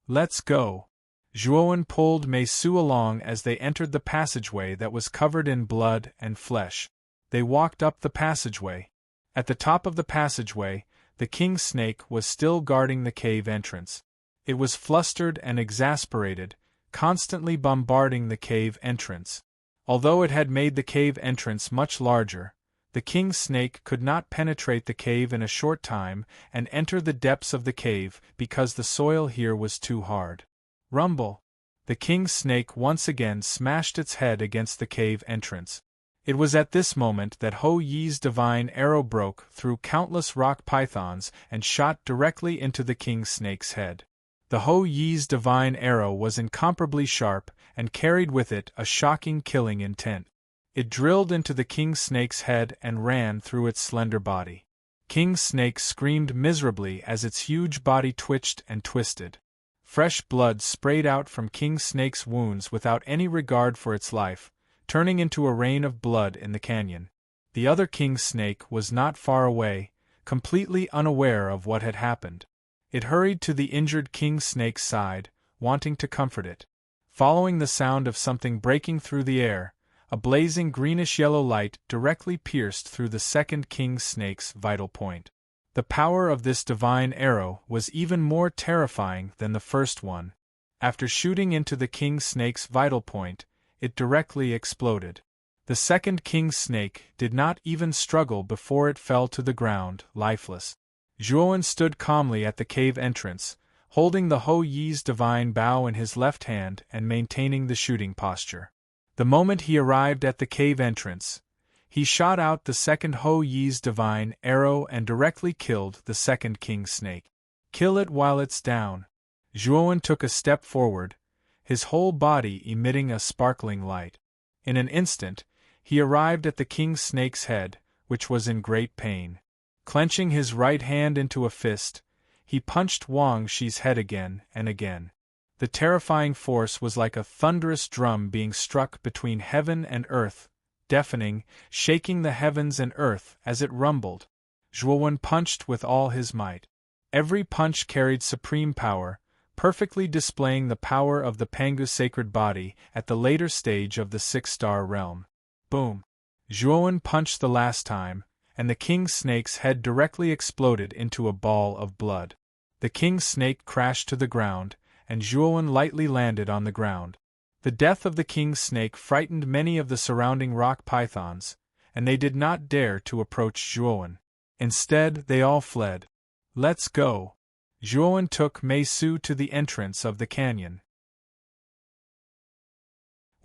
"Let's go." Zhuowen pulled Mei Su along as they entered the passageway that was covered in blood and flesh. They walked up the passageway. At the top of the passageway, the king snake was still guarding the cave entrance. It was flustered and exasperated, constantly bombarding the cave entrance. Although it had made the cave entrance much larger, the king snake could not penetrate the cave in a short time and enter the depths of the cave because the soil here was too hard. Rumble! The king snake once again smashed its head against the cave entrance. It was at this moment that Ho-Yi's divine arrow broke through countless rock pythons and shot directly into the king snake's head. The Ho-Yi's divine arrow was incomparably sharp and carried with it a shocking killing intent. It drilled into the king snake's head and ran through its slender body. King Snake screamed miserably as its huge body twitched and twisted. Fresh blood sprayed out from King Snake's wounds without any regard for its life, turning into a rain of blood in the canyon. The other king snake was not far away, completely unaware of what had happened. It hurried to the injured king snake's side, wanting to comfort it. Following the sound of something breaking through the air, a blazing greenish-yellow light directly pierced through the second king snake's vital point. The power of this divine arrow was even more terrifying than the first one. After shooting into the king snake's vital point, it directly exploded. The second king snake did not even struggle before it fell to the ground, lifeless. Zhuowen stood calmly at the cave entrance, holding the Ho-Yi's divine bow in his left hand and maintaining the shooting posture. The moment he arrived at the cave entrance, he shot out the second Ho-Yi's divine arrow and directly killed the second king snake. "Kill it while it's down." Zhuowen took a step forward, his whole body emitting a sparkling light. In an instant, he arrived at the king snake's head, which was in great pain. Clenching his right hand into a fist, he punched Wang Shi's head again and again. The terrifying force was like a thunderous drum being struck between heaven and earth, deafening, shaking the heavens and earth as it rumbled. Zhuowen punched with all his might. Every punch carried supreme power, perfectly displaying the power of the Pangu sacred body at the later stage of the six-star realm. Boom! Zhuowen punched the last time, and the king snake's head directly exploded into a ball of blood. The king snake crashed to the ground, and Zhuowen lightly landed on the ground. The death of the king snake frightened many of the surrounding rock pythons, and they did not dare to approach Zhuowen. Instead, they all fled. "Let's go." Zhuowen took Mei Su to the entrance of the canyon.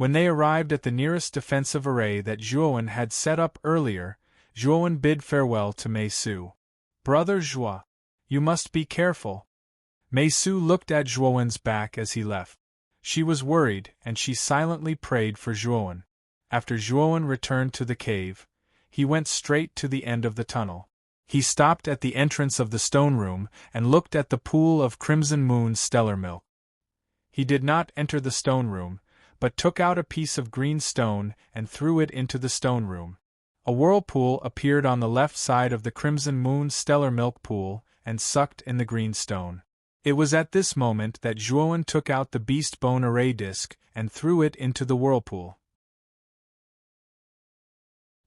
When they arrived at the nearest defensive array that Zhuowen had set up earlier, Zhuowen bid farewell to Mei Su. "Brother Zhuo, you must be careful." Mei Su looked at Zhuowen's back as he left. She was worried, and she silently prayed for Zhuowen. After Zhuowen returned to the cave, he went straight to the end of the tunnel. He stopped at the entrance of the stone room and looked at the pool of crimson moon stellar milk. He did not enter the stone room, but took out a piece of green stone and threw it into the stone room. A whirlpool appeared on the left side of the crimson moon stellar milk pool and sucked in the green stone. It was at this moment that Zhuowen took out the beast bone array disc and threw it into the whirlpool.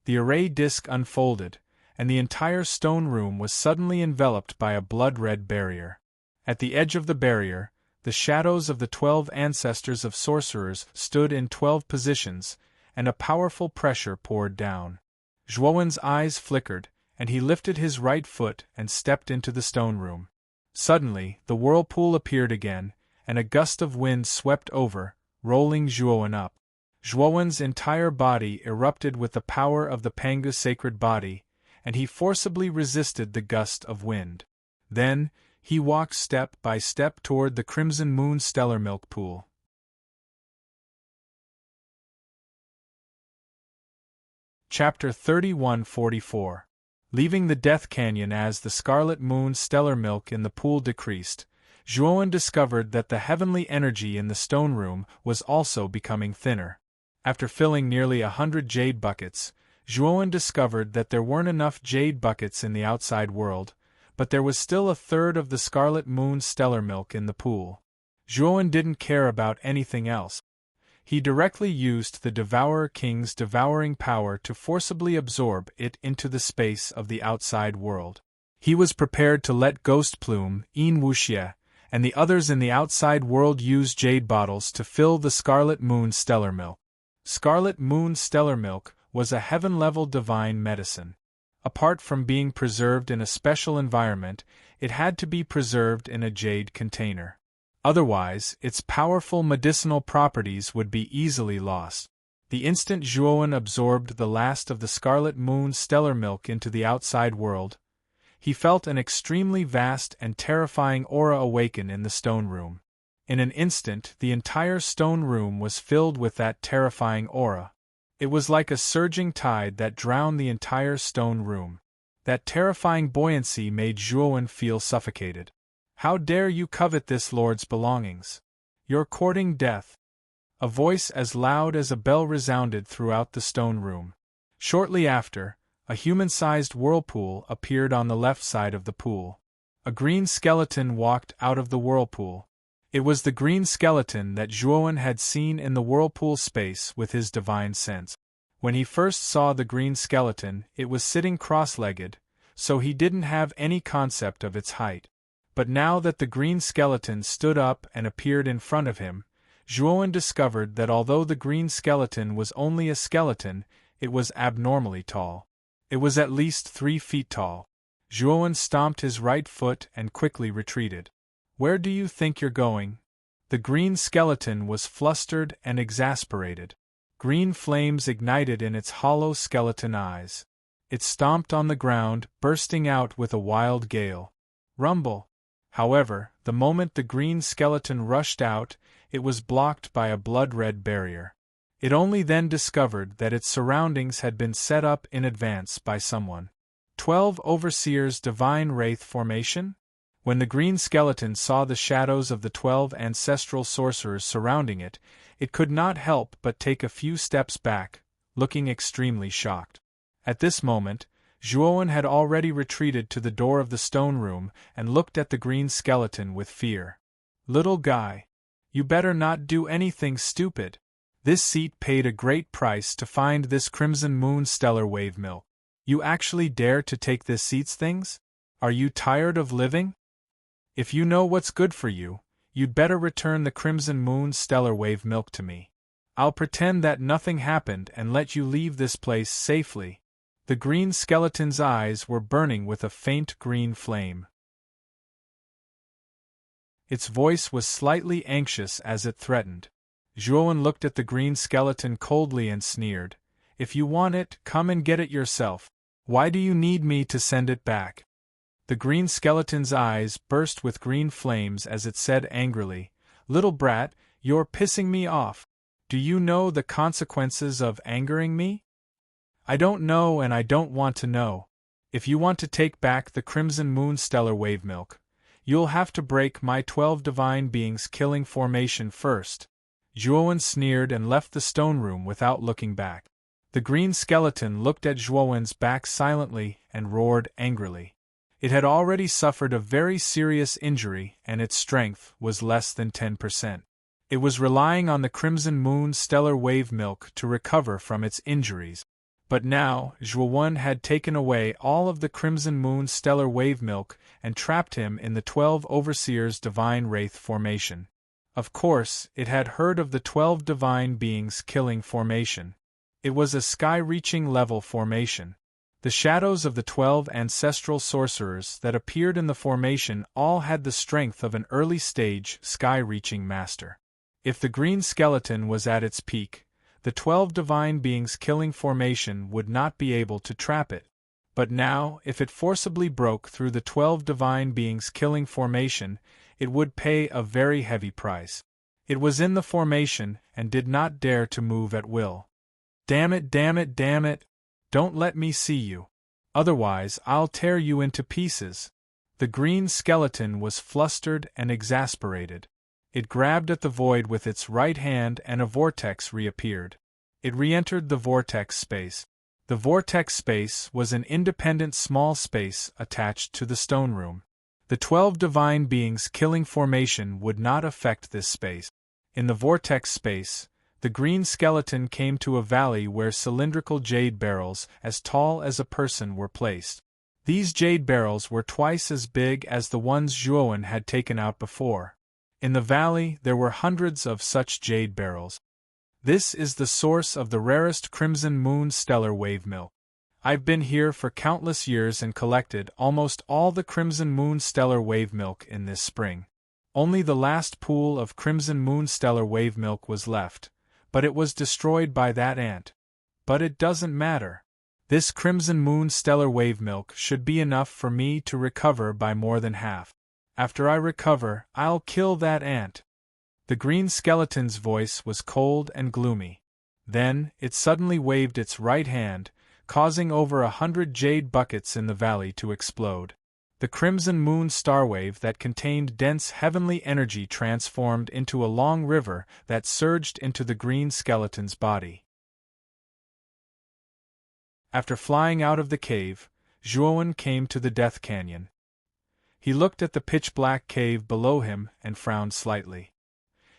The array disc unfolded, and the entire stone room was suddenly enveloped by a blood-red barrier. At the edge of the barrier, the shadows of the 12 ancestors of sorcerers stood in 12 positions, and a powerful pressure poured down. Zhuowen's eyes flickered, and he lifted his right foot and stepped into the stone room. Suddenly, the whirlpool appeared again, and a gust of wind swept over, rolling Zhuowen up. Zhuowen's entire body erupted with the power of the Pangu sacred body, and he forcibly resisted the gust of wind. Then, he walked step by step toward the crimson moon stellar milk pool. Chapter 3144. Leaving the Death Canyon as the scarlet moon stellar milk in the pool decreased, Zhuowen discovered that the heavenly energy in the stone room was also becoming thinner. After filling nearly 100 jade buckets, Zhuowen discovered that there weren't enough jade buckets in the outside world, but there was still a third of the scarlet moon stellar milk in the pool. Zhuowen didn't care about anything else. He directly used the Devourer King's devouring power to forcibly absorb it into the space of the outside world. He was prepared to let Ghost Plume, Yin Wuxie, and the others in the outside world use jade bottles to fill the Scarlet Moon stellar milk. Scarlet Moon stellar milk was a heaven-level divine medicine. Apart from being preserved in a special environment, it had to be preserved in a jade container. Otherwise, its powerful medicinal properties would be easily lost. The instant Zhuowen absorbed the last of the Scarlet Moon stellar milk into the outside world, he felt an extremely vast and terrifying aura awaken in the stone room. In an instant, the entire stone room was filled with that terrifying aura. It was like a surging tide that drowned the entire stone room. That terrifying buoyancy made Zhuowen feel suffocated. "How dare you covet this lord's belongings? You're courting death." A voice as loud as a bell resounded throughout the stone room. Shortly after, a human-sized whirlpool appeared on the left side of the pool. A green skeleton walked out of the whirlpool. It was the green skeleton that Zhuowen had seen in the whirlpool space with his divine sense. When he first saw the green skeleton, it was sitting cross-legged, so he didn't have any concept of its height. But now that the green skeleton stood up and appeared in front of him, Zhuowen discovered that although the green skeleton was only a skeleton, it was abnormally tall. It was at least 3 feet tall. Zhuowen stomped his right foot and quickly retreated. "Where do you think you're going?" The green skeleton was flustered and exasperated. Green flames ignited in its hollow skeleton eyes. It stomped on the ground, bursting out with a wild gale. Rumble! However, the moment the green skeleton rushed out, it was blocked by a blood-red barrier. It only then discovered that its surroundings had been set up in advance by someone. 12 Overseers Divine Wraith Formation? When the green skeleton saw the shadows of the 12 ancestral sorcerers surrounding it, it could not help but take a few steps back, looking extremely shocked. At this moment, Zhuowen had already retreated to the door of the stone room and looked at the green skeleton with fear. "Little guy, you better not do anything stupid. This seat paid a great price to find this crimson moon stellar wave milk. You actually dare to take this seat's things? Are you tired of living? If you know what's good for you, you'd better return the crimson moon stellar wave milk to me. I'll pretend that nothing happened and let you leave this place safely." The green skeleton's eyes were burning with a faint green flame. Its voice was slightly anxious as it threatened. Zhuowen looked at the green skeleton coldly and sneered. If you want it, come and get it yourself. Why do you need me to send it back? The green skeleton's eyes burst with green flames as it said angrily, Little brat, you're pissing me off. Do you know the consequences of angering me? I don't know and I don't want to know. If you want to take back the Crimson Moon Stellar Wave Milk, you'll have to break my 12 divine beings killing formation first. Zhuowen sneered and left the stone room without looking back. The green skeleton looked at Zhuowen's back silently and roared angrily. It had already suffered a very serious injury and its strength was less than 10%. It was relying on the Crimson Moon Stellar Wave Milk to recover from its injuries. But now, Zhuowen had taken away all of the Crimson Moon Stellar Wave Milk and trapped him in the 12 Overseers Divine Wraith formation. Of course, it had heard of the 12 Divine Beings killing formation. It was a sky-reaching level formation. The shadows of the 12 ancestral sorcerers that appeared in the formation all had the strength of an early-stage, sky-reaching master. If the green skeleton was at its peak, the 12 divine beings killing formation would not be able to trap it. But now, if it forcibly broke through the 12 divine beings killing formation, it would pay a very heavy price. It was in the formation and did not dare to move at will. Damn it, damn it, damn it! Don't let me see you. Otherwise, I'll tear you into pieces. The green skeleton was flustered and exasperated. It grabbed at the void with its right hand and a vortex reappeared. It re-entered the vortex space. The vortex space was an independent small space attached to the stone room. The 12 divine beings killing formation would not affect this space. In the vortex space, the green skeleton came to a valley where cylindrical jade barrels as tall as a person were placed. These jade barrels were twice as big as the ones Zhuowen had taken out before. In the valley there were hundreds of such jade barrels. This is the source of the rarest Crimson Moon Stellar Wave Milk. I've been here for countless years and collected almost all the Crimson Moon Stellar Wave Milk in this spring. Only the last pool of Crimson Moon Stellar Wave Milk was left, but it was destroyed by that ant. But it doesn't matter. This Crimson Moon Stellar Wave Milk should be enough for me to recover by more than half. After I recover, I'll kill that ant. The green skeleton's voice was cold and gloomy. Then, it suddenly waved its right hand, causing over 100 jade buckets in the valley to explode. The Crimson Moon Starwave that contained dense heavenly energy transformed into a long river that surged into the green skeleton's body. After flying out of the cave, Zhuowen came to the Death Canyon. He looked at the pitch-black cave below him and frowned slightly.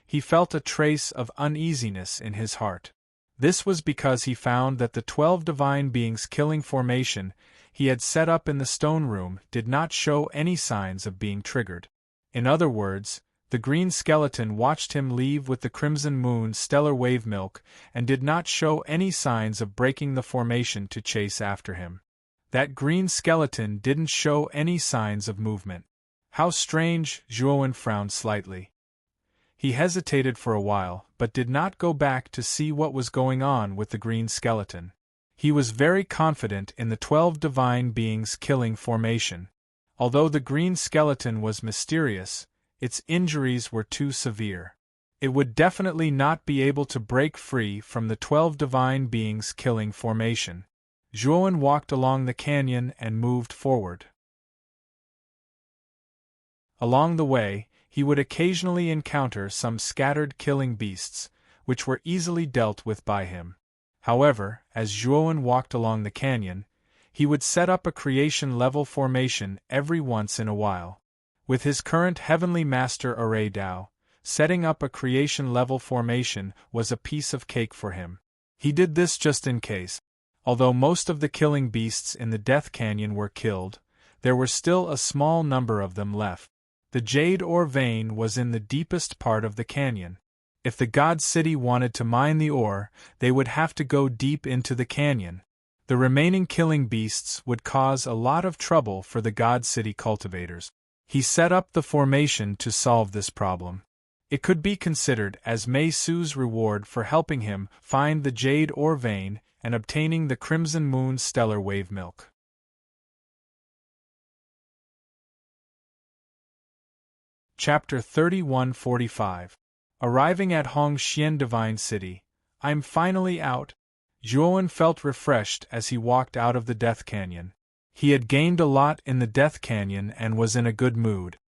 He felt a trace of uneasiness in his heart. This was because he found that the 12 divine beings killing formation he had set up in the stone room did not show any signs of being triggered. In other words, the green skeleton watched him leave with the Crimson Moon Stellar Wave Milk and did not show any signs of breaking the formation to chase after him. That green skeleton didn't show any signs of movement. How strange, Zhuowen frowned slightly. He hesitated for a while, but did not go back to see what was going on with the green skeleton. He was very confident in the 12 divine beings killing formation. Although the green skeleton was mysterious, its injuries were too severe. It would definitely not be able to break free from the 12 divine beings killing formation. Zhuowen walked along the canyon and moved forward. Along the way, he would occasionally encounter some scattered killing beasts, which were easily dealt with by him. However, as Zhuowen walked along the canyon, he would set up a creation-level formation every once in a while. With his current Heavenly Master Array Dao, setting up a creation-level formation was a piece of cake for him. He did this just in case. Although most of the killing beasts in the Death Canyon were killed, there were still a small number of them left. The jade ore vein was in the deepest part of the canyon. If the God City wanted to mine the ore, they would have to go deep into the canyon. The remaining killing beasts would cause a lot of trouble for the God City cultivators. He set up the formation to solve this problem. It could be considered as Mei Su's reward for helping him find the jade ore vein and obtaining the Crimson Moon's stellar wave milk. Chapter 3145. Arriving at Hongxian Divine City, I'm finally out. Zhuowen felt refreshed as he walked out of the Death Canyon. He had gained a lot in the Death Canyon and was in a good mood.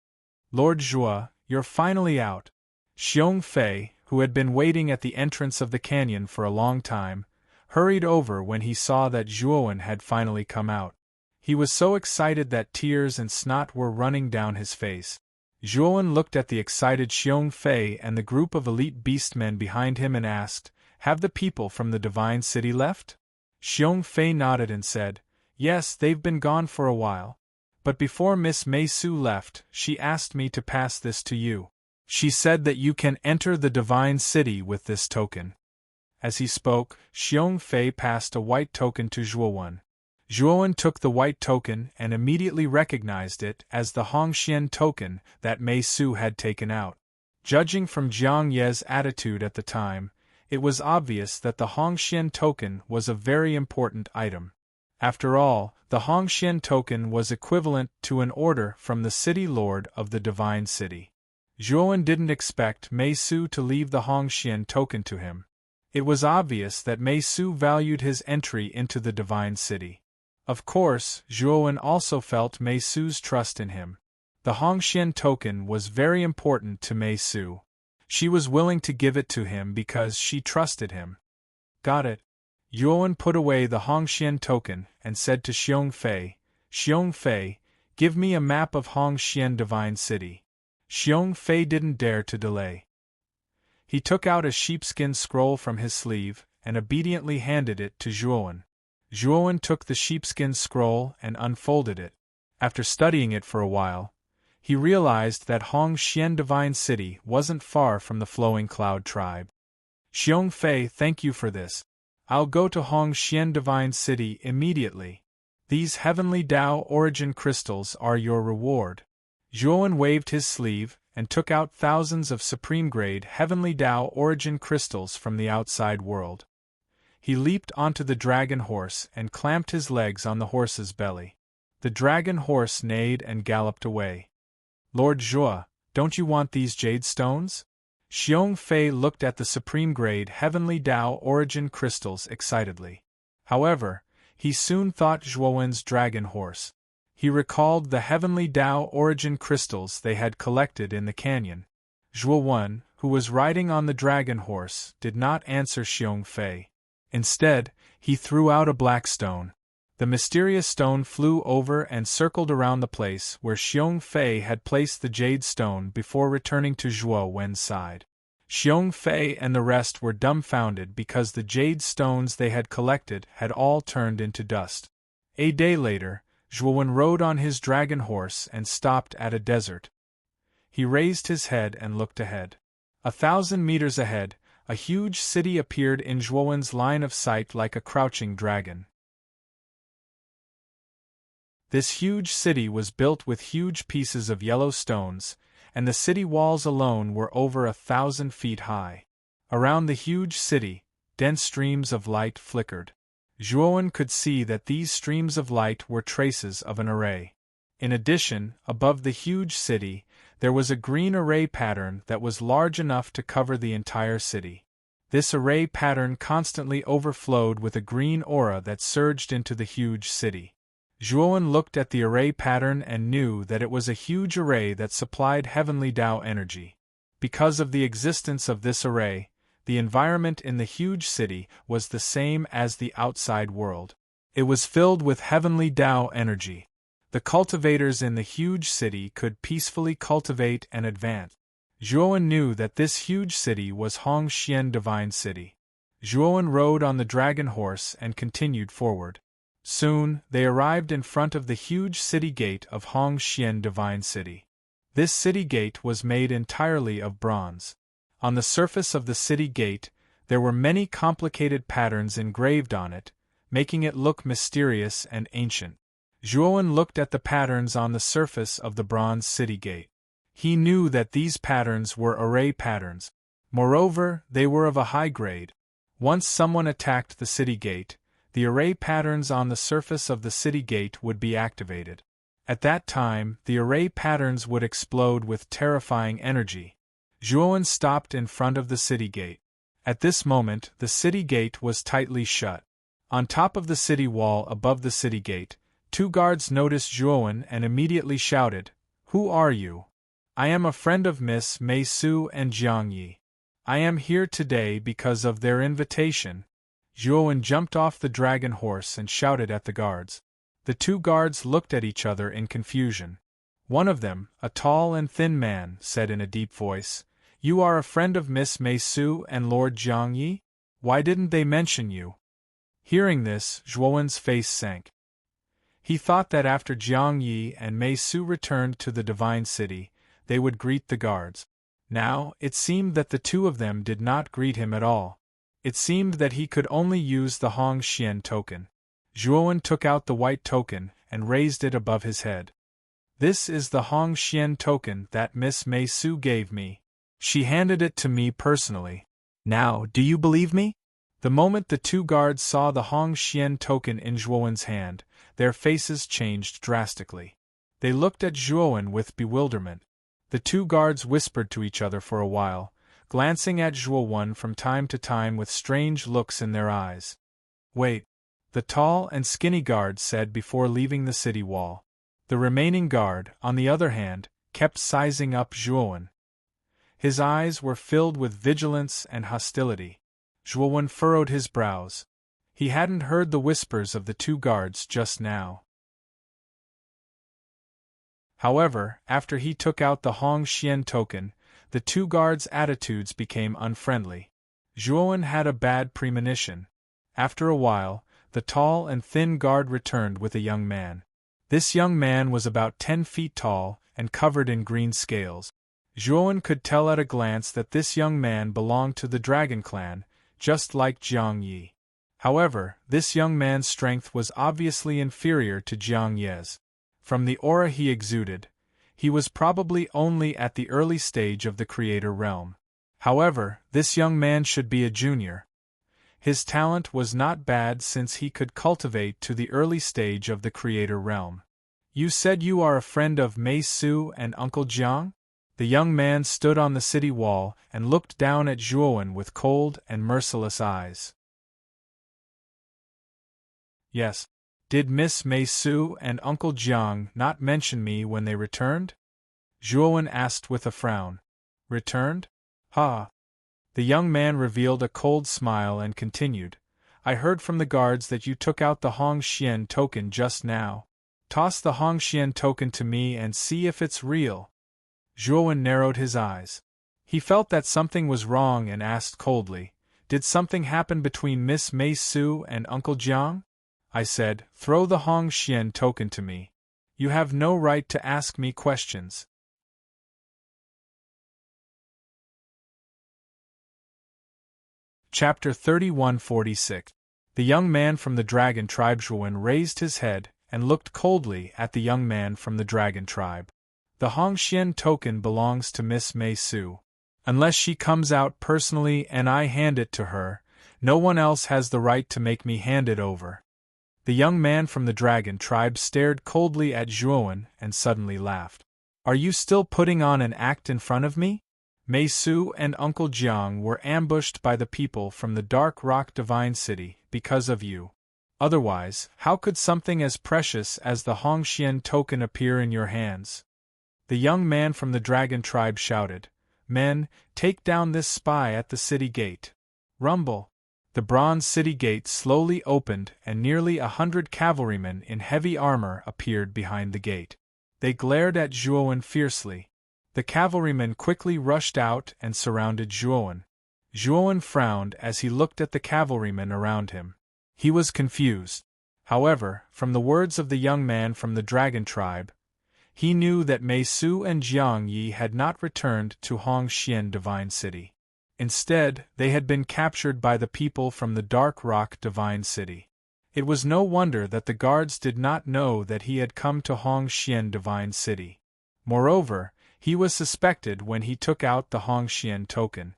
Lord Zhuo, you're finally out. Xiong Fei, who had been waiting at the entrance of the canyon for a long time, hurried over when he saw that Zhuowen had finally come out. He was so excited that tears and snot were running down his face. Zhuowen looked at the excited Xiong Fei and the group of elite beastmen behind him and asked, "Have the people from the Divine City left?" Xiong Fei nodded and said, "Yes, they've been gone for a while. But before Miss Mei Su left, she asked me to pass this to you. She said that you can enter the Divine City with this token." As he spoke, Xiong Fei passed a white token to Zhuowen. Zhuowen took the white token and immediately recognized it as the Hongxian token that Mei Su had taken out. Judging from Jiang Ye's attitude at the time, it was obvious that the Hongxian token was a very important item. After all, the Hongxian token was equivalent to an order from the City Lord of the Divine City. Zhuowen didn't expect Mei Su to leave the Hongxian token to him. It was obvious that Mei Su valued his entry into the Divine City. Of course, Zhuowen also felt Mei Su's trust in him. The Hongxian token was very important to Mei Su. She was willing to give it to him because she trusted him. Got it. Zhuowen put away the Hongxian token and said to Xiong Fei, "Xiong Fei, give me a map of Hongxian Divine City." Xiong Fei didn't dare to delay. He took out a sheepskin scroll from his sleeve and obediently handed it to Zhuowen. Zhuowen took the sheepskin scroll and unfolded it. After studying it for a while, he realized that Hongxian Divine City wasn't far from the Flowing Cloud tribe. "Xiong Fei, thank you for this. I'll go to Hongxian Divine City immediately. These heavenly Tao origin crystals are your reward." Zhuowen waved his sleeve and took out thousands of supreme-grade heavenly Tao origin crystals from the outside world. He leaped onto the dragon horse and clamped his legs on the horse's belly. The dragon horse neighed and galloped away. "Lord Zhuo, don't you want these jade stones?" Xiong Fei looked at the supreme-grade heavenly Tao origin crystals excitedly. However, he soon thought Zhuowen's dragon horse. He recalled the heavenly Tao origin crystals they had collected in the canyon. Zhuowen, who was riding on the dragon horse, did not answer Xiong Fei. Instead, he threw out a black stone. The mysterious stone flew over and circled around the place where Xiong Fei had placed the jade stone before returning to Zhuowen's side. Xiong Fei and the rest were dumbfounded because the jade stones they had collected had all turned into dust. A day later, Zhuowen rode on his dragon horse and stopped at a desert. He raised his head and looked ahead. 1,000 meters ahead, a huge city appeared in Zhuowen's line of sight like a crouching dragon. This huge city was built with huge pieces of yellow stones, and the city walls alone were over 1,000 feet high. Around the huge city, dense streams of light flickered. Zhuowen could see that these streams of light were traces of an array. In addition, above the huge city, there was a green array pattern that was large enough to cover the entire city. This array pattern constantly overflowed with a green aura that surged into the huge city. Zhuowen looked at the array pattern and knew that it was a huge array that supplied heavenly Tao energy. Because of the existence of this array, the environment in the huge city was the same as the outside world. It was filled with heavenly Tao energy. The cultivators in the huge city could peacefully cultivate and advance. Zhuowen knew that this huge city was Hongxian Divine City. Zhuowen rode on the dragon horse and continued forward. Soon, they arrived in front of the huge city gate of Hongxian Divine City. This city gate was made entirely of bronze. On the surface of the city gate, there were many complicated patterns engraved on it, making it look mysterious and ancient. Zhuowen looked at the patterns on the surface of the bronze city gate. He knew that these patterns were array patterns. Moreover, they were of a high grade. Once someone attacked the city gate, the array patterns on the surface of the city gate would be activated. At that time, the array patterns would explode with terrifying energy. Zhuowen stopped in front of the city gate. At this moment, the city gate was tightly shut. On top of the city wall above the city gate, 2 guards noticed Zhuowen and immediately shouted, "Who are you?" "I am a friend of Miss Mei Su and Jiang Yi. I am here today because of their invitation." Zhuowen jumped off the dragon horse and shouted at the guards. The 2 guards looked at each other in confusion. One of them, a tall and thin man, said in a deep voice, "You are a friend of Miss Mei Su and Lord Jiang Yi? Why didn't they mention you?" Hearing this, Zhuowen's face sank. He thought that after Jiang Yi and Mei Su returned to the Divine City, they would greet the guards. Now, it seemed that the 2 of them did not greet him at all. It seemed that he could only use the Hong Xian token. Zhuowen took out the white token and raised it above his head. "This is the Hong Xian token that Miss Mei Su gave me. She handed it to me personally. Now, do you believe me?" The moment the 2 guards saw the Hong Xian token in Zhuowen's hand, their faces changed drastically. They looked at Zhuowen with bewilderment. The 2 guards whispered to each other for a while, glancing at Zhuowen from time to time with strange looks in their eyes. "Wait," the tall and skinny guard said before leaving the city wall. The remaining guard, on the other hand, kept sizing up Zhuowen. His eyes were filled with vigilance and hostility. Zhuowen furrowed his brows. He hadn't heard the whispers of the 2 guards just now. However, after he took out the Hong Xian token, the 2 guards' attitudes became unfriendly. Zhuowen had a bad premonition. After a while, the tall and thin guard returned with a young man. This young man was about 10 feet tall and covered in green scales. Zhuowen could tell at a glance that this young man belonged to the Dragon Clan, just like Jiang Yi. However, this young man's strength was obviously inferior to Jiang Yi's. From the aura he exuded, he was probably only at the early stage of the Creator Realm. However, this young man should be a junior. His talent was not bad since he could cultivate to the early stage of the Creator Realm. "You said you are a friend of Mei Su and Uncle Jiang?" The young man stood on the city wall and looked down at Zhuowen with cold and merciless eyes. "Yes. Did Miss Mei Su and Uncle Jiang not mention me when they returned?" Zhuowen asked with a frown. "Returned? Ha!" The young man revealed a cold smile and continued, "I heard from the guards that you took out the Hong Xian token just now. Toss the Hong Xian token to me and see if it's real." Zhuowen narrowed his eyes. He felt that something was wrong and asked coldly, "Did something happen between Miss Mei Su and Uncle Jiang?" I said, "Throw the Hong Xian token to me. You have no right to ask me questions." Chapter 3146. The young man from the Dragon Tribe. Zhuowen raised his head and looked coldly at the young man from the Dragon Tribe. "The Hong Xian token belongs to Miss Mei Su. Unless she comes out personally and I hand it to her, no one else has the right to make me hand it over." The young man from the Dragon Tribe stared coldly at Zhuowen and suddenly laughed. "Are you still putting on an act in front of me? Mei Su and Uncle Jiang were ambushed by the people from the Dark Rock Divine City because of you. Otherwise, how could something as precious as the Hong Xian token appear in your hands?" The young man from the Dragon Tribe shouted, "Men, take down this spy at the city gate." Rumble! The bronze city gate slowly opened and nearly 100 cavalrymen in heavy armor appeared behind the gate. They glared at Zhuowen fiercely. The cavalrymen quickly rushed out and surrounded Zhuowen. Zhuowen frowned as he looked at the cavalrymen around him. He was confused. However, from the words of the young man from the Dragon Tribe, he knew that Mei Su and Jiang Yi had not returned to Hong Xian Divine City. Instead, they had been captured by the people from the Dark Rock Divine City. It was no wonder that the guards did not know that he had come to Hong Xian Divine City. Moreover, He was suspected when he took out the Hongxian token.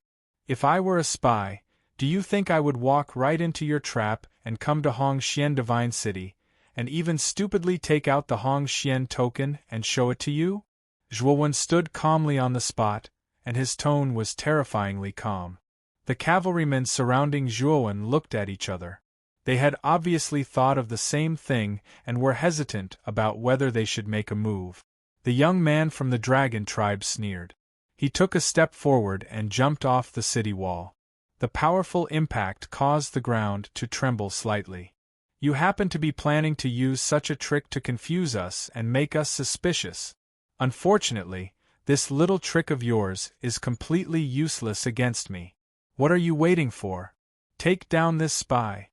If I were a spy, do you think I would walk right into your trap and come to Hongxian Divine City, and even stupidly take out the Hongxian token and show it to you? Zhuowen stood calmly on the spot, and his tone was terrifyingly calm. The cavalrymen surrounding Zhuowen looked at each other. They had obviously thought of the same thing and were hesitant about whether they should make a move. The young man from the dragon tribe sneered. He took a step forward and jumped off the city wall. The powerful impact caused the ground to tremble slightly. You happen to be planning to use such a trick to confuse us and make us suspicious. Unfortunately, this little trick of yours is completely useless against me. What are you waiting for? Take down this spy.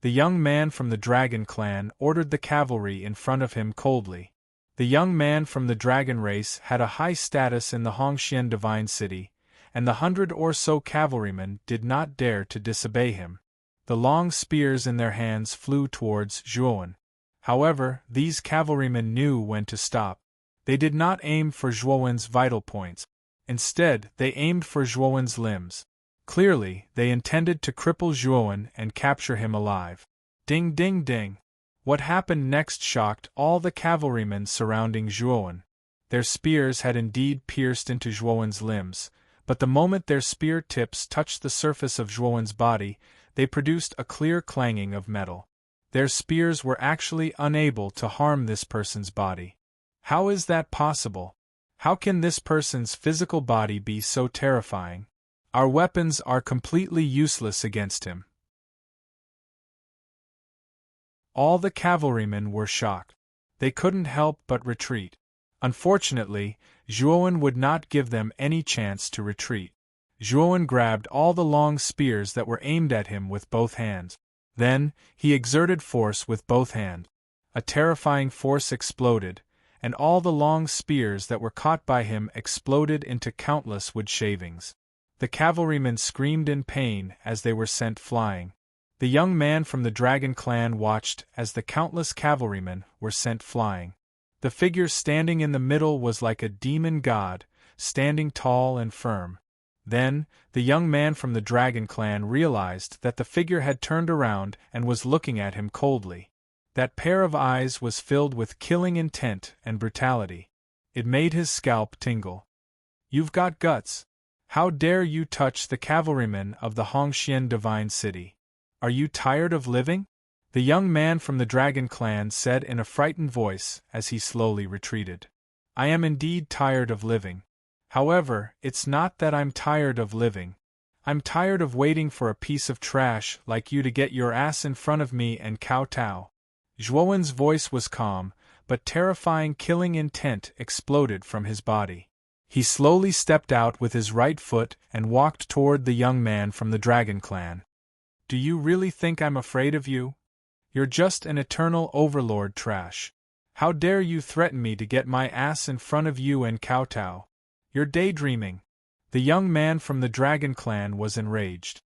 The young man from the dragon clan ordered the cavalry in front of him coldly. The young man from the dragon race had a high status in the Hongxian Divine City, and the 100 or so cavalrymen did not dare to disobey him. The long spears in their hands flew towards Zhuowen. However, these cavalrymen knew when to stop. They did not aim for Zhuowen's vital points. Instead, they aimed for Zhuowen's limbs. Clearly, they intended to cripple Zhuowen and capture him alive. Ding ding ding! What happened next shocked all the cavalrymen surrounding Zhuowen. Their spears had indeed pierced into Zhuowen's limbs, but the moment their spear tips touched the surface of Zhuowen's body, they produced a clear clanging of metal. Their spears were actually unable to harm this person's body. How is that possible? How can this person's physical body be so terrifying? Our weapons are completely useless against him. All the cavalrymen were shocked. They couldn't help but retreat. Unfortunately, Zhuowen would not give them any chance to retreat. Zhuowen grabbed all the long spears that were aimed at him with both hands. Then, he exerted force with both hands. A terrifying force exploded, and all the long spears that were caught by him exploded into countless wood shavings. The cavalrymen screamed in pain as they were sent flying. The young man from the dragon clan watched as the countless cavalrymen were sent flying. The figure standing in the middle was like a demon god, standing tall and firm. Then, the young man from the dragon clan realized that the figure had turned around and was looking at him coldly. That pair of eyes was filled with killing intent and brutality. It made his scalp tingle. You've got guts. How dare you touch the cavalrymen of the Hongxian Divine City? Are you tired of living? The young man from the dragon clan said in a frightened voice as he slowly retreated. I am indeed tired of living. However, it's not that I'm tired of living. I'm tired of waiting for a piece of trash like you to get your ass in front of me and kowtow. Zhuowen's voice was calm, but terrifying killing intent exploded from his body. He slowly stepped out with his right foot and walked toward the young man from the dragon clan. Do you really think I'm afraid of you? You're just an eternal overlord trash. How dare you threaten me to get my ass in front of you and kowtow? You're daydreaming. The young man from the dragon clan was enraged.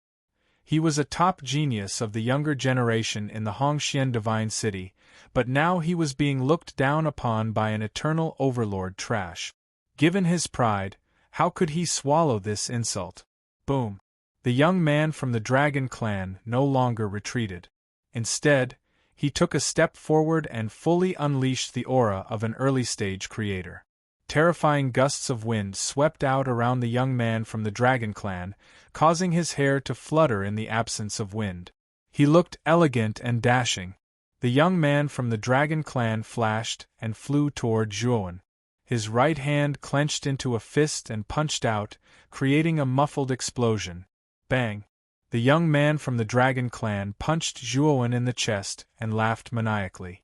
He was a top genius of the younger generation in the Hongxian Divine City, but now he was being looked down upon by an eternal overlord trash. Given his pride, how could he swallow this insult? Boom! The young man from the dragon clan no longer retreated. Instead, he took a step forward and fully unleashed the aura of an early-stage creator. Terrifying gusts of wind swept out around the young man from the dragon clan, causing his hair to flutter in the absence of wind. He looked elegant and dashing. The young man from the dragon clan flashed and flew toward Zhuowen. His right hand clenched into a fist and punched out, creating a muffled explosion. Bang! The young man from the dragon clan punched Zhuowen in the chest and laughed maniacally.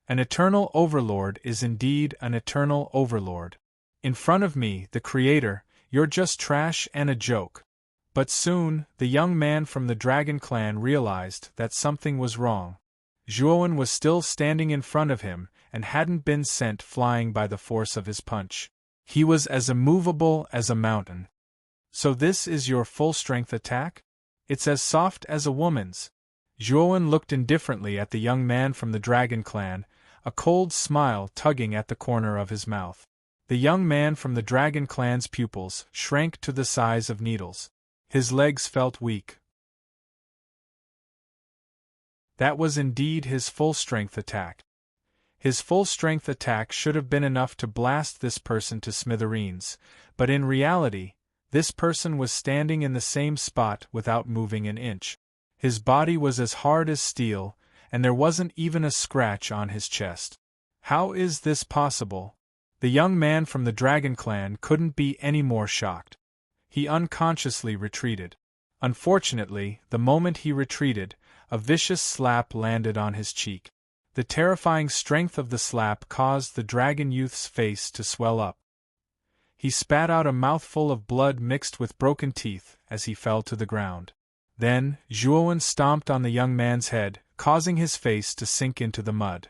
An eternal overlord is indeed an eternal overlord. In front of me, the creator, you're just trash and a joke. But soon, the young man from the dragon clan realized that something was wrong. Zhuowen was still standing in front of him and hadn't been sent flying by the force of his punch. He was as immovable as a mountain. So this is your full-strength attack? It's as soft as a woman's. Zhuowen looked indifferently at the young man from the dragon clan, a cold smile tugging at the corner of his mouth. The young man from the Dragon Clan's pupils shrank to the size of needles. His legs felt weak. That was indeed his full-strength attack. His full-strength attack should have been enough to blast this person to smithereens, but in reality, this person was standing in the same spot without moving an inch. His body was as hard as steel, and there wasn't even a scratch on his chest. How is this possible? The young man from the Dragon Clan couldn't be any more shocked. He unconsciously retreated. Unfortunately, the moment he retreated, a vicious slap landed on his cheek. The terrifying strength of the slap caused the dragon youth's face to swell up. He spat out a mouthful of blood mixed with broken teeth as he fell to the ground. Then, Zhuowen stomped on the young man's head, causing his face to sink into the mud.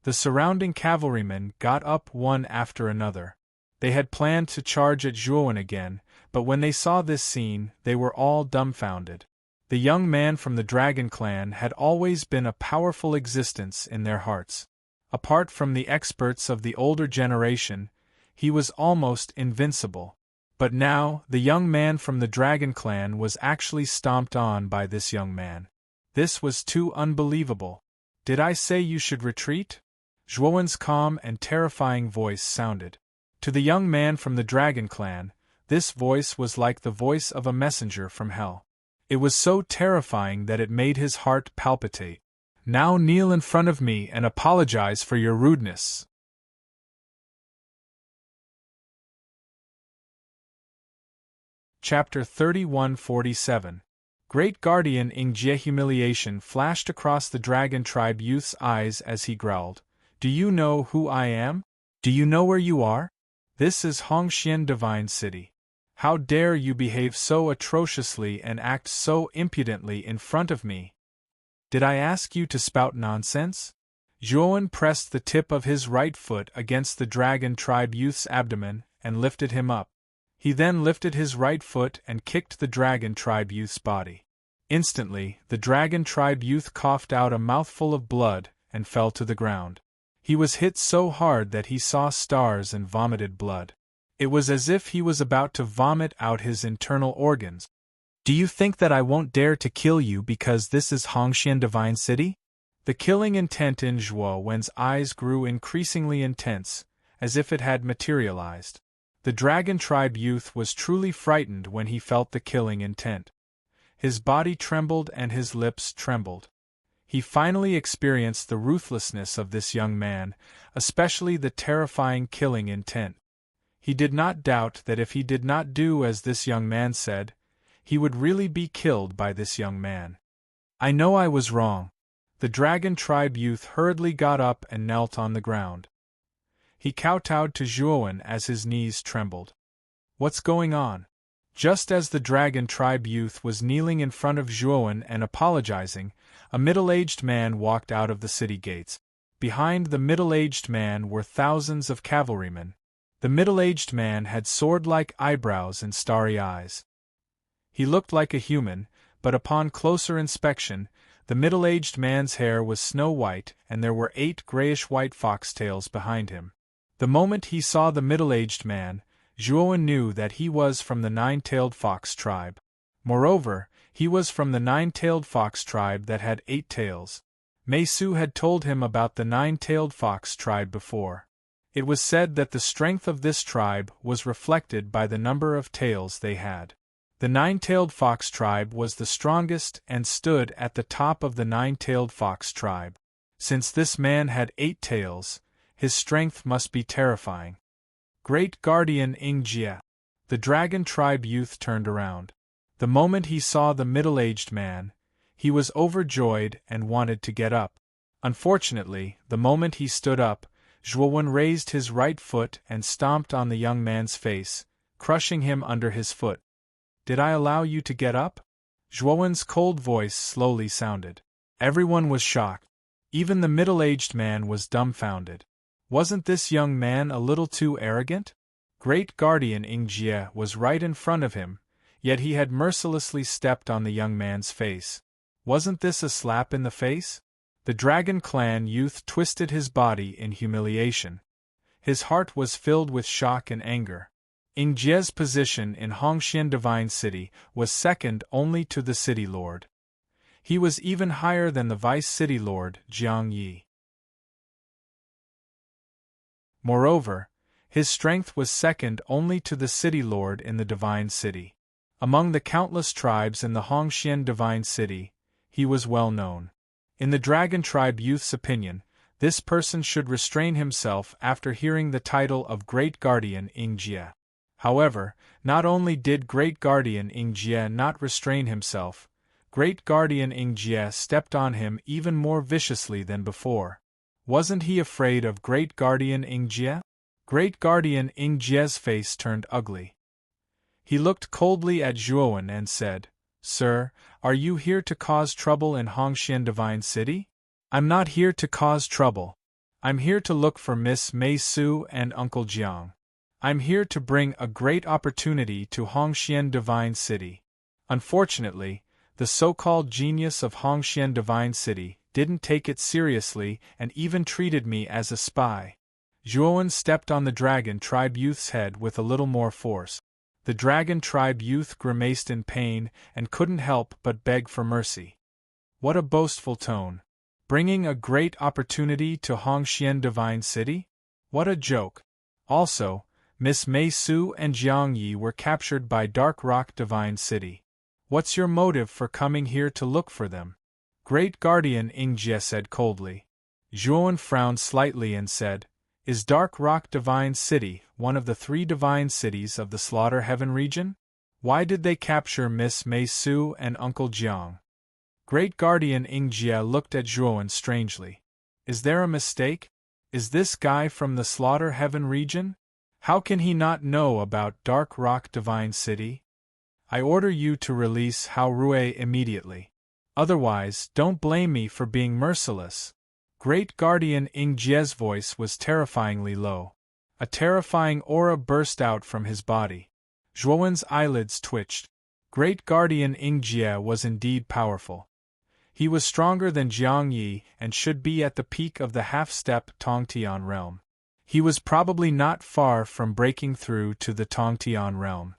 The surrounding cavalrymen got up one after another. They had planned to charge at Zhuowen again, but when they saw this scene, they were all dumbfounded. The young man from the Dragon Clan had always been a powerful existence in their hearts. Apart from the experts of the older generation, he was almost invincible. But now, the young man from the Dragon Clan was actually stomped on by this young man. This was too unbelievable. Did I say you should retreat? Zhuowen's calm and terrifying voice sounded. To the young man from the Dragon Clan, this voice was like the voice of a messenger from hell. It was so terrifying that it made his heart palpitate. Now kneel in front of me and apologize for your rudeness. Chapter 3147. Great Guardian Ingjie. Humiliation flashed across the Dragon Tribe youth's eyes as he growled. Do you know who I am? Do you know where you are? This is Hongxian Divine City. How dare you behave so atrociously and act so impudently in front of me? Did I ask you to spout nonsense? Zhuowen pressed the tip of his right foot against the Dragon Tribe youth's abdomen and lifted him up. He then lifted his right foot and kicked the Dragon Tribe youth's body. Instantly, the Dragon Tribe youth coughed out a mouthful of blood and fell to the ground. He was hit so hard that he saw stars and vomited blood. It was as if he was about to vomit out his internal organs. Do you think that I won't dare to kill you because this is Hongxian Divine City? The killing intent in Zhuowen's eyes grew increasingly intense, as if it had materialized. The Dragon Tribe youth was truly frightened when he felt the killing intent. His body trembled and his lips trembled. He finally experienced the ruthlessness of this young man, especially the terrifying killing intent. He did not doubt that if he did not do as this young man said, he would really be killed by this young man. I know I was wrong. The Dragon Tribe youth hurriedly got up and knelt on the ground. He kowtowed to Zhuowen as his knees trembled. What's going on? Just as the Dragon Tribe youth was kneeling in front of Zhuowen and apologizing, a middle-aged man walked out of the city gates. Behind the middle-aged man were thousands of cavalrymen. The middle-aged man had sword-like eyebrows and starry eyes. He looked like a human, but upon closer inspection, the middle-aged man's hair was snow-white and there were 8 grayish-white foxtails behind him. The moment he saw the middle-aged man, Zhuowen knew that he was from the nine-tailed fox tribe. Moreover, he was from the nine-tailed fox tribe that had 8 tails. Mei Su had told him about the nine-tailed fox tribe before. It was said that the strength of this tribe was reflected by the number of tails they had. The nine-tailed fox tribe was the strongest and stood at the top of the nine-tailed fox tribe. Since this man had 8 tails, his strength must be terrifying. Great Guardian Ingjie. The Dragon Tribe youth turned around. The moment he saw the middle-aged man, he was overjoyed and wanted to get up. Unfortunately, the moment he stood up, Zhuowen raised his right foot and stomped on the young man's face, crushing him under his foot. Did I allow you to get up? Zhuowen's cold voice slowly sounded. Everyone was shocked. Even the middle-aged man was dumbfounded. Wasn't this young man a little too arrogant? Great Guardian Ingjie was right in front of him, yet he had mercilessly stepped on the young man's face. Wasn't this a slap in the face? The Dragon Clan youth twisted his body in humiliation. His heart was filled with shock and anger. Ing Jie's position in Hongxian Divine City was second only to the City Lord. He was even higher than the Vice City Lord, Jiang Yi. Moreover, his strength was second only to the City Lord in the Divine City. Among the countless tribes in the Hongxian Divine City, he was well known. In the Dragon Tribe youth's opinion, this person should restrain himself after hearing the title of Great Guardian Ing Jie. However, not only did Great Guardian Ing Jie not restrain himself, Great Guardian Ing Jie stepped on him even more viciously than before. Wasn't he afraid of Great Guardian Ing Jie? Great Guardian Ing Jie's face turned ugly. He looked coldly at Zhuowen and said, "Sir, are you here to cause trouble in Hongxian Divine City?" "I'm not here to cause trouble. I'm here to look for Miss Mei Su and Uncle Jiang. I'm here to bring a great opportunity to Hongxian Divine City." Unfortunately, the so-called genius of Hongxian Divine City didn't take it seriously and even treated me as a spy. Zhuowen stepped on the Dragon Tribe youth's head with a little more force. The Dragon Tribe youth grimaced in pain and couldn't help but beg for mercy. What a boastful tone! Bringing a great opportunity to Hongxian Divine City? What a joke! Also, Miss Mei Su and Jiang Yi were captured by Dark Rock Divine City. What's your motive for coming here to look for them? Great Guardian Ing Jie said coldly. Zhuowen frowned slightly and said, "Is Dark Rock Divine City one of the 3 divine cities of the Slaughter Heaven region? Why did they capture Miss Mei Su and Uncle Jiang?" Great Guardian Ing Jie looked at Zhuowen strangely. "Is there a mistake? Is this guy from the Slaughter Heaven region? How can he not know about Dark Rock Divine City? I order you to release Hao Rui immediately. Otherwise, don't blame me for being merciless." Great Guardian Ing Jie's voice was terrifyingly low. A terrifying aura burst out from his body. Zhuowen's eyelids twitched. Great Guardian Ing Jie was indeed powerful. He was stronger than Jiang Yi and should be at the peak of the half-step Tongtian realm. He was probably not far from breaking through to the Tongtian realm.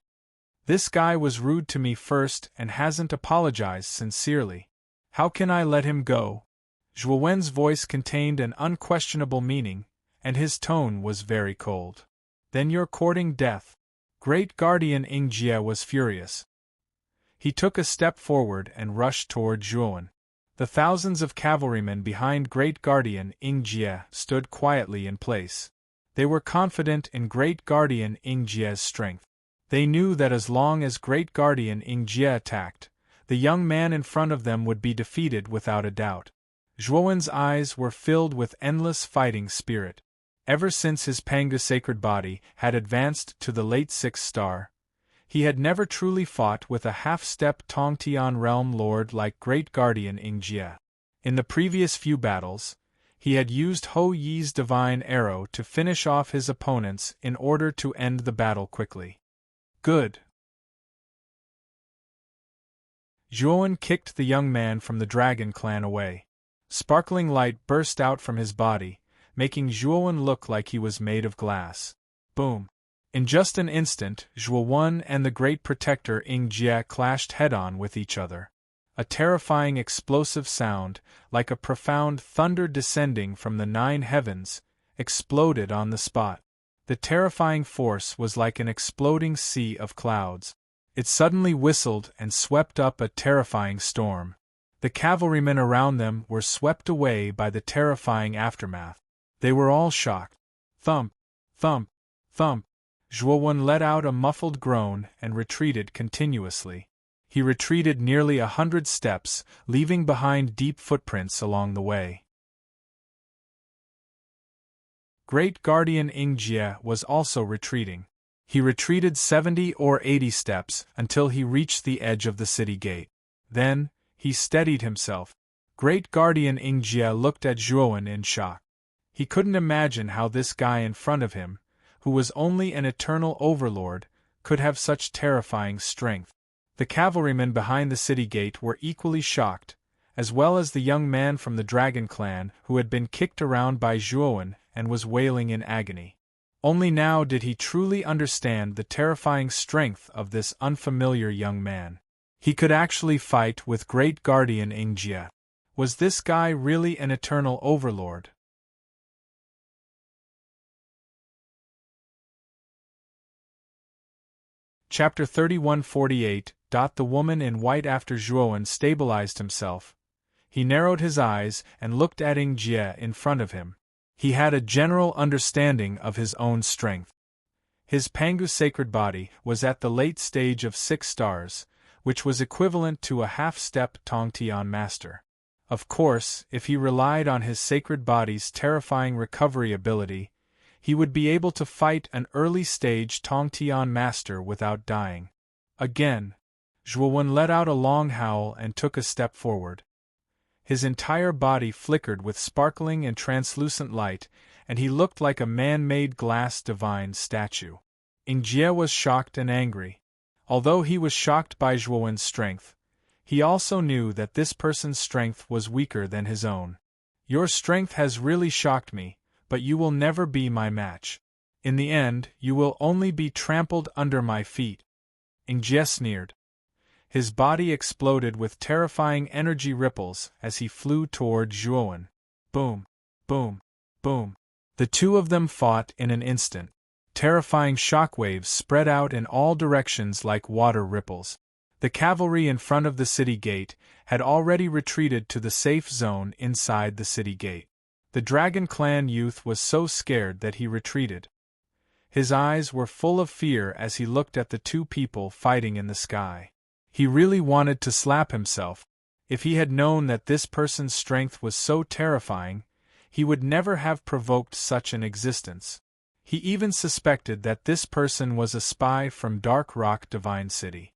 This guy was rude to me first and hasn't apologized sincerely. How can I let him go? Zhuowen's voice contained an unquestionable meaning, and his tone was very cold. Then you're courting death. Great Guardian Ing Jie was furious. He took a step forward and rushed toward Zhuowen. The thousands of cavalrymen behind Great Guardian Ing Jie stood quietly in place. They were confident in Great Guardian Ing Jie's strength. They knew that as long as Great Guardian Ing Jie attacked, the young man in front of them would be defeated without a doubt. Zhuowen's eyes were filled with endless fighting spirit. Ever since his Panga sacred body had advanced to the late 6th star, he had never truly fought with a half-step Tongtian realm lord like Great Guardian Ing Jie. In the previous few battles, he had used Ho Yi's divine arrow to finish off his opponents in order to end the battle quickly. Good. Zhuowen kicked the young man from the Dragon Clan away. Sparkling light burst out from his body, making Zhuowen look like he was made of glass. Boom! In just an instant, Zhuowen and the Great Protector Ing Jie clashed head-on with each other. A terrifying explosive sound, like a profound thunder descending from the 9 heavens, exploded on the spot. The terrifying force was like an exploding sea of clouds. It suddenly whistled and swept up a terrifying storm. The cavalrymen around them were swept away by the terrifying aftermath. They were all shocked. Thump, thump, thump. Zhuowen let out a muffled groan and retreated continuously. He retreated nearly 100 steps, leaving behind deep footprints along the way. Great Guardian Ing Jie was also retreating. He retreated 70 or 80 steps until he reached the edge of the city gate. Then, he steadied himself. Great Guardian Ing Jie looked at Zhuowen in shock. He couldn't imagine how this guy in front of him, who was only an eternal overlord, could have such terrifying strength. The cavalrymen behind the city gate were equally shocked, as well as the young man from the Dragon Clan who had been kicked around by Zhuowen and was wailing in agony. Only now did he truly understand the terrifying strength of this unfamiliar young man. He could actually fight with Great Guardian Ingjie. Was this guy really an eternal overlord? Chapter 3148. The woman in white. After Zhuowen stabilized himself, he narrowed his eyes and looked at Ingjie in front of him. He had a general understanding of his own strength. His Pangu sacred body was at the late stage of 6 stars, which was equivalent to a half-step Tongtian master. Of course, if he relied on his sacred body's terrifying recovery ability, he would be able to fight an early-stage Tongtian master without dying. Again, Zhuowen let out a long howl and took a step forward. His entire body flickered with sparkling and translucent light, and he looked like a man-made glass divine statue. Ingjie was shocked and angry. Although he was shocked by Zhuowen's strength, he also knew that this person's strength was weaker than his own. Your strength has really shocked me, but you will never be my match. In the end, you will only be trampled under my feet. Ingjie sneered. His body exploded with terrifying energy ripples as he flew toward Zhuowen. Boom, boom, boom. The two of them fought in an instant. Terrifying shockwaves spread out in all directions like water ripples. The cavalry in front of the city gate had already retreated to the safe zone inside the city gate. The Dragon Clan youth was so scared that he retreated. His eyes were full of fear as he looked at the two people fighting in the sky. He really wanted to slap himself. If he had known that this person's strength was so terrifying, he would never have provoked such an existence. He even suspected that this person was a spy from Dark Rock Divine City.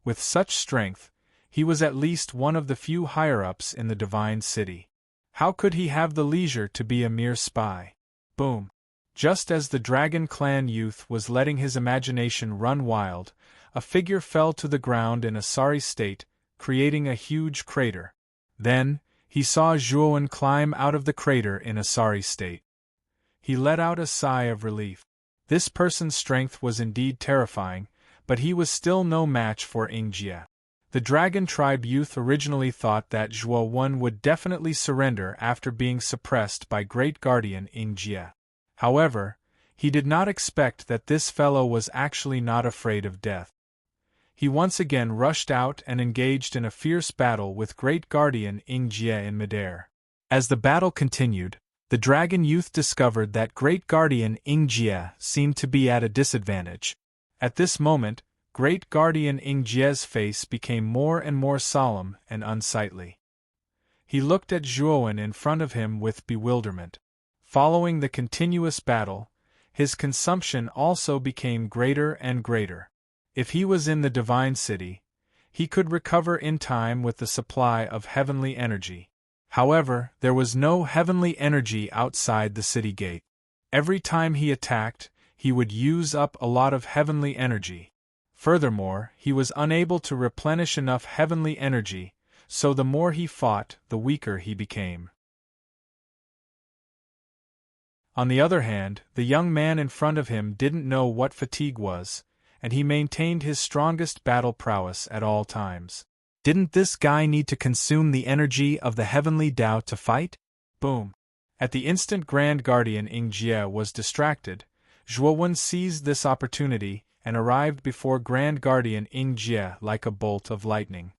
With such strength, he was at least one of the few higher-ups in the Divine City. How could he have the leisure to be a mere spy? Boom! Just as the Dragon Clan youth was letting his imagination run wild, a figure fell to the ground in a sorry state, creating a huge crater. Then, he saw Zhuowen climb out of the crater in a sorry state. He let out a sigh of relief. This person's strength was indeed terrifying, but he was still no match for Ingjie. The Dragon Tribe youth originally thought that Zhuowen would definitely surrender after being suppressed by Great Guardian Ingjie. However, he did not expect that this fellow was actually not afraid of death. He once again rushed out and engaged in a fierce battle with Great Guardian Ingjie in midair. As the battle continued, the dragon youth discovered that Great Guardian Ingjie seemed to be at a disadvantage. At this moment, Great Guardian Ingjie's face became more and more solemn and unsightly. He looked at Zhuowen in front of him with bewilderment. Following the continuous battle, his consumption also became greater and greater. If he was in the Divine City, he could recover in time with the supply of heavenly energy. However, there was no heavenly energy outside the city gate. Every time he attacked, he would use up a lot of heavenly energy. Furthermore, he was unable to replenish enough heavenly energy, so the more he fought, the weaker he became. On the other hand, the young man in front of him didn't know what fatigue was, and he maintained his strongest battle prowess at all times. Didn't this guy need to consume the energy of the heavenly Tao to fight? Boom! At the instant Grand Guardian Ingjie was distracted, Zhuowen seized this opportunity and arrived before Grand Guardian Ingjie like a bolt of lightning.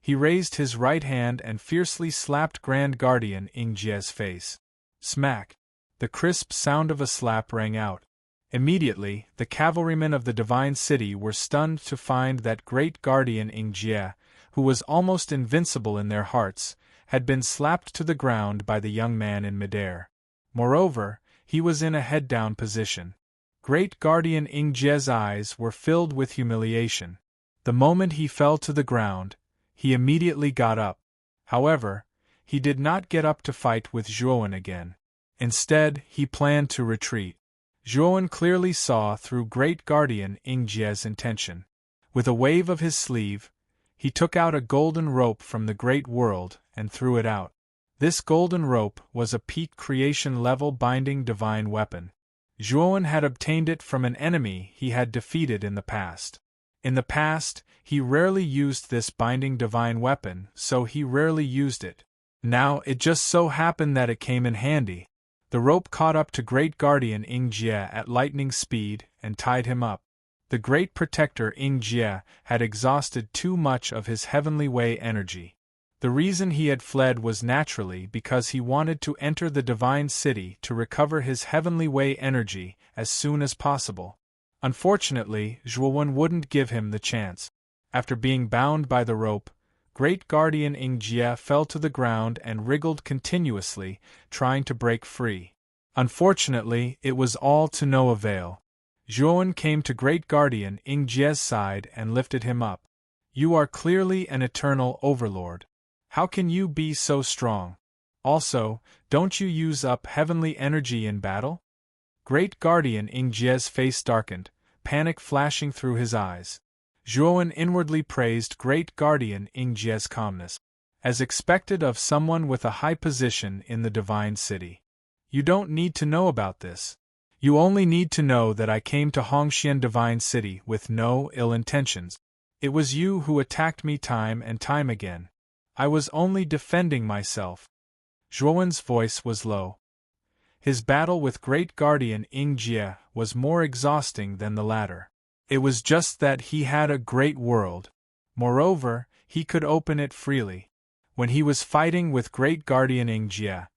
He raised his right hand and fiercely slapped Grand Guardian Ingjie's face. Smack! The crisp sound of a slap rang out. Immediately, the cavalrymen of the Divine City were stunned to find that Great Guardian Ingjie, who was almost invincible in their hearts, had been slapped to the ground by the young man in midair. Moreover, he was in a head-down position. Great Guardian Ingjie's eyes were filled with humiliation. The moment he fell to the ground, he immediately got up. However, he did not get up to fight with Zhuowen again. Instead, he planned to retreat. Zhuowen clearly saw through Great Guardian Ingjie's intention. With a wave of his sleeve, He took out a golden rope from the great world and threw it out. This golden rope was a peak creation-level binding divine weapon. Zhuowen had obtained it from an enemy he had defeated in the past. In the past, he rarely used this binding divine weapon, so he rarely used it. Now it just so happened that it came in handy. The rope caught up to Great Guardian Ing Jie at lightning speed and tied him up. The Great Protector Ing Jie had exhausted too much of his Heavenly Way energy. The reason he had fled was naturally because he wanted to enter the Divine City to recover his Heavenly Way energy as soon as possible. Unfortunately, Zhuowen wouldn't give him the chance. After being bound by the rope, Great Guardian Ing Jie fell to the ground and wriggled continuously, trying to break free. Unfortunately, it was all to no avail. Zhuowen came to Great Guardian Ing Jie's side and lifted him up. "You are clearly an eternal overlord. How can you be so strong? Also, don't you use up heavenly energy in battle?" Great Guardian Ing Jie's face darkened, panic flashing through his eyes. Zhuowen inwardly praised Great Guardian Ing Jie's calmness, as expected of someone with a high position in the Divine City. "You don't need to know about this. You only need to know that I came to Hongxian Divine City with no ill intentions. It was you who attacked me time and time again. I was only defending myself." Zhuowen's voice was low. His battle with Great Guardian Ing Jie was more exhausting than the latter. It was just that he had a great world. Moreover, he could open it freely. When he was fighting with Great Guardian Ing Jie,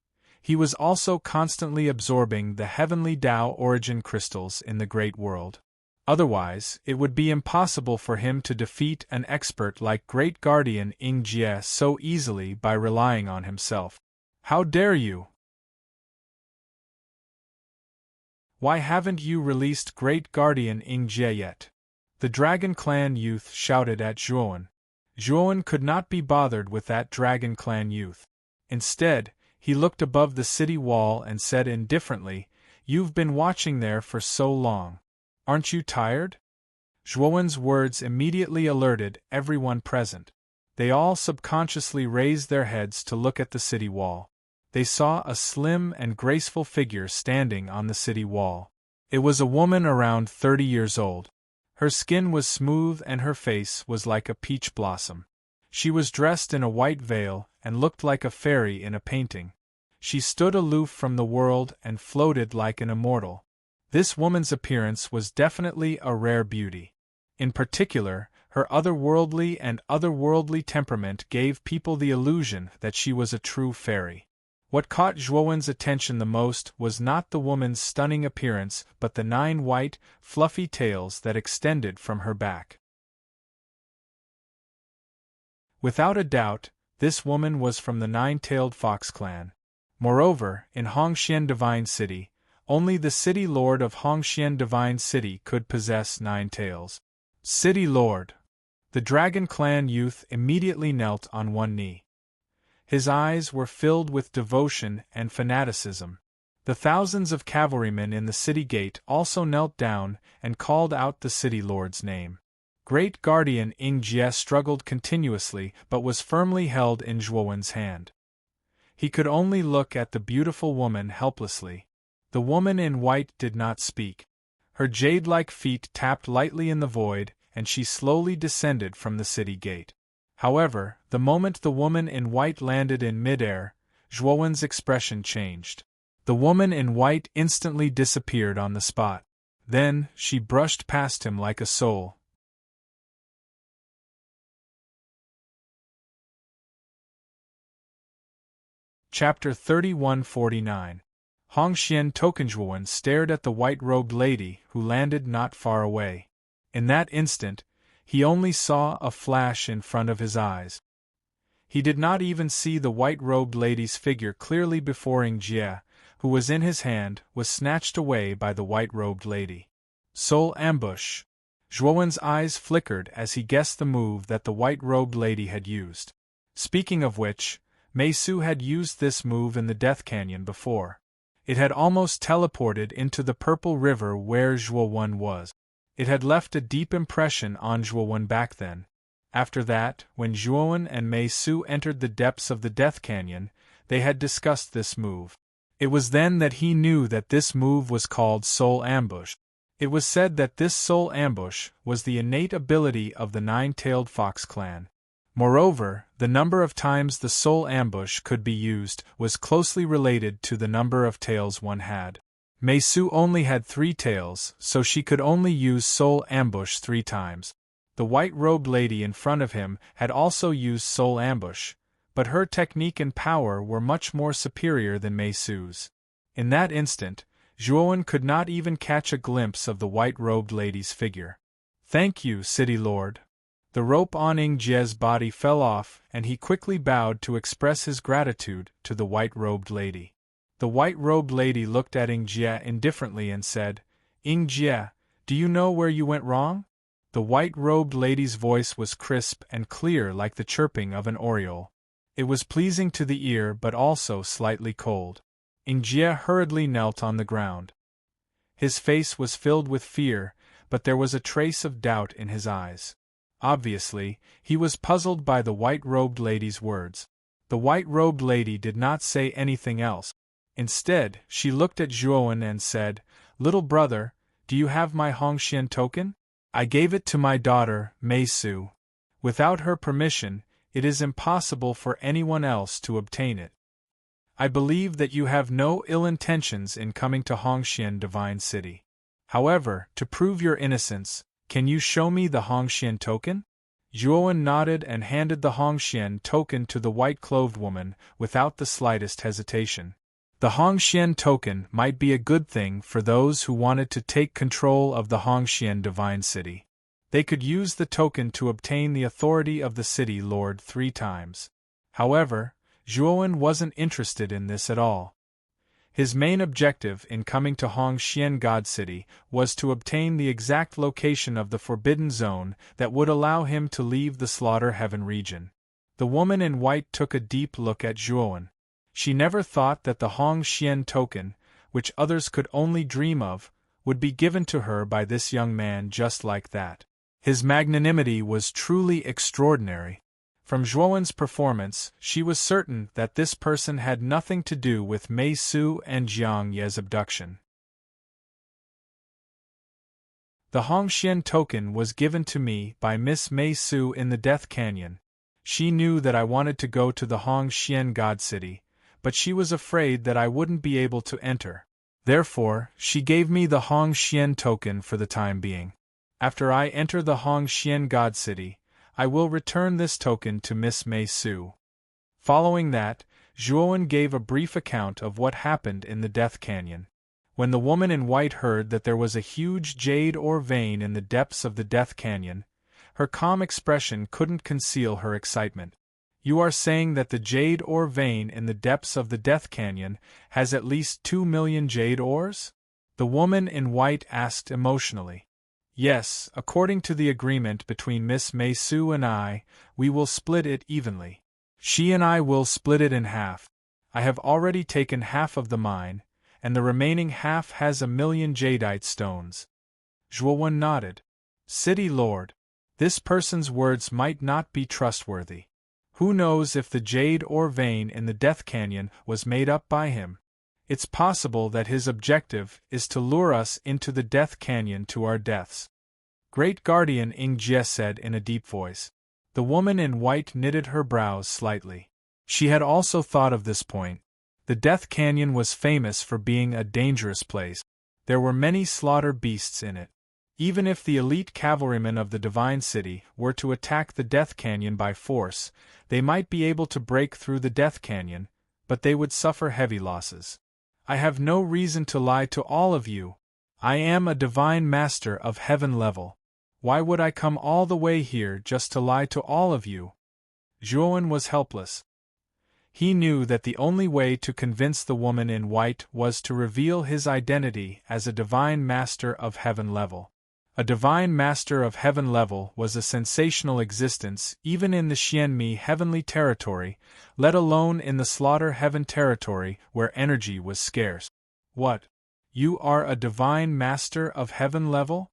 he was also constantly absorbing the heavenly Tao origin crystals in the great world. Otherwise, it would be impossible for him to defeat an expert like Great Guardian Ing Jie so easily by relying on himself. "How dare you? Why haven't you released Great Guardian Ing Jie yet?" The Dragon Clan youth shouted at Zhuowen. Zhuowen could not be bothered with that Dragon Clan youth. Instead, he looked above the city wall and said indifferently, "You've been watching there for so long. Aren't you tired?" Zhuowen's words immediately alerted everyone present. They all subconsciously raised their heads to look at the city wall. They saw a slim and graceful figure standing on the city wall. It was a woman around 30 years old. Her skin was smooth and her face was like a peach blossom. She was dressed in a white veil and looked like a fairy in a painting. She stood aloof from the world and floated like an immortal. This woman's appearance was definitely a rare beauty. In particular, her otherworldly temperament gave people the illusion that she was a true fairy. What caught Zhuowen's attention the most was not the woman's stunning appearance but the 9 white, fluffy tails that extended from her back. Without a doubt, this woman was from the 9-tailed fox clan. Moreover, in Hongxian Divine City, only the City Lord of Hongxian Divine City could possess 9 tails. "City Lord!" The Dragon Clan youth immediately knelt on one knee. His eyes were filled with devotion and fanaticism. The thousands of cavalrymen in the city gate also knelt down and called out the City Lord's name. Great Guardian Ing Jie struggled continuously but was firmly held in Zhuowen's hand. He could only look at the beautiful woman helplessly. The woman in white did not speak. Her jade-like feet tapped lightly in the void, and she slowly descended from the city gate. However, the moment the woman in white landed in mid-air, Zhuowen's expression changed. The woman in white instantly disappeared on the spot. Then, she brushed past him like a soul. Chapter 3149. Hongxian Tokenjuan stared at the white-robed lady who landed not far away. In that instant, he only saw a flash in front of his eyes. He did not even see the white-robed lady's figure clearly before Ing Jie, who was in his hand, was snatched away by the white-robed lady. Soul ambush. Zhuowen's eyes flickered as he guessed the move that the white-robed lady had used. Speaking of which, Mei Su had used this move in the Death Canyon before. It had almost teleported into the Purple River where Zhuowen was. It had left a deep impression on Zhuowen back then. After that, when Zhuowen and Mei Su entered the depths of the Death Canyon, they had discussed this move. It was then that he knew that this move was called Soul Ambush. It was said that this Soul Ambush was the innate ability of the Nine-Tailed Fox clan. Moreover, the number of times the Soul Ambush could be used was closely related to the number of tails one had. Mei Su only had 3 tails, so she could only use Soul Ambush 3 times. The white-robed lady in front of him had also used Soul Ambush, but her technique and power were much more superior than Mei Su's. In that instant, Zhuowen could not even catch a glimpse of the white-robed lady's figure. "Thank you, City Lord." The rope on Ying Jie's body fell off, and he quickly bowed to express his gratitude to the white-robed lady. The white-robed lady looked at Ying Jie indifferently and said, "Ying Jie, do you know where you went wrong?" The white-robed lady's voice was crisp and clear like the chirping of an oriole. It was pleasing to the ear but also slightly cold. Ying Jie hurriedly knelt on the ground. His face was filled with fear, but there was a trace of doubt in his eyes. Obviously, he was puzzled by the white-robed lady's words. The white-robed lady did not say anything else. Instead, she looked at Zhuowen and said, "Little brother, do you have my Hongxian token? I gave it to my daughter, Mei Su. Without her permission, it is impossible for anyone else to obtain it. I believe that you have no ill intentions in coming to Hongxian Divine City. However, to prove your innocence, can you show me the Hongxian token?" Zhuowen nodded and handed the Hongxian token to the white-clothed woman without the slightest hesitation. The Hongxian token might be a good thing for those who wanted to take control of the Hongxian Divine City. They could use the token to obtain the authority of the City Lord 3 times. However, Zhuowen wasn't interested in this at all. His main objective in coming to Hongxian God City was to obtain the exact location of the Forbidden Zone that would allow him to leave the Slaughter Heaven region. The woman in white took a deep look at Zhuowen. She never thought that the Hongxian token, which others could only dream of, would be given to her by this young man just like that. His magnanimity was truly extraordinary. From Zhuowen's performance, she was certain that this person had nothing to do with Mei Su and Jiang Ye's abduction. The Hongxian token was given to me by Miss Mei Su in the Death Canyon. She knew that I wanted to go to the Hongxian God City, but she was afraid that I wouldn't be able to enter. Therefore, she gave me the Hongxian token for the time being. After I enter the Hongxian God City, I will return this token to Miss Mei Su. Following that, Zhuowen gave a brief account of what happened in the Death Canyon. When the woman in white heard that there was a huge jade ore vein in the depths of the Death Canyon, her calm expression couldn't conceal her excitement. "You are saying that the jade ore vein in the depths of the Death Canyon has at least 2 million jade ores?" the woman in white asked emotionally. "Yes, according to the agreement between Miss Mei Su and I, we will split it evenly. She and I will split it in half. I have already taken half of the mine, and the remaining half has 1 million jadeite stones." Zhuowen nodded. "City Lord, this person's words might not be trustworthy. Who knows if the jade ore vein in the Death Canyon was made up by him? It's possible that his objective is to lure us into the Death Canyon to our deaths." Great Guardian Ying Jie said in a deep voice. The woman in white knitted her brows slightly. She had also thought of this point. The Death Canyon was famous for being a dangerous place. There were many slaughter beasts in it. Even if the elite cavalrymen of the Divine City were to attack the Death Canyon by force, they might be able to break through the Death Canyon, but they would suffer heavy losses. "I have no reason to lie to all of you. I am a Divine Master of Heaven level. Why would I come all the way here just to lie to all of you?" Zhuowen was helpless. He knew that the only way to convince the woman in white was to reveal his identity as a Divine Master of Heaven level. A Divine Master of Heaven level was a sensational existence even in the Xianmi heavenly territory, let alone in the Slaughter Heaven territory where energy was scarce. "What? You are a Divine Master of Heaven level?"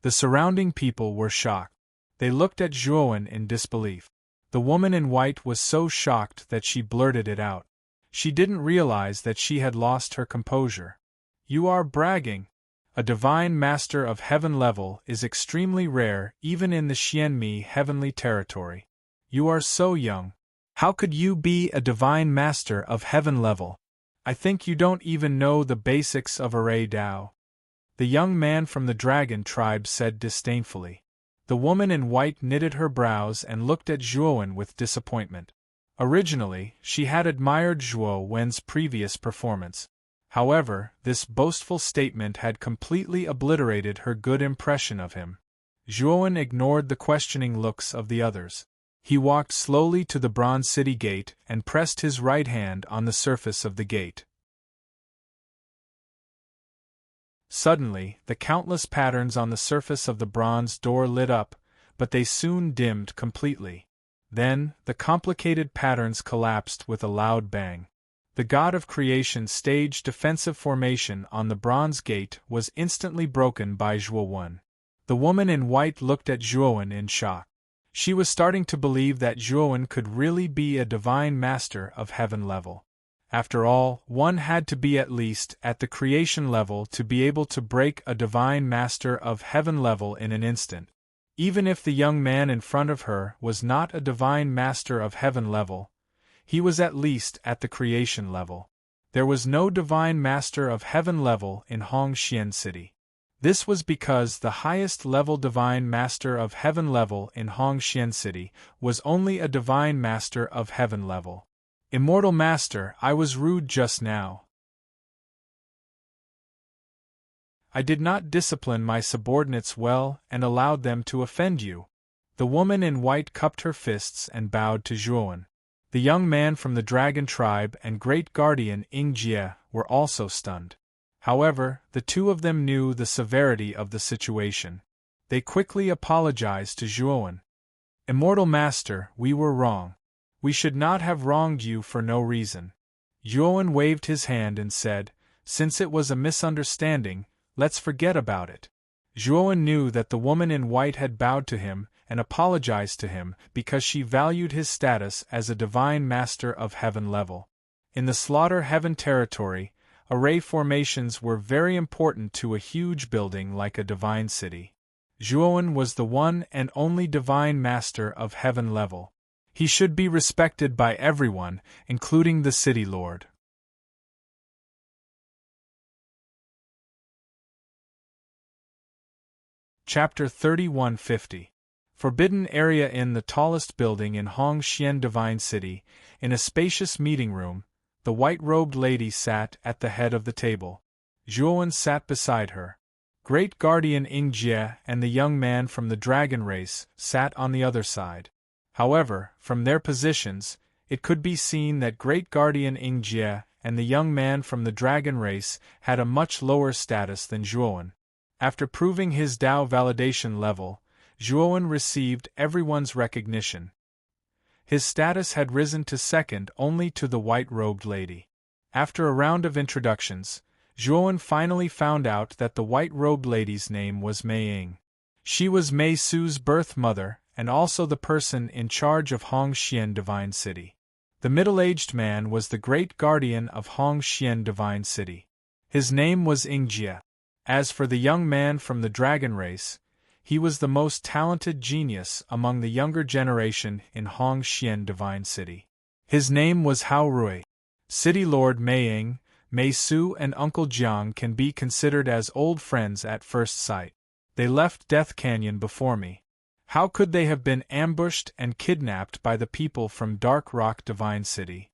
The surrounding people were shocked. They looked at Zhuowen in disbelief. The woman in white was so shocked that she blurted it out. She didn't realize that she had lost her composure. "You are bragging. A divine master of heaven level is extremely rare even in the Xianmi heavenly territory. You are so young. How could you be a divine master of heaven level? I think you don't even know the basics of array Dao." The young man from the dragon tribe said disdainfully. The woman in white knitted her brows and looked at Zhuowen with disappointment. Originally, she had admired Zhuo Wen's previous performance. However, this boastful statement had completely obliterated her good impression of him. Zhuowen ignored the questioning looks of the others. He walked slowly to the bronze city gate and pressed his right hand on the surface of the gate. Suddenly, the countless patterns on the surface of the bronze door lit up, but they soon dimmed completely. Then, the complicated patterns collapsed with a loud bang. The god of creation staged defensive formation on the bronze gate was instantly broken by Zhuowen. The woman in white looked at Zhuowen in shock. She was starting to believe that Zhuowen could really be a divine master of heaven level. After all, one had to be at least at the creation level to be able to break a divine master of heaven level in an instant. Even if the young man in front of her was not a divine master of heaven level, he was at least at the creation level. There was no divine master of heaven level in Hongxian City. This was because the highest level divine master of heaven level in Hongxian City was only a divine master of heaven level. Immortal Master, I was rude just now. I did not discipline my subordinates well and allowed them to offend you. The woman in white cupped her fists and bowed to Zhuowen. The young man from the dragon tribe and great guardian Yingjie were also stunned. However, the two of them knew the severity of the situation. They quickly apologized to Zhuowen. Immortal Master, we were wrong. We should not have wronged you for no reason. Zhuowen waved his hand and said, "Since it was a misunderstanding, let's forget about it." Zhuowen knew that the woman in white had bowed to him and apologized to him because she valued his status as a divine master of heaven level. In the Slaughter Heaven territory, array formations were very important to a huge building like a divine city. Zhuowen was the one and only divine master of heaven level. He should be respected by everyone, including the city lord. Chapter 3150. Forbidden Area. In the tallest building in Hongxian Divine City, in a spacious meeting room, the white-robed lady sat at the head of the table. Zhuowen sat beside her. Great Guardian Yingjie and the young man from the dragon race sat on the other side. However, from their positions, it could be seen that Great Guardian Yingjie and the young man from the dragon race had a much lower status than Zhuowen. After proving his Dao validation level, Zhuowen received everyone's recognition. His status had risen to second only to the white-robed lady. After a round of introductions, Zhuowen finally found out that the white-robed lady's name was Mei Ying. She was Mei Su's birth mother and also the person in charge of Hongxian Divine City. The middle-aged man was the great guardian of Hongxian Divine City. His name was Yingjie. As for the young man from the dragon race, he was the most talented genius among the younger generation in Hongxian Divine City. His name was Hao Rui. City Lord Mei Ying, Mei Su and Uncle Jiang can be considered as old friends at first sight. They left Death Canyon before me. How could they have been ambushed and kidnapped by the people from Dark Rock Divine City?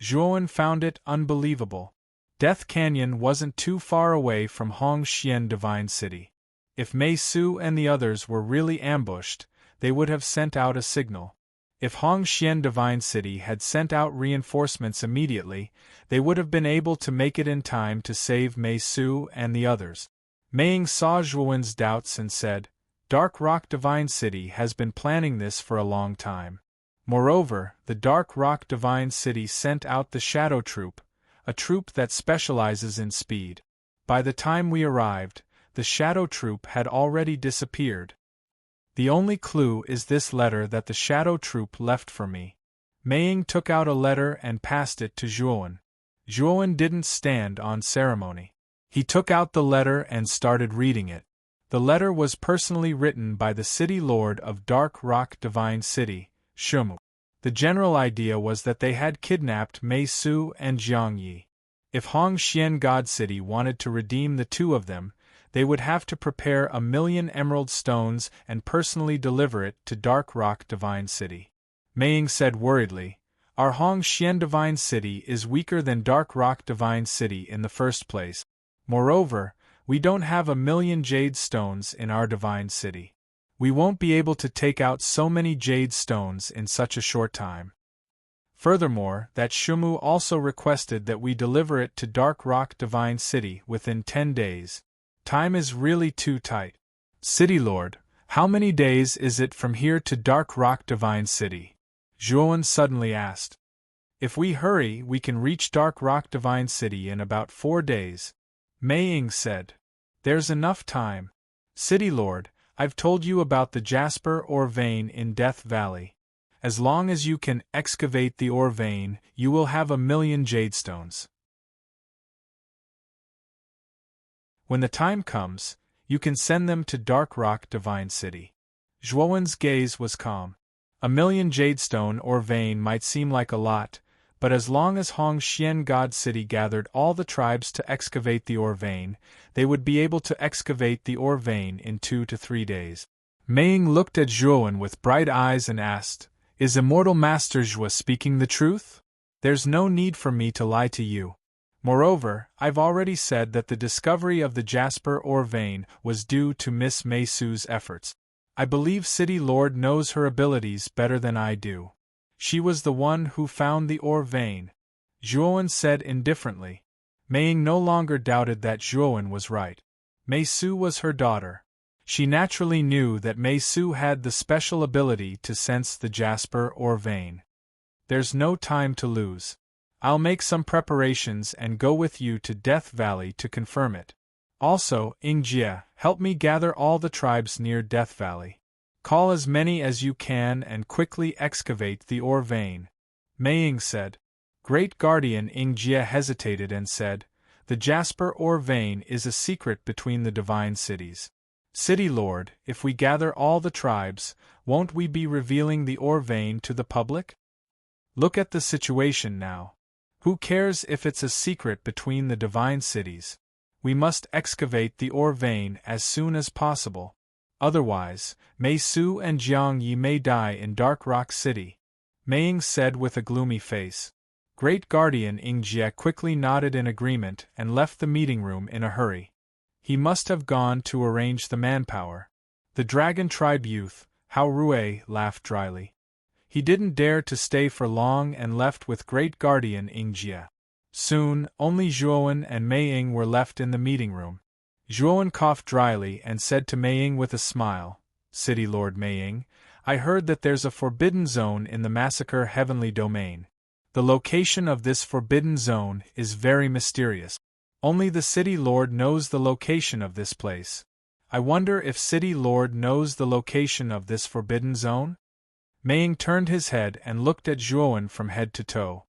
Zhuowen found it unbelievable. Death Canyon wasn't too far away from Hongxian Divine City. If Mei Su and the others were really ambushed, they would have sent out a signal. If Hongxian Divine City had sent out reinforcements immediately, they would have been able to make it in time to save Mei Su and the others. Mei Ying saw Zhuowen's doubts and said, "Dark Rock Divine City has been planning this for a long time. Moreover, the Dark Rock Divine City sent out the Shadow Troop, a troop that specializes in speed. By the time we arrived, the Shadow Troop had already disappeared." The only clue is this letter that the Shadow Troop left for me. Mei took out a letter and passed it to Zhuowen. Zhuowen didn't stand on ceremony. He took out the letter and started reading it. The letter was personally written by the City Lord of Dark Rock Divine City, Shumu. The general idea was that they had kidnapped Mei Su and Jiang Yi. If Hongxian God City wanted to redeem the two of them, they would have to prepare 1,000,000 emerald stones and personally deliver it to Dark Rock Divine City. Mei said worriedly, "Our Hongxian Divine City is weaker than Dark Rock Divine City in the first place. Moreover, we don't have 1,000,000 jade stones in our Divine City. We won't be able to take out so many jade stones in such a short time. Furthermore, that Shumu also requested that we deliver it to Dark Rock Divine City within 10 days. Time is really too tight. City Lord, how many days is it from here to Dark Rock Divine City?" Zhuowen suddenly asked. "If we hurry, we can reach Dark Rock Divine City in about 4 days. Mei said. "There's enough time. City Lord, I've told you about the jasper ore vein in Death Valley. As long as you can excavate the ore vein, you will have 1,000,000 jade stones. When the time comes, you can send them to Dark Rock Divine City." Zhuowen's gaze was calm. 1,000,000 jadestone ore vein might seem like a lot, but as long as Hongxian God City gathered all the tribes to excavate the ore vein, they would be able to excavate the ore vein in 2 to 3 days. Mei looked at Zhuowen with bright eyes and asked, "Is Immortal Master Zhua speaking the truth? There's no need for me to lie to you. Moreover, I've already said that the discovery of the jasper ore vein was due to Miss Mei Su's efforts. I believe City Lord knows her abilities better than I do. She was the one who found the ore vein," Zhuowen said indifferently. Mei no longer doubted that Zhuowen was right. Mei Su was her daughter. She naturally knew that Mei Su had the special ability to sense the jasper ore vein. "There's no time to lose. I'll make some preparations and go with you to Death Valley to confirm it. Also, Jie, help me gather all the tribes near Death Valley. Call as many as you can and quickly excavate the ore vein," Mei said. Great Guardian Jie hesitated and said, "The jasper ore vein is a secret between the divine cities. City Lord, if we gather all the tribes, won't we be revealing the ore vein to the public? Look at the situation now. Who cares if it's a secret between the divine cities? We must excavate the ore vein as soon as possible. Otherwise, Mei Su and Jiang Yi may die in Dark Rock City," Mei said with a gloomy face. Great Guardian Jie quickly nodded in agreement and left the meeting room in a hurry. He must have gone to arrange the manpower. The Dragon Tribe youth, Hao Rui, laughed dryly. He didn't dare to stay for long and left with Great Guardian Jie. Soon, only Zhuowen and Mei were left in the meeting room. Zhuowen coughed dryly and said to Mei with a smile, "City Lord Mei, I heard that there's a forbidden zone in the Massacre Heavenly Domain. The location of this forbidden zone is very mysterious. Only the City Lord knows the location of this place. I wonder if City Lord knows the location of this forbidden zone?" Mei turned his head and looked at Zhuowen from head to toe.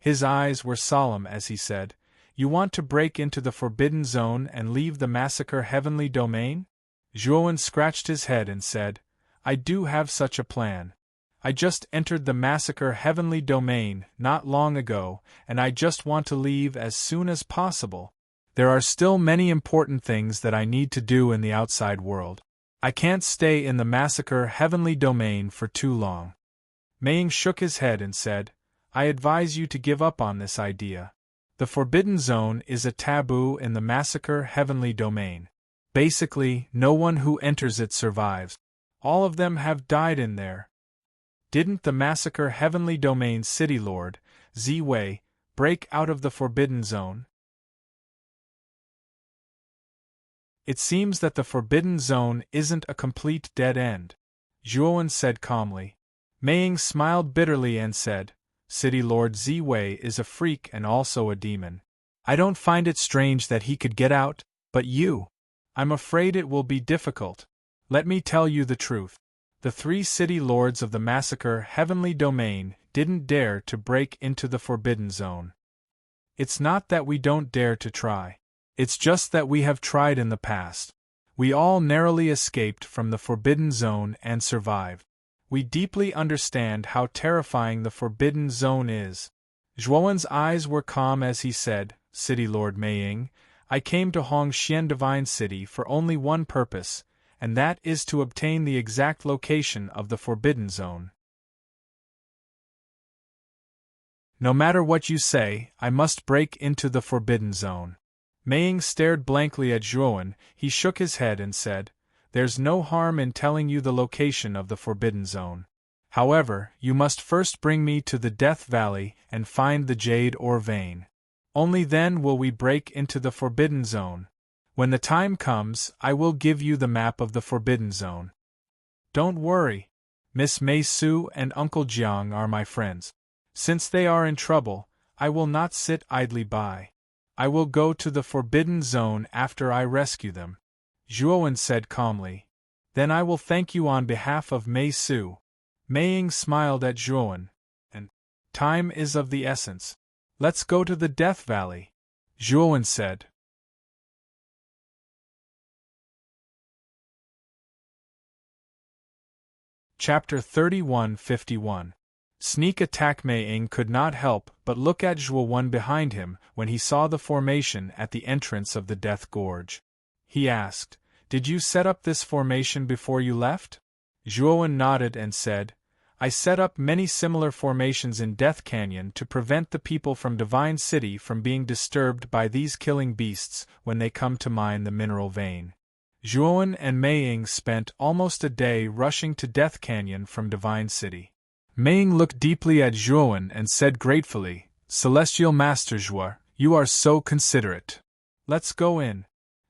His eyes were solemn as he said, "You want to break into the forbidden zone and leave the Massacre Heavenly Domain?" Zhuowen scratched his head and said, "I do have such a plan. I just entered the Massacre Heavenly Domain not long ago, and I just want to leave as soon as possible. There are still many important things that I need to do in the outside world. I can't stay in the Massacre Heavenly Domain for too long." Mei shook his head and said, "I advise you to give up on this idea. The Forbidden Zone is a taboo in the Massacre Heavenly Domain. Basically, no one who enters it survives. All of them have died in there. Didn't the Massacre Heavenly Domain City Lord, Ziwei, break out of the Forbidden Zone? It seems that the Forbidden Zone isn't a complete dead end," Zhuowen said calmly. Mei smiled bitterly and said, "City Lord Ziwei is a freak and also a demon. I don't find it strange that he could get out, but you? I'm afraid it will be difficult. Let me tell you the truth. The 3 city lords of the massacre heavenly domain didn't dare to break into the forbidden zone. It's not that we don't dare to try. It's just that we have tried in the past. We all narrowly escaped from the forbidden zone and survived. We deeply understand how terrifying the forbidden zone is. Zhuowen's eyes were calm as he said, City Lord Meiying, I came to Hongxian Divine City for only one purpose, and that is to obtain the exact location of the forbidden zone. No matter what you say, I must break into the forbidden zone. Meiying stared blankly at Zhuowen. He shook his head and said, There's no harm in telling you the location of the forbidden zone. However, you must first bring me to the Death Valley and find the jade ore vein. Only then will we break into the forbidden zone. When the time comes, I will give you the map of the forbidden zone. Don't worry. Miss Mei Su and Uncle Jiang are my friends. Since they are in trouble, I will not sit idly by. I will go to the forbidden zone after I rescue them. Zhuowen said calmly. Then I will thank you on behalf of Mei Su. Meiying smiled at Zhuowen. And time is of the essence. Let's go to the Death Valley, Zhuowen said. Chapter 31:51. Sneak attack. Meiying could not help but look at Zhuowen behind him when he saw the formation at the entrance of the Death Gorge. He asked, Did you set up this formation before you left? Zhuowen nodded and said, I set up many similar formations in Death Canyon to prevent the people from Divine City from being disturbed by these killing beasts when they come to mine the mineral vein. Zhuowen and Meiying spent almost a day rushing to Death Canyon from Divine City. Meiying looked deeply at Zhuowen and said gratefully, Celestial Master Zhuo, you are so considerate. Let's go in.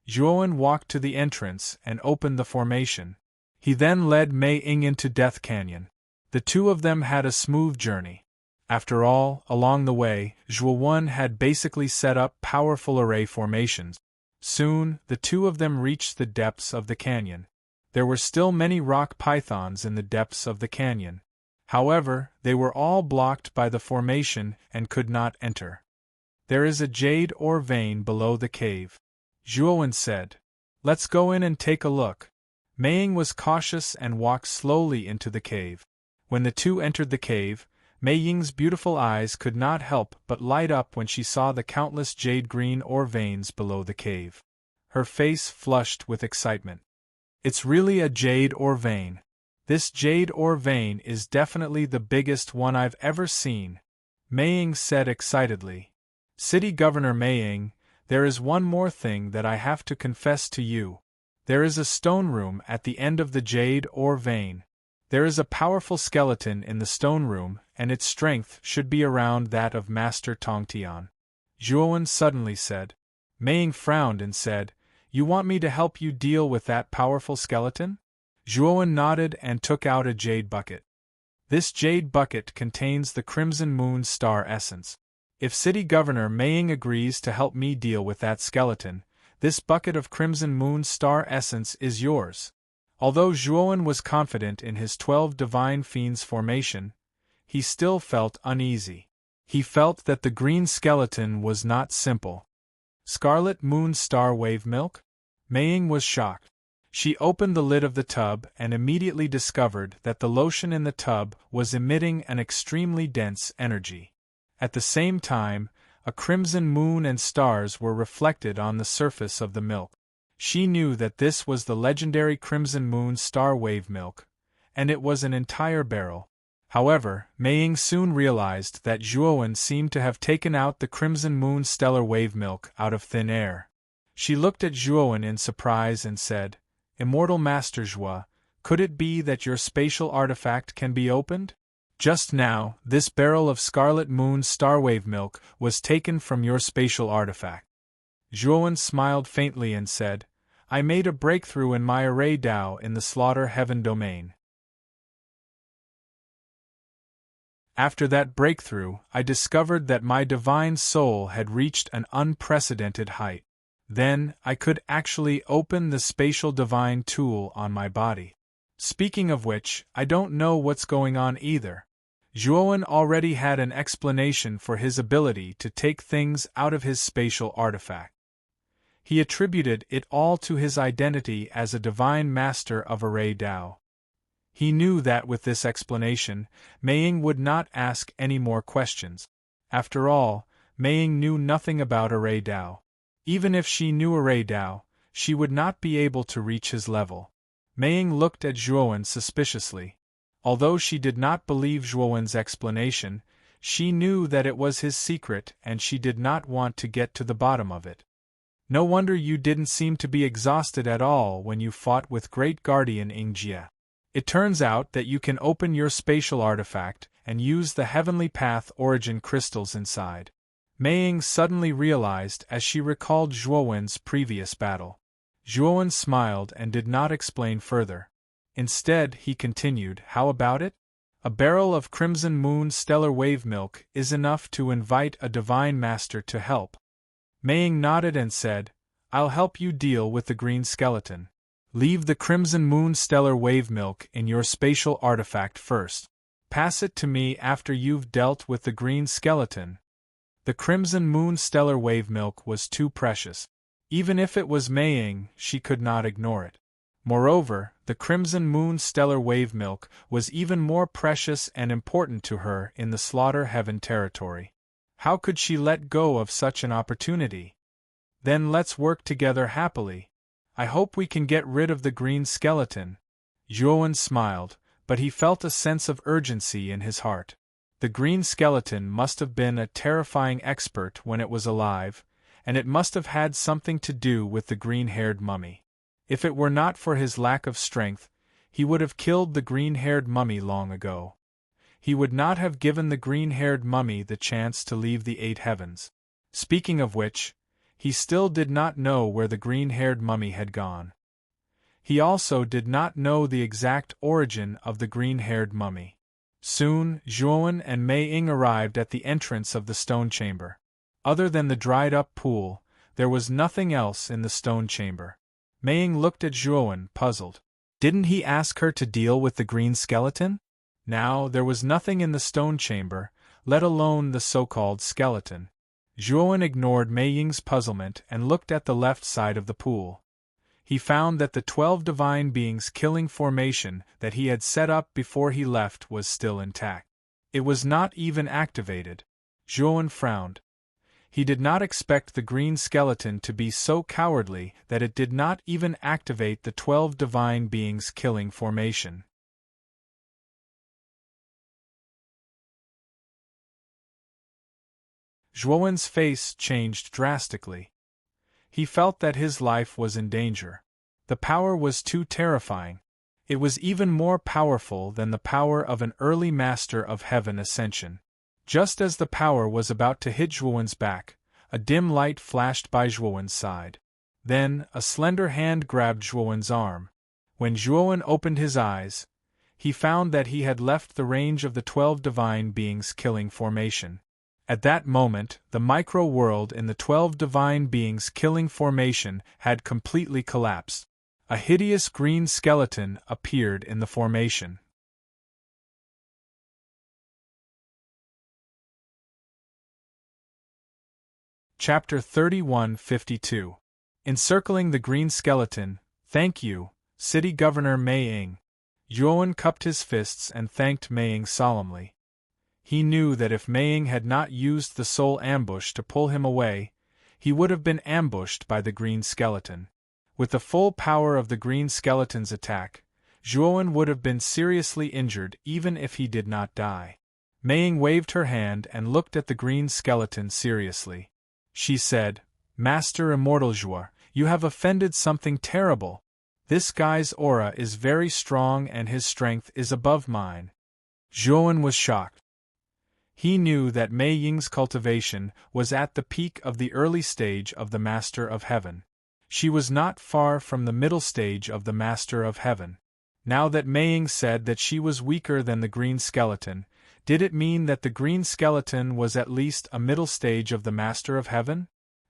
Zhuowen walked to the entrance and opened the formation. He then led Meiying into Death Canyon. The two of them had a smooth journey. After all, along the way, Zhuowen had basically set up powerful array formations. Soon, the two of them reached the depths of the canyon. There were still many rock pythons in the depths of the canyon. However, they were all blocked by the formation and could not enter. There is a jade ore vein below the cave, Zhuowen said. Let's go in and take a look. Meiying was cautious and walked slowly into the cave. When the two entered the cave, Meiying's beautiful eyes could not help but light up when she saw the countless jade-green ore veins below the cave. Her face flushed with excitement. It's really a jade ore vein. This jade ore vein is definitely the biggest one I've ever seen, Meiying said excitedly. City Governor Meiying, there is one more thing that I have to confess to you. There is a stone room at the end of the jade ore vein. There is a powerful skeleton in the stone room, and its strength should be around that of Master Tongtian. Zhuowen suddenly said. Meiying frowned and said, You want me to help you deal with that powerful skeleton? Zhuowen nodded and took out a jade bucket. This jade bucket contains the Crimson Moon Star essence. If City Governor Meiying agrees to help me deal with that skeleton, this bucket of Crimson Moon Star essence is yours. Although Zhuowen was confident in his 12 Divine Fiends formation, he still felt uneasy. He felt that the green skeleton was not simple. Scarlet Moon Star Wave Milk? Meiying was shocked. She opened the lid of the tub and immediately discovered that the lotion in the tub was emitting an extremely dense energy. At the same time, a crimson moon and stars were reflected on the surface of the milk. She knew that this was the legendary Crimson Moon Star Wave Milk, and it was an entire barrel. However, Meiying soon realized that Zhuowen seemed to have taken out the Crimson Moon Stellar Wave Milk out of thin air. She looked at Zhuowen in surprise and said, Immortal Master Zhuo, could it be that your spatial artifact can be opened? Just now, this barrel of Scarlet Moon Starwave Milk was taken from your spatial artifact. Zhuowen smiled faintly and said, I made a breakthrough in my array Dao in the Slaughter Heaven domain. After that breakthrough, I discovered that my divine soul had reached an unprecedented height. Then, I could actually open the spatial divine tool on my body. Speaking of which, I don't know what's going on either. Zhuowen already had an explanation for his ability to take things out of his spatial artifact. He attributed it all to his identity as a divine master of array Dao. He knew that with this explanation, Meiying would not ask any more questions. After all, Meiying knew nothing about array Dao. Even if she knew array Dao, she would not be able to reach his level. Meiying looked at Zhuowen suspiciously. Although she did not believe Zhuowen's explanation, she knew that it was his secret and she did not want to get to the bottom of it. No wonder you didn't seem to be exhausted at all when you fought with Great Guardian Yingjie. It turns out that you can open your spatial artifact and use the Heavenly Path origin crystals inside. Meiying suddenly realized as she recalled Zhuowen's previous battle. Zhuowen smiled and did not explain further. Instead, he continued, how about it? A barrel of Crimson Moon stellar wave milk is enough to invite a divine master to help. Meiying nodded and said, I'll help you deal with the green skeleton. Leave the Crimson Moon stellar wave milk in your spatial artifact first. Pass it to me after you've dealt with the green skeleton. The Crimson Moon stellar wave milk was too precious. Even if it was Meiying, she could not ignore it. Moreover, the Crimson Moon stellar wave milk was even more precious and important to her in the Slaughter Heaven territory. How could she let go of such an opportunity? Then let's work together happily. I hope we can get rid of the green skeleton. Zhuowen smiled, but he felt a sense of urgency in his heart. The green skeleton must have been a terrifying expert when it was alive, and it must have had something to do with the green-haired mummy. If it were not for his lack of strength, he would have killed the green-haired mummy long ago. He would not have given the green-haired mummy the chance to leave the Eight Heavens. Speaking of which, he still did not know where the green-haired mummy had gone. He also did not know the exact origin of the green-haired mummy. Soon, Zhuowen and Meiying arrived at the entrance of the stone chamber. Other than the dried-up pool, there was nothing else in the stone chamber. Meiying looked at Zhuowen, puzzled. Didn't he ask her to deal with the green skeleton? Now, there was nothing in the stone chamber, let alone the so-called skeleton. Zhuowen ignored Meiying's puzzlement and looked at the left side of the pool. He found that the 12 divine beings killing formation that he had set up before he left was still intact. It was not even activated. Zhuowen frowned. He did not expect the green skeleton to be so cowardly that it did not even activate the 12 divine beings killing formation. Zhuowen's face changed drastically. He felt that his life was in danger. The power was too terrifying. It was even more powerful than the power of an early master of heaven ascension. Just as the power was about to hit Zhuowen's back, a dim light flashed by Zhuowen's side. Then, a slender hand grabbed Zhuowen's arm. When Zhuowen opened his eyes, he found that he had left the range of the 12 divine beings killing formation. At that moment, the micro-world in the 12 divine beings killing formation had completely collapsed. A hideous green skeleton appeared in the formation. Chapter 3152. Encircling the green skeleton. Thank you, City Governor Meiying. Zhuowen cupped his fists and thanked Meiying solemnly. He knew that if Meiying had not used the soul ambush to pull him away, he would have been ambushed by the green skeleton. With the full power of the green skeleton's attack, Zhuowen would have been seriously injured even if he did not die. Meiying waved her hand and looked at the green skeleton seriously. She said, Master Immortal Zhuo, you have offended something terrible. This guy's aura is very strong and his strength is above mine. Zhuowen was shocked. He knew that Meiying's cultivation was at the peak of the early stage of the Master of Heaven. She was not far from the middle stage of the Master of Heaven. Now that Meiying said that she was weaker than the green skeleton, did it mean that the green skeleton was at least a middle stage of the Master of Heaven?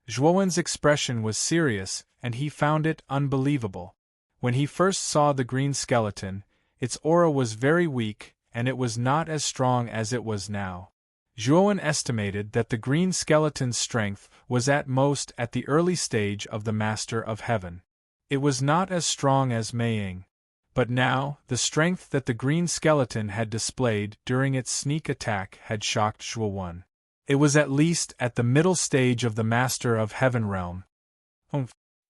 Zhuowen's expression was serious, and he found it unbelievable. When he first saw the green skeleton, its aura was very weak, and it was not as strong as it was now. Zhuowen estimated that the green skeleton's strength was at most at the early stage of the Master of Heaven. It was not as strong as Mei Ying. But now, the strength that the green skeleton had displayed during its sneak attack had shocked Zhuowen. It was at least at the middle stage of the Master of Heaven realm.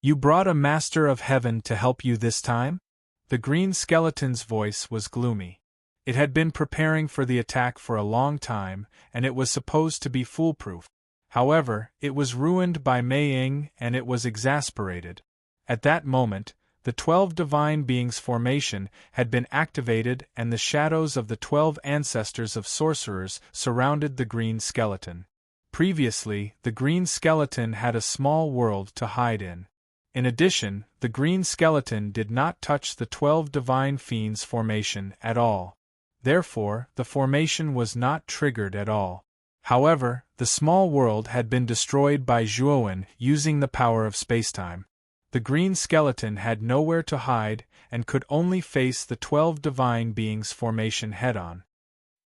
You brought a Master of Heaven to help you this time? The green skeleton's voice was gloomy. It had been preparing for the attack for a long time, and it was supposed to be foolproof. However, it was ruined by Mei Ying, and it was exasperated. At that moment, the 12 Divine Beings formation had been activated, and the shadows of the 12 ancestors of sorcerers surrounded the green skeleton. Previously, the green skeleton had a small world to hide in. In addition, the green skeleton did not touch the 12 Divine Fiends formation at all. Therefore, the formation was not triggered at all. However, the small world had been destroyed by Zhuowen using the power of spacetime. The green skeleton had nowhere to hide, and could only face the 12 Divine Beings formation head-on.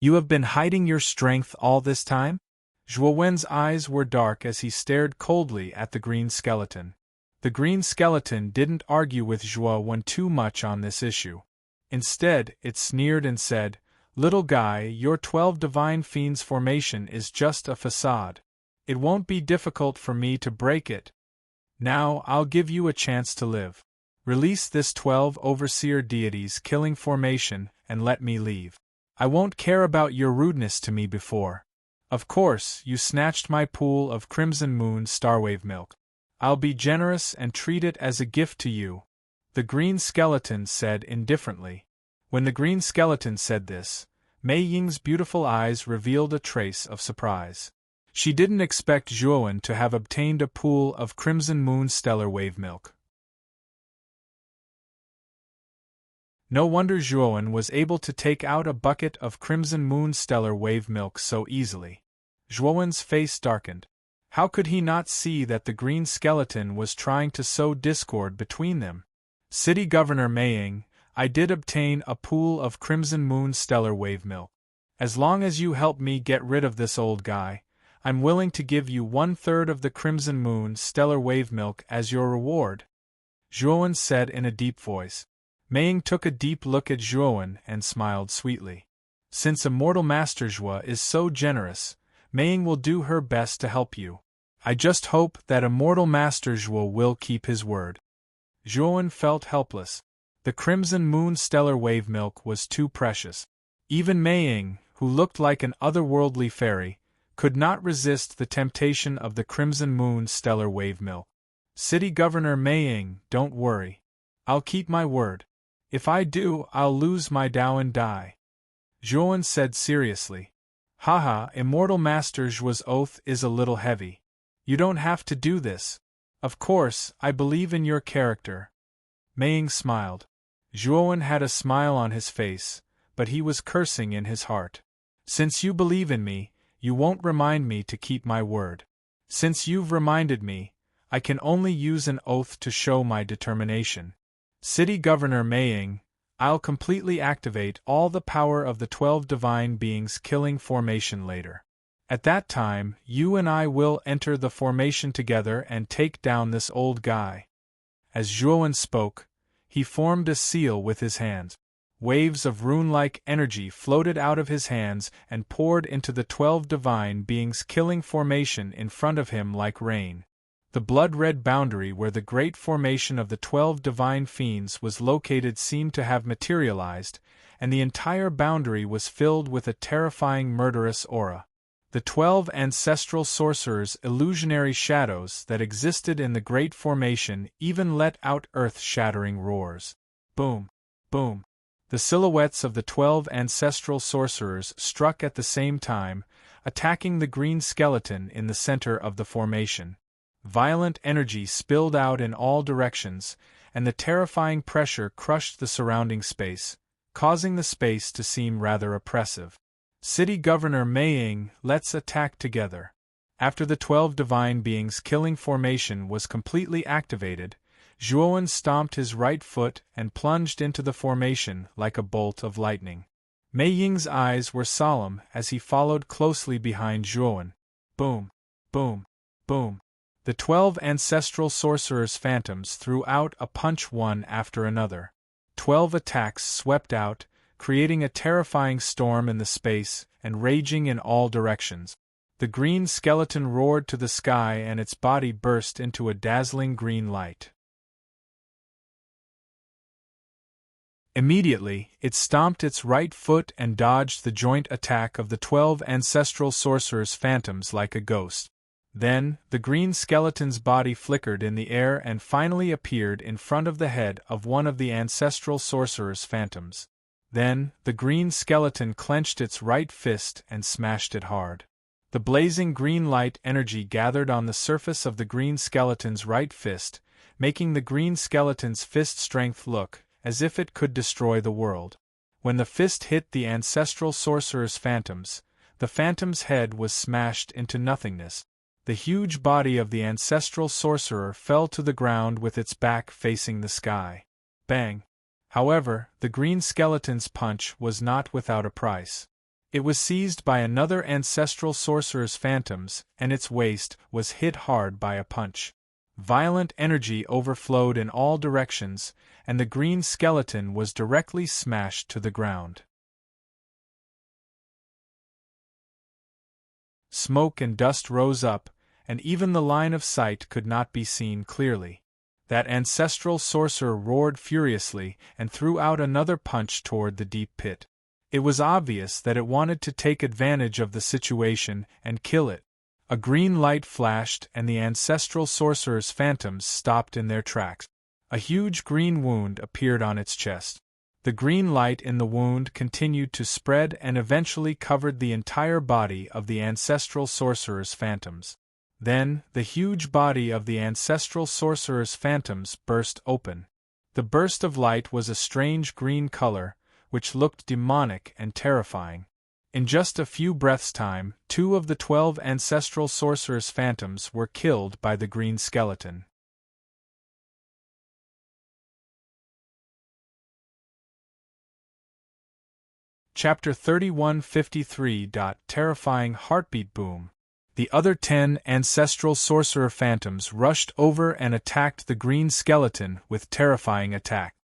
You have been hiding your strength all this time? Zhuowen's eyes were dark as he stared coldly at the green skeleton. The green skeleton didn't argue with Zhuowen too much on this issue. Instead, it sneered and said, "Little guy, your 12 Divine Fiends formation is just a facade. It won't be difficult for me to break it. Now, I'll give you a chance to live. Release this 12 Overseer deities killing formation, and let me leave. I won't care about your rudeness to me before. Of course, you snatched my pool of Crimson Moon Starwave milk. I'll be generous and treat it as a gift to you," the green skeleton said indifferently. When the green skeleton said this, Mei Ying's beautiful eyes revealed a trace of surprise. She didn't expect Zhuowen to have obtained a pool of Crimson Moon Stellar Wave milk. No wonder Zhuowen was able to take out a bucket of Crimson Moon Stellar Wave milk so easily. Zhuowen's face darkened. How could he not see that the green skeleton was trying to sow discord between them? City Governor Mei Ying, I did obtain a pool of Crimson Moon Stellar Wave milk. As long as you help me get rid of this old guy, I'm willing to give you 1/3 of the Crimson Moon Stellar Wave milk as your reward," Zhuowen said in a deep voice. Mei Ying took a deep look at Zhuowen and smiled sweetly. Since Immortal Master Zhuo is so generous, Mei Ying will do her best to help you. I just hope that Immortal Master Zhuo will keep his word. Zhuowen felt helpless. The Crimson Moon Stellar Wave milk was too precious. Even Mei Ying, who looked like an otherworldly fairy, could not resist the temptation of the Crimson Moon Stellar Wave milk. City Governor Mei Ying, don't worry. I'll keep my word. If I do, I'll lose my Dao and die," Zhuowen said seriously. Haha, Immortal Master Zhuo's oath is a little heavy. You don't have to do this. Of course, I believe in your character. Mei Ying smiled. Zhuowen had a smile on his face, but he was cursing in his heart. Since you believe in me, you won't remind me to keep my word. Since you've reminded me, I can only use an oath to show my determination. City Governor Mei Ying, I'll completely activate all the power of the 12 Divine Beings killing formation later. At that time, you and I will enter the formation together and take down this old guy. As Zhuowen spoke, he formed a seal with his hands. Waves of rune-like energy floated out of his hands and poured into the 12 Divine Beings killing formation in front of him like rain. The blood-red boundary where the great formation of the 12 Divine Fiends was located seemed to have materialized, and the entire boundary was filled with a terrifying murderous aura. The 12 ancestral sorcerers' illusionary shadows that existed in the great formation even let out earth-shattering roars. Boom! Boom! The silhouettes of the 12 ancestral sorcerers struck at the same time, attacking the green skeleton in the center of the formation. Violent energy spilled out in all directions, and the terrifying pressure crushed the surrounding space, causing the space to seem rather oppressive. City Governor Mei Ying, let's attack together. After the 12 divine beings' killing formation was completely activated, Zhuowen stomped his right foot and plunged into the formation like a bolt of lightning. Mei Ying's eyes were solemn as he followed closely behind Zhuowen. Boom! Boom! Boom! The 12 ancestral sorcerer's phantoms threw out a punch one after another. 12 attacks swept out, creating a terrifying storm in the space and raging in all directions. The green skeleton roared to the sky and its body burst into a dazzling green light. Immediately, it stomped its right foot and dodged the joint attack of the 12 ancestral sorcerer's phantoms like a ghost. Then, the green skeleton's body flickered in the air and finally appeared in front of the head of one of the ancestral sorcerer's phantoms. Then, the green skeleton clenched its right fist and smashed it hard. The blazing green light energy gathered on the surface of the green skeleton's right fist, making the green skeleton's fist strength look as if it could destroy the world. When the fist hit the ancestral sorcerer's phantoms, the phantom's head was smashed into nothingness. The huge body of the ancestral sorcerer fell to the ground with its back facing the sky. Bang! However, the green skeleton's punch was not without a price. It was seized by another ancestral sorcerer's phantoms, and its waist was hit hard by a punch. Violent energy overflowed in all directions, and the green skeleton was directly smashed to the ground. Smoke and dust rose up, and even the line of sight could not be seen clearly. That ancestral sorcerer roared furiously and threw out another punch toward the deep pit. It was obvious that it wanted to take advantage of the situation and kill it. A green light flashed and the ancestral sorcerer's phantoms stopped in their tracks. A huge green wound appeared on its chest. The green light in the wound continued to spread and eventually covered the entire body of the ancestral sorcerer's phantoms. Then, the huge body of the ancestral sorcerer's phantoms burst open. The burst of light was a strange green color, which looked demonic and terrifying. In just a few breaths' time, 2 of the 12 ancestral sorcerer's phantoms were killed by the green skeleton. Chapter 3153. Terrifying Heartbeat Boom. The other 10 ancestral sorcerer phantoms rushed over and attacked the green skeleton with terrifying attack.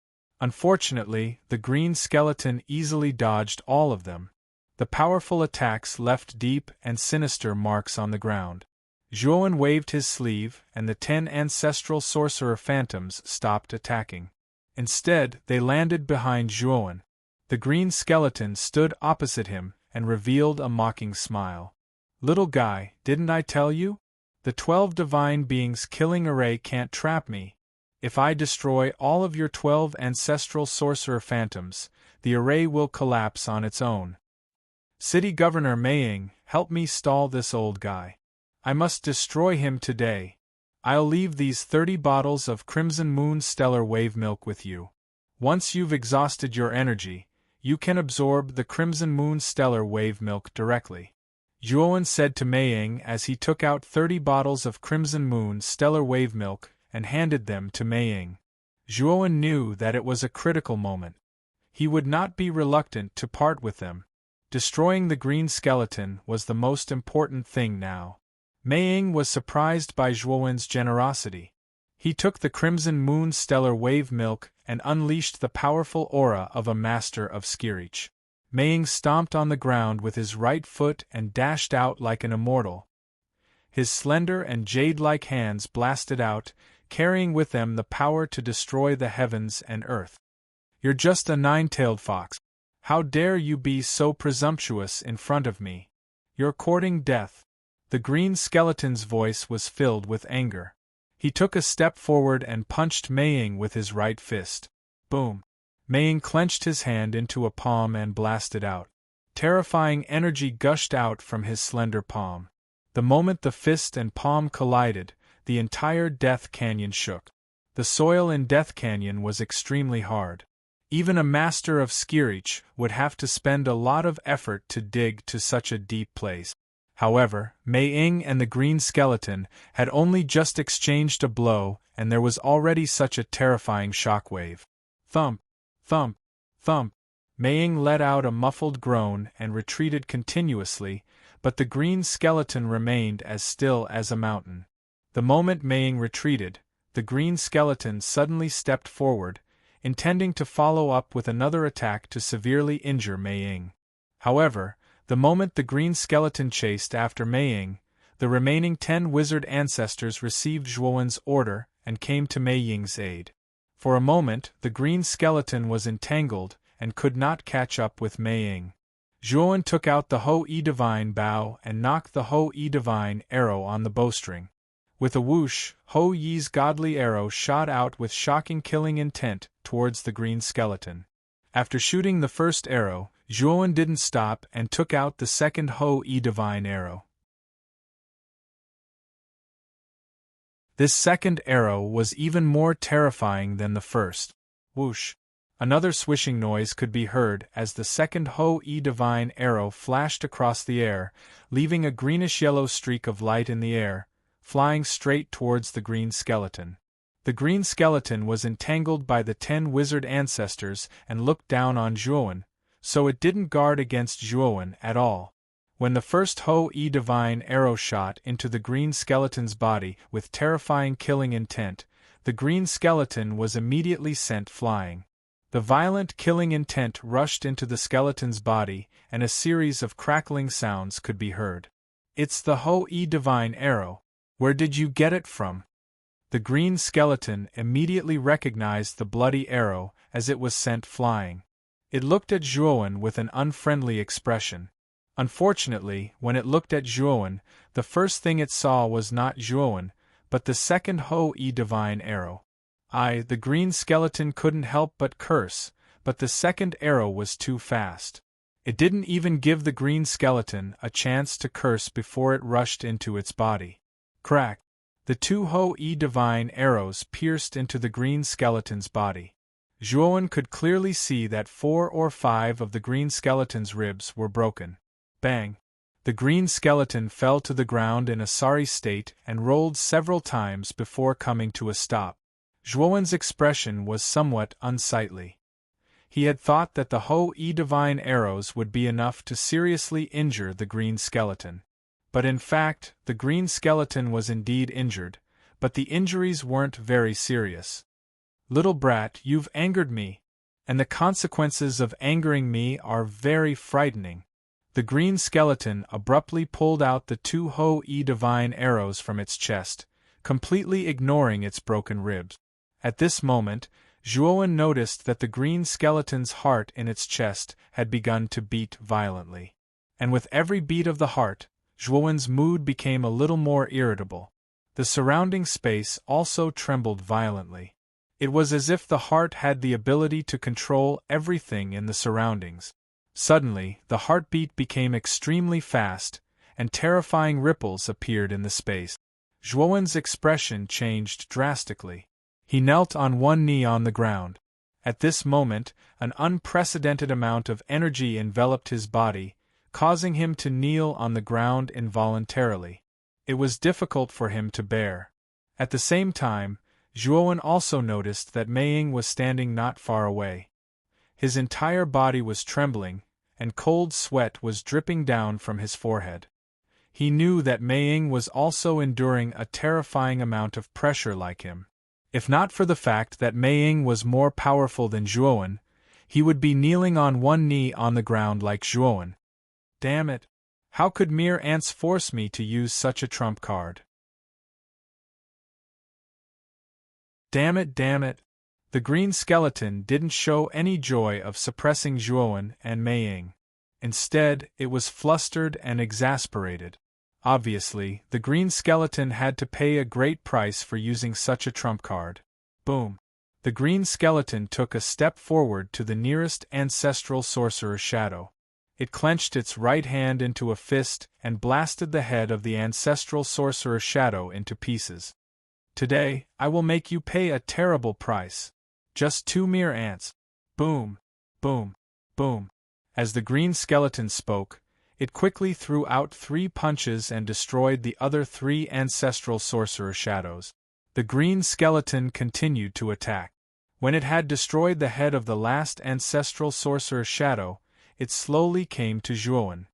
Unfortunately, the green skeleton easily dodged all of them. The powerful attacks left deep and sinister marks on the ground. Zhuowen waved his sleeve, and the 10 ancestral sorcerer phantoms stopped attacking. Instead, they landed behind Zhuowen. The green skeleton stood opposite him and revealed a mocking smile. "Little guy, didn't I tell you? The 12 divine beings' killing array can't trap me. If I destroy all of your 12 ancestral sorcerer phantoms, the array will collapse on its own. City Governor Meiying, help me stall this old guy. I must destroy him today. I'll leave these 30 bottles of Crimson Moon Stellar Wave Milk with you. Once you've exhausted your energy, you can absorb the Crimson Moon Stellar Wave Milk directly," Zhuowen said to Meiying as he took out 30 bottles of Crimson Moon Stellar Wave Milk and handed them to Meiying. Zhuowen knew that it was a critical moment. He would not be reluctant to part with them. Destroying the green skeleton was the most important thing now. Meiying was surprised by Zhuowen's generosity. He took the Crimson Moon Stellar Wave Milk and unleashed the powerful aura of a master of Skirich. Meiying stomped on the ground with his right foot and dashed out like an immortal. His slender and jade-like hands blasted out, carrying with them the power to destroy the heavens and earth. "You're just a nine-tailed fox. How dare you be so presumptuous in front of me? You're courting death." The green skeleton's voice was filled with anger. He took a step forward and punched Meiying with his right fist. Boom! Meiying clenched his hand into a palm and blasted out. Terrifying energy gushed out from his slender palm. The moment the fist and palm collided, the entire Death Canyon shook. The soil in Death Canyon was extremely hard. Even a master of Skirich would have to spend a lot of effort to dig to such a deep place. However, Mei Ying and the green skeleton had only just exchanged a blow, and there was already such a terrifying shockwave. Thump, thump, thump. Mei Ying let out a muffled groan and retreated continuously, but the green skeleton remained as still as a mountain. The moment Mei Ying retreated, the green skeleton suddenly stepped forward, intending to follow up with another attack to severely injure Mei Ying. However, the moment the green skeleton chased after Mei Ying, the remaining 10 wizard ancestors received Zhuowen's order and came to Mei Ying's aid. For a moment, the green skeleton was entangled and could not catch up with Mei Ying. Zhuowen took out the Ho-E Divine Bow and knocked the Ho-E Divine Arrow on the bowstring. With a whoosh, Ho-Yi's godly arrow shot out with shocking killing intent towards the green skeleton. After shooting the first arrow, Zhuowen didn't stop and took out the second Ho-E Divine Arrow. This second arrow was even more terrifying than the first. Whoosh! Another swishing noise could be heard as the second Ho-E Divine Arrow flashed across the air, leaving a greenish-yellow streak of light in the air, flying straight towards the green skeleton. The green skeleton was entangled by the 10 wizard ancestors and looked down on Zhuowen, so it didn't guard against Zhuowen at all. When the first Ho-E Divine Arrow shot into the green skeleton's body with terrifying killing intent, the green skeleton was immediately sent flying. The violent killing intent rushed into the skeleton's body, and a series of crackling sounds could be heard. "It's the Ho-E Divine Arrow. Where did you get it from?" The green skeleton immediately recognized the bloody arrow as it was sent flying. It looked at Zhuowen with an unfriendly expression. Unfortunately, when it looked at Zhuowen, the first thing it saw was not Zhuowen, but the second Ho-E Divine Arrow. The green skeleton couldn't help but curse, but the second arrow was too fast. It didn't even give the green skeleton a chance to curse before it rushed into its body. Crack! The 2 Ho-E Divine Arrows pierced into the green skeleton's body. Zhuowen could clearly see that 4 or 5 of the green skeleton's ribs were broken. Bang! The green skeleton fell to the ground in a sorry state and rolled several times before coming to a stop. Zhuowen's expression was somewhat unsightly. He had thought that the Ho-E Divine Arrows would be enough to seriously injure the green skeleton. But in fact, the green skeleton was indeed injured, but the injuries weren't very serious. "Little brat, you've angered me, and the consequences of angering me are very frightening." The green skeleton abruptly pulled out the 2 Ho-E Divine Arrows from its chest, completely ignoring its broken ribs. At this moment, Zhuowen noticed that the green skeleton's heart in its chest had begun to beat violently. And with every beat of the heart, Zhuowen's mood became a little more irritable. The surrounding space also trembled violently. It was as if the heart had the ability to control everything in the surroundings. Suddenly, the heartbeat became extremely fast, and terrifying ripples appeared in the space. Zhuowen's expression changed drastically. He knelt on one knee on the ground. At this moment, an unprecedented amount of energy enveloped his body, causing him to kneel on the ground involuntarily. It was difficult for him to bear. At the same time, Zhuowen also noticed that Mei Ying was standing not far away. His entire body was trembling, and cold sweat was dripping down from his forehead. He knew that Mei Ying was also enduring a terrifying amount of pressure like him. If not for the fact that Mei Ying was more powerful than Zhuowen, he would be kneeling on one knee on the ground like Zhuowen. Damn it! How could mere ants force me to use such a trump card? Damn it, damn it! The green skeleton didn't show any joy of suppressing Zhuowen and Mei Ying. Instead, it was flustered and exasperated. Obviously, the green skeleton had to pay a great price for using such a trump card. Boom! The green skeleton took a step forward to the nearest ancestral sorcerer's shadow. It clenched its right hand into a fist and blasted the head of the ancestral sorcerer's shadow into pieces. "Today, I will make you pay a terrible price. Just 2 mere ants." Boom! Boom! Boom! As the green skeleton spoke, It quickly threw out 3 punches and destroyed the other 3 ancestral sorcerer shadows. The green skeleton continued to attack. When it had destroyed the head of the last ancestral sorcerer shadow, it slowly came to Zhuowen.